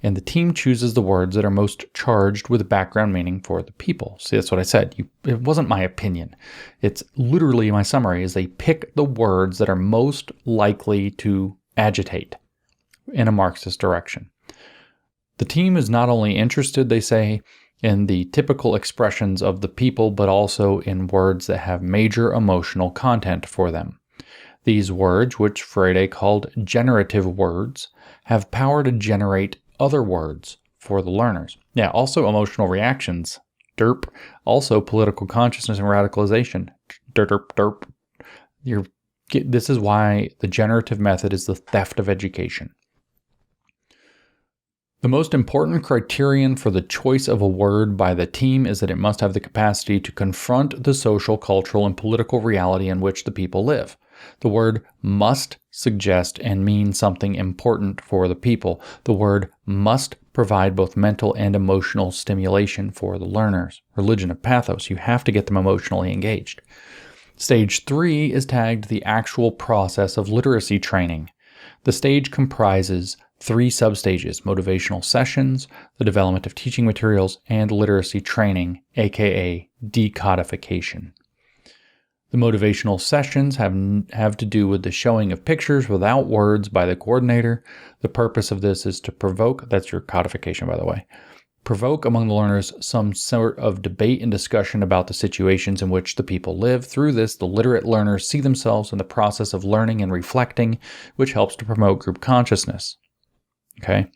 and the team chooses the words that are most charged with background meaning for the people. See, that's what I said. It wasn't my opinion. It's literally my summary is they pick the words that are most likely to agitate. in a Marxist direction. The team is not only interested, they say, in the typical expressions of the people, but also in words that have major emotional content for them. These words, which Freire called generative words, have power to generate other words for the learners. Yeah, also emotional reactions. Derp. Also political consciousness and radicalization. Derp, derp, derp. This is why the generative method is the theft of education. The most important criterion for the choice of a word by the team is that it must have the capacity to confront the social, cultural, and political reality in which the people live. The word must suggest and mean something important for the people. The word must provide both mental and emotional stimulation for the learners. Religion of pathos. You have to get them emotionally engaged. Stage 3 is tagged the actual process of literacy training. The stage comprises 3 substages: motivational sessions, the development of teaching materials, and literacy training, aka decodification. The motivational sessions have to do with the showing of pictures without words by the coordinator. The purpose of this is to provoke, that's your codification by the way, provoke among the learners some sort of debate and discussion about the situations in which the people live. Through this, the literate learners see themselves in the process of learning and reflecting, which helps to promote group consciousness. Okay?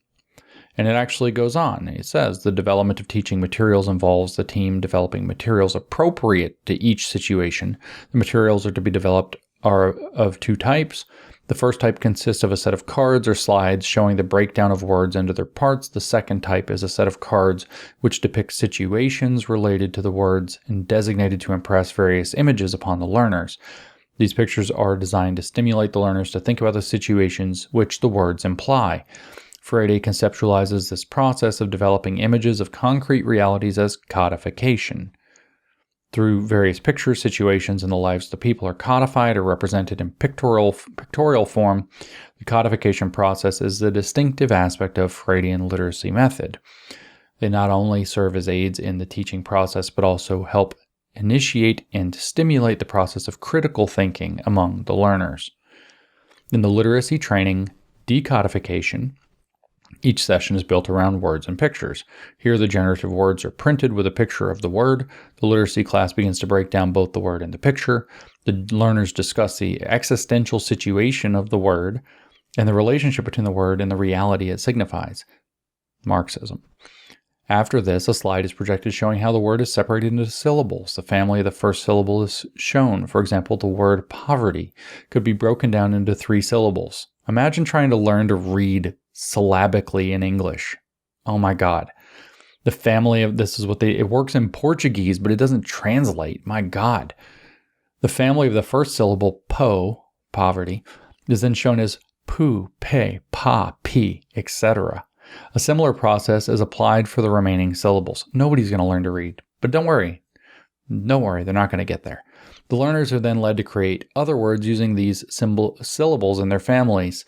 And it actually goes on. It says the development of teaching materials involves the team developing materials appropriate to each situation. The materials are to be developed are of 2 types. The first type consists of a set of cards or slides showing the breakdown of words into their parts. The second type is a set of cards which depict situations related to the words and designated to impress various images upon the learners. These pictures are designed to stimulate the learners to think about the situations which the words imply. Freire conceptualizes this process of developing images of concrete realities as codification. Through various picture situations in the lives of the people are codified or represented in pictorial form. The codification process is the distinctive aspect of Freudian literacy method. They not only serve as aids in the teaching process, but also help initiate and stimulate the process of critical thinking among the learners. In the literacy training decodification, each session is built around words and pictures. Here, the generative words are printed with a picture of the word. The literacy class begins to break down both the word and the picture. The learners discuss the existential situation of the word and the relationship between the word and the reality it signifies. Marxism. After this, a slide is projected showing how the word is separated into syllables. The family of the first syllable is shown. For example, the word poverty could be broken down into 3 syllables. Imagine trying to learn to read syllabically in English. Oh my God. The family of this is it works in Portuguese, but it doesn't translate. My God. The family of the first syllable, poverty, is then shown as pu, pe, pa, pi, etc. A similar process is applied for the remaining syllables. Nobody's going to learn to read, but don't worry. Don't worry, they're not going to get there. The learners are then led to create other words using these syllables in their families.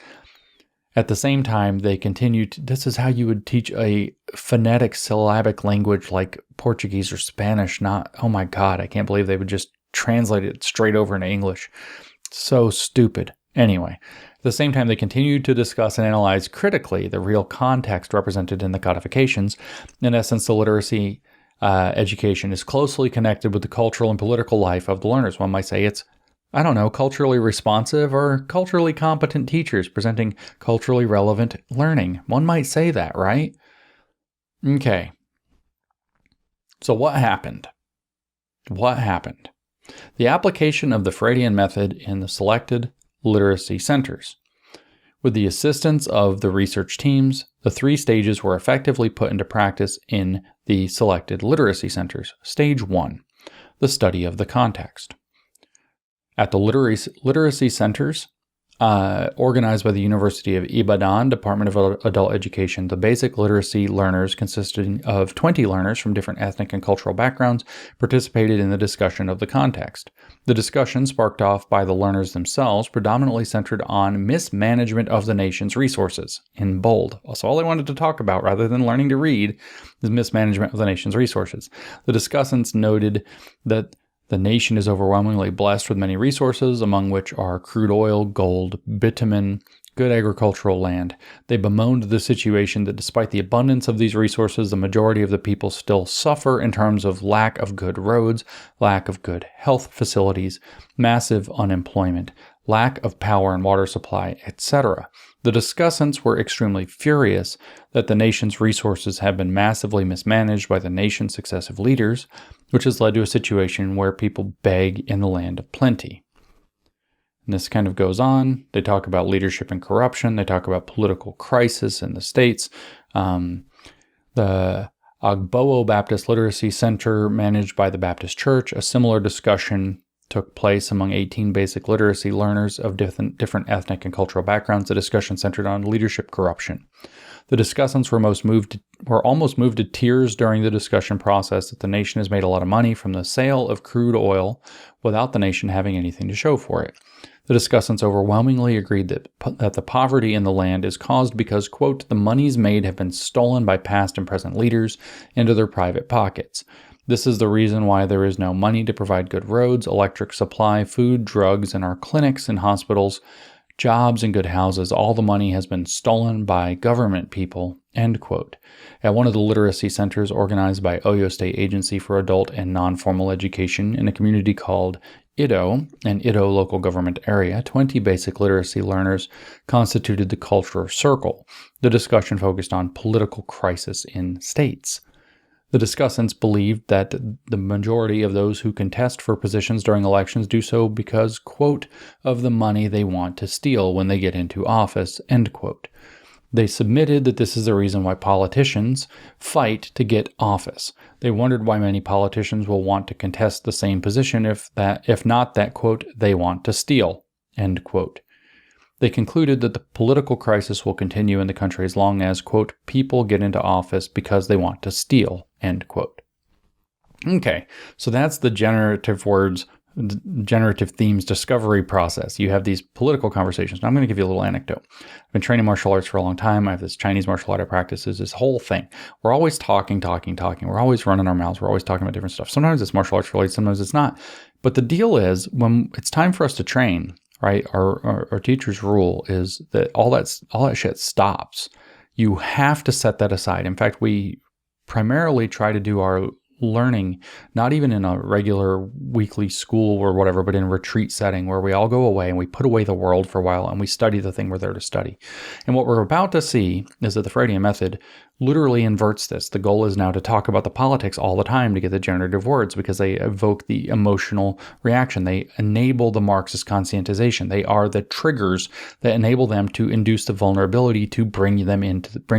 At the same time, they continue to, this is how you would teach a phonetic syllabic language like Portuguese or Spanish, not, oh my God, I can't believe they would just translate it straight over into English. So stupid. Anyway, at the same time, they continue to discuss and analyze critically the real context represented in the codifications. In essence, the literacy education is closely connected with the cultural and political life of the learners. One might say it's, I don't know, culturally responsive or culturally competent teachers presenting culturally relevant learning. One might say that, right? Okay. So what happened? What happened? The application of the Freudian method in the selected literacy centers. With the assistance of the research teams, the 3 stages were effectively put into practice in the selected literacy centers. Stage 1, the study of the context. At the literacy centers, organized by the University of Ibadan, Department of Adult Education, the basic literacy learners, consisting of 20 learners from different ethnic and cultural backgrounds, participated in the discussion of the context. The discussion, sparked off by the learners themselves, predominantly centered on mismanagement of the nation's resources, in bold. So all they wanted to talk about, rather than learning to read, is mismanagement of the nation's resources. The discussants noted that the nation is overwhelmingly blessed with many resources, among which are crude oil, gold, bitumen, good agricultural land. They bemoaned the situation that despite the abundance of these resources, the majority of the people still suffer in terms of lack of good roads, lack of good health facilities, massive unemployment, lack of power and water supply, etc. The discussants were extremely furious that the nation's resources have been massively mismanaged by the nation's successive leaders, which has led to a situation where people beg in the land of plenty. And this kind of goes on. They talk about leadership and corruption. They talk about political crisis in the states. The Agbowo Baptist Literacy Center, managed by the Baptist Church, a similar discussion took place among 18 basic literacy learners of different ethnic and cultural backgrounds. The discussion centered on leadership corruption. The discussants were almost moved to tears during the discussion process that the nation has made a lot of money from the sale of crude oil without the nation having anything to show for it. The discussants overwhelmingly agreed that the poverty in the land is caused because, quote, the monies made have been stolen by past and present leaders into their private pockets. This is the reason why there is no money to provide good roads, electric supply, food, drugs, and our clinics and hospitals, jobs, and good houses. All the money has been stolen by government people, end quote. At one of the literacy centers organized by Oyo State Agency for Adult and Non-Formal Education in a community called Ido, an Ido local government area, 20 basic literacy learners constituted the culture circle. The discussion focused on political crisis in states. The discussants believed that the majority of those who contest for positions during elections do so because, quote, of the money they want to steal when they get into office, end quote. They submitted that this is the reason why politicians fight to get office. They wondered why many politicians will want to contest the same position if not that, quote, they want to steal, end quote. They concluded that the political crisis will continue in the country as long as, quote, people get into office because they want to steal, end quote. Okay, so that's the generative themes discovery process. You have these political conversations. Now I'm going to give you a little anecdote. I've been training martial arts for a long time. I have this Chinese martial art I practice. This whole thing. We're always talking. We're always running our mouths. We're always talking about different stuff. Sometimes it's martial arts related, sometimes it's not. But the deal is, when it's time for us to train, right, our teacher's rule is that all that shit stops. You have to set that aside. In fact, we primarily try to do our learning, not even in a regular weekly school or whatever, but in a retreat setting where we all go away and we put away the world for a while and we study the thing we're there to study. And what we're about to see is that the Freudian method literally inverts this. The goal is now to talk about the politics all the time to get the generative words because they evoke the emotional reaction. They enable the Marxist conscientization. They are the triggers that enable them to induce the vulnerability to bring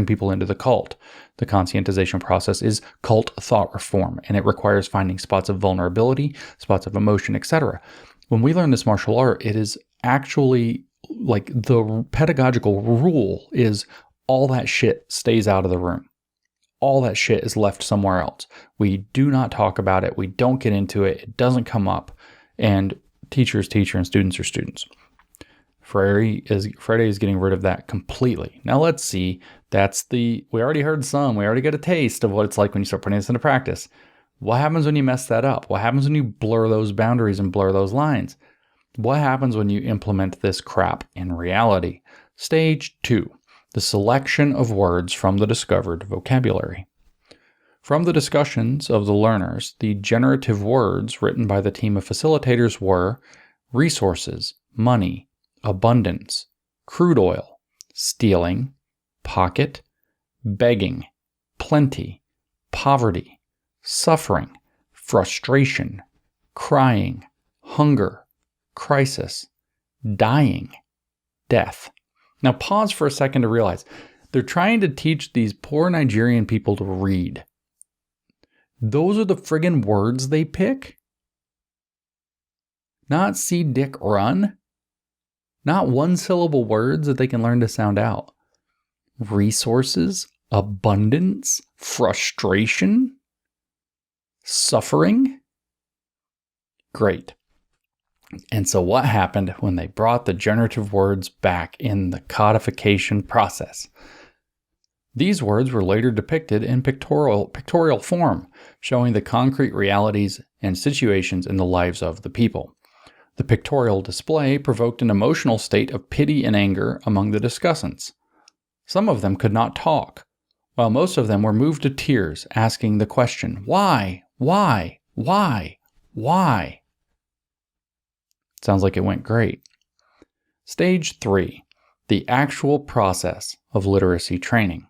people into the cult. The conscientization process is cult thought reform, and it requires finding spots of vulnerability, spots of emotion, etc. When we learn this martial art, it is actually like the pedagogical rule is all that shit stays out of the room. All that shit is left somewhere else. We do not talk about it. We don't get into it. It doesn't come up. And teacher is teacher and students are students. Freire is getting rid of that completely. Now let's see. We already heard some. We already got a taste of what it's like when you start putting this into practice. What happens when you mess that up? What happens when you blur those boundaries and blur those lines? What happens when you implement this crap in reality? Stage 2. The selection of words from the discovered vocabulary. From the discussions of the learners, the generative words written by the team of facilitators were resources, money, abundance, crude oil, stealing, pocket, begging, plenty, poverty, suffering, frustration, crying, hunger, crisis, dying, death. Now pause for a second to realize they're trying to teach these poor Nigerian people to read. Those are the friggin' words they pick? Not see dick run? Not one-syllable words that they can learn to sound out. Resources, abundance, frustration, suffering. Great. And so what happened when they brought the generative words back in the codification process? These words were later depicted in pictorial form, showing the concrete realities and situations in the lives of the people. The pictorial display provoked an emotional state of pity and anger among the discussants. Some of them could not talk, while most of them were moved to tears, asking the question, why, why, why, why? Sounds like it went great. Stage 3, the actual process of literacy training.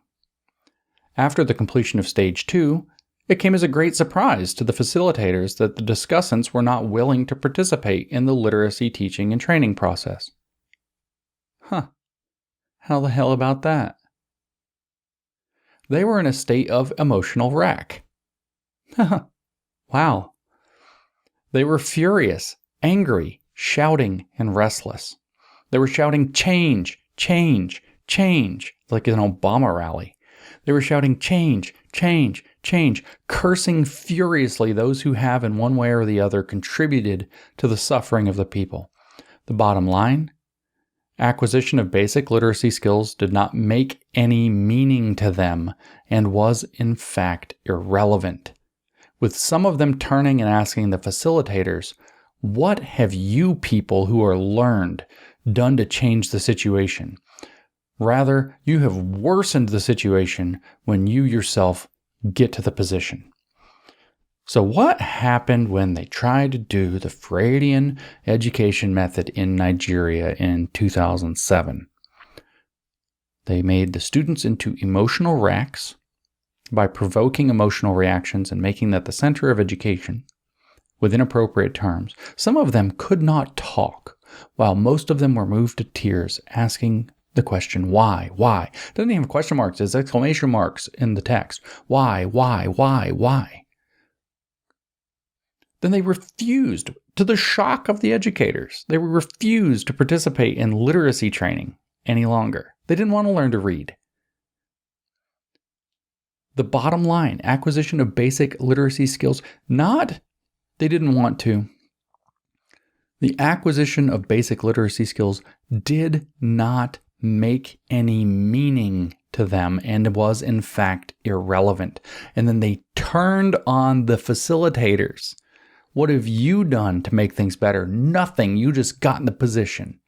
After the completion of Stage 2, it came as a great surprise to the facilitators that the discussants were not willing to participate in the literacy teaching and training process. How the hell about that? They were in a state of emotional wreck. Wow. They were furious, angry, shouting, and restless. They were shouting, change, change, change, like an Obama rally. They were shouting, change, change, change, cursing furiously those who have in one way or the other contributed to the suffering of the people. The bottom line, acquisition of basic literacy skills did not make any meaning to them and was, in fact, irrelevant. With some of them turning and asking the facilitators, what have you people who are learned done to change the situation? Rather, you have worsened the situation when you yourself get to the position. So what happened when they tried to do the Freudian education method in Nigeria in 2007? They made the students into emotional wrecks by provoking emotional reactions and making that the center of education with inappropriate terms. Some of them could not talk, while most of them were moved to tears, asking the question, why? It doesn't even have question marks, there's exclamation marks in the text. Why? Then they refused, to the shock of the educators, they refused to participate in literacy training any longer. They didn't want to learn to read. The bottom line, acquisition of basic literacy skills, they didn't want to. The acquisition of basic literacy skills did not make any meaning to them and was in fact irrelevant. And then they turned on the facilitators. What have you done to make things better? Nothing. You just got in the position.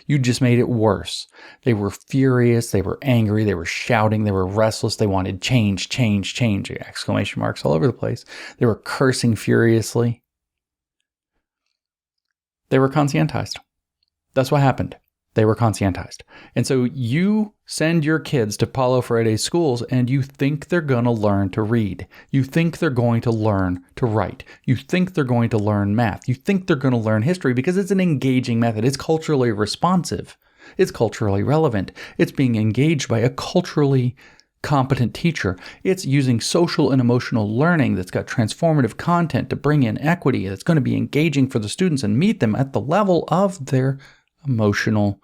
You just made it worse. They were furious. They were angry. They were shouting. They were restless. They wanted change, change, change. Exclamation marks all over the place. They were cursing furiously. They were conscientized. That's what happened. They were conscientized. And so you send your kids to Paulo Freire's schools and you think they're going to learn to read. You think they're going to learn to write. You think they're going to learn math. You think they're going to learn history because it's an engaging method. It's culturally responsive. It's culturally relevant. It's being engaged by a culturally competent teacher. It's using social and emotional learning that's got transformative content to bring in equity that's going to be engaging for the students and meet them at the level of their emotional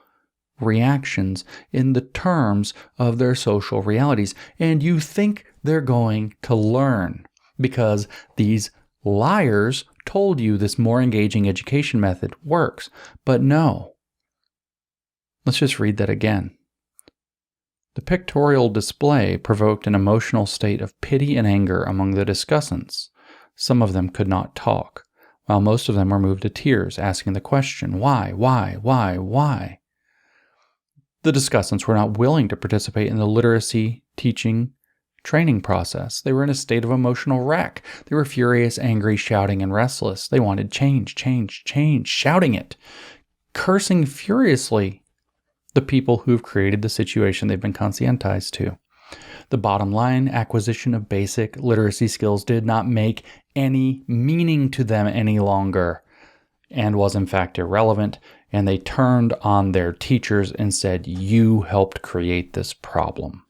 reactions in the terms of their social realities. And you think they're going to learn because these liars told you this more engaging education method works. But no. Let's just read that again. The pictorial display provoked an emotional state of pity and anger among the discussants. Some of them could not talk, while most of them were moved to tears, asking the question, why? The discussants were not willing to participate in the literacy teaching training process. They were in a state of emotional wreck. They were furious, angry, shouting, and restless. They wanted change, change, change, shouting it, cursing furiously the people who've created the situation they've been conscientized to. The bottom line, acquisition of basic literacy skills did not make any meaning to them any longer and was in fact irrelevant, and they turned on their teachers and said, you helped create this problem.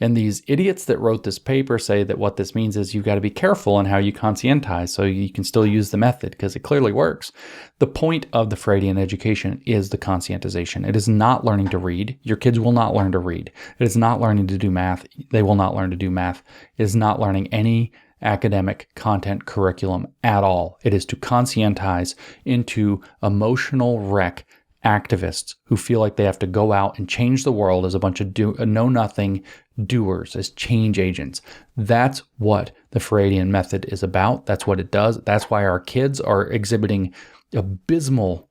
And these idiots that wrote this paper say that what this means is you've got to be careful in how you conscientize so you can still use the method because it clearly works. The point of the Freudian education is the conscientization. It is not learning to read. Your kids will not learn to read. It is not learning to do math. They will not learn to do math. It is not learning any academic content curriculum at all. It is to conscientize into emotional wreck activists who feel like they have to go out and change the world as a bunch of know-nothing doers, as change agents. That's what the Freudian method is about. That's what it does. That's why our kids are exhibiting abysmal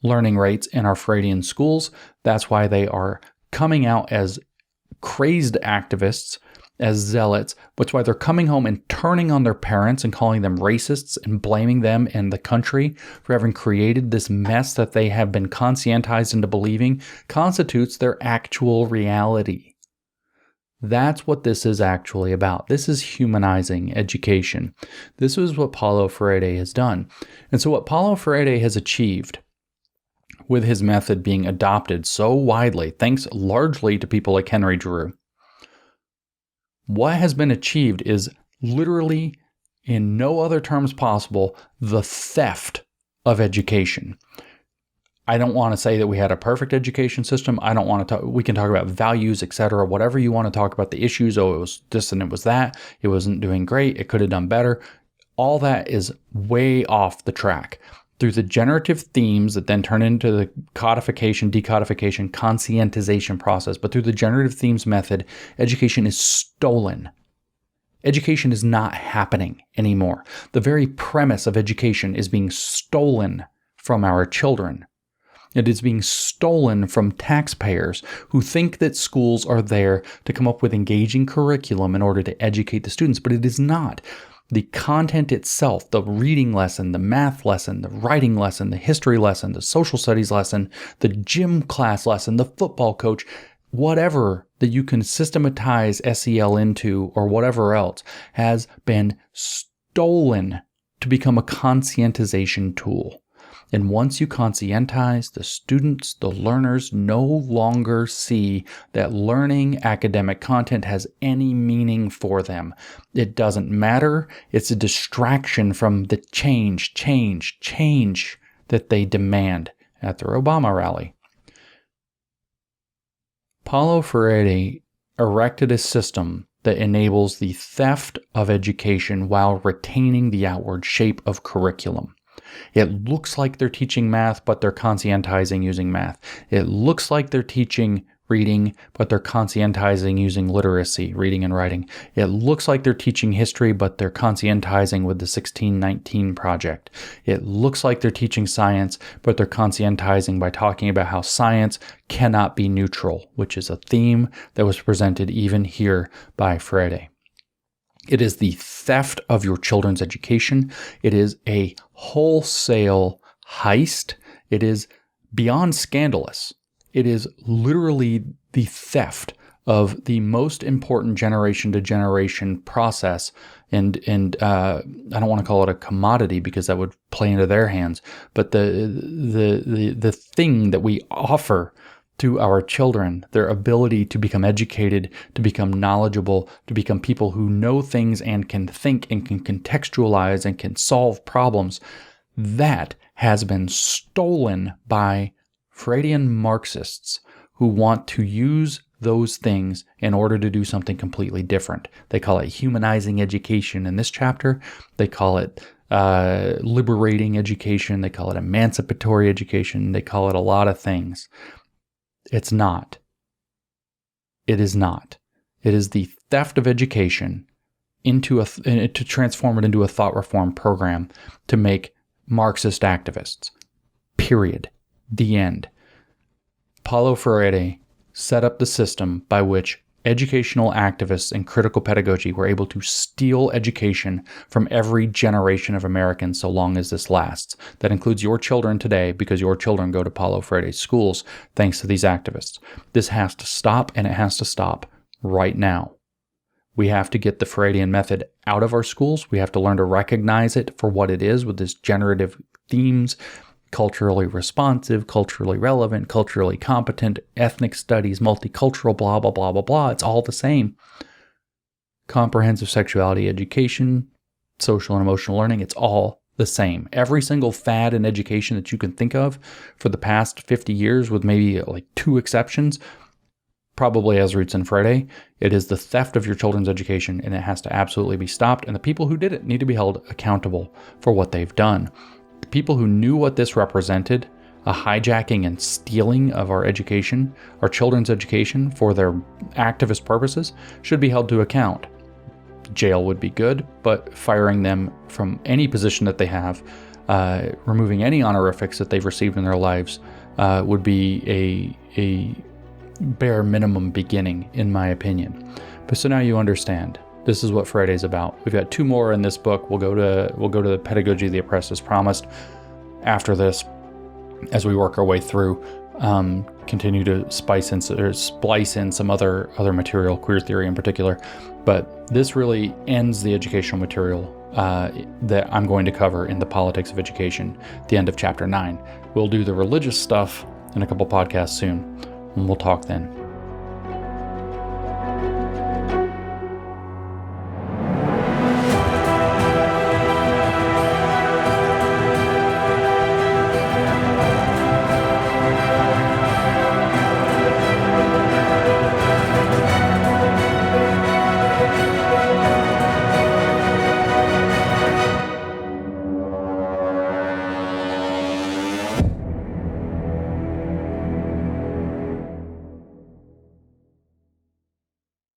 learning rates in our Freudian schools. That's why they are coming out as crazed activists, as zealots. That's why they're coming home and turning on their parents and calling them racists and blaming them and the country for having created this mess that they have been conscientized into believing constitutes their actual reality. That's what this is actually about. This is humanizing education. This is what Paulo Freire has done. And so what Paulo Freire has achieved with his method being adopted so widely, thanks largely to people like Henry Drew, what has been achieved is literally, in no other terms possible, the theft of education. I don't want to say that we had a perfect education system. I don't want to talk, we can talk about values, etc., whatever you want to talk about the issues. Oh, it was this and it was that. It wasn't doing great. It could have done better. All that is way off the track. Through the generative themes that then turn into the codification, decodification, conscientization process, but through the generative themes method, education is stolen. Education is not happening anymore. The very premise of education is being stolen from our children. It is being stolen from taxpayers who think that schools are there to come up with engaging curriculum in order to educate the students, but it is not. The content itself, the reading lesson, the math lesson, the writing lesson, the history lesson, the social studies lesson, the gym class lesson, the football coach, whatever that you can systematize SEL into or whatever else has been stolen to become a conscientization tool. And once you conscientize, the students, the learners no longer see that learning academic content has any meaning for them. It doesn't matter. It's a distraction from the change that they demand at their Obama rally. Paulo Freire erected a system that enables the theft of education while retaining the outward shape of curriculum. It looks like they're teaching math, but they're conscientizing using math. It looks like they're teaching reading, but they're conscientizing using literacy, reading and writing. It looks like they're teaching history, but they're conscientizing with the 1619 project. It looks like they're teaching science, but they're conscientizing by talking about how science cannot be neutral, which is a theme that was presented even here by Freire. It is the theft of your children's education. It is a wholesale heist. It is beyond scandalous. It is literally the theft of the most important generation-to-generation process. And I don't want to call it a commodity because that would play into their hands. But the thing that we offer to our children, their ability to become educated, to become knowledgeable, to become people who know things and can think and can contextualize and can solve problems, that has been stolen by Freudian Marxists who want to use those things in order to do something completely different. They call it humanizing education in this chapter. They call it liberating education. They call it emancipatory education. They call it a lot of things. It's not. It is not. It is the theft of education to transform it into a thought reform program to make Marxist activists. Period. The end. Paulo Freire set up the system by which educational activists and critical pedagogy were able to steal education from every generation of Americans so long as this lasts. That includes your children today because your children go to Paulo Freire's schools thanks to these activists. This has to stop, and it has to stop right now. We have to get the Freudian method out of our schools. We have to learn to recognize it for what it is with this generative themes, culturally responsive, culturally relevant, culturally competent, ethnic studies, multicultural, blah, blah, blah, blah, blah. It's all the same. Comprehensive sexuality education, social and emotional learning, it's all the same. Every single fad in education that you can think of for the past 50 years, with maybe like 2 exceptions, probably has roots in Freire. It is the theft of your children's education, and it has to absolutely be stopped. And the people who did it need to be held accountable for what they've done. People who knew what this represented a hijacking and stealing of our education, our children's education for their activist purposes, should be held to account. Jail would be good, but firing them from any position that they have, removing any honorifics that they've received in their lives, would be a bare minimum beginning, in my opinion. But so now you understand. This is what Freire's about. We've got 2 more in this book. We'll go to the Pedagogy of the Oppressed as promised after this, as we work our way through. Continue to splice in some other material, queer theory in particular. But this really ends the educational material that I'm going to cover in the Politics of Education, the end of chapter 9. We'll do the religious stuff in a couple podcasts soon, and we'll talk then.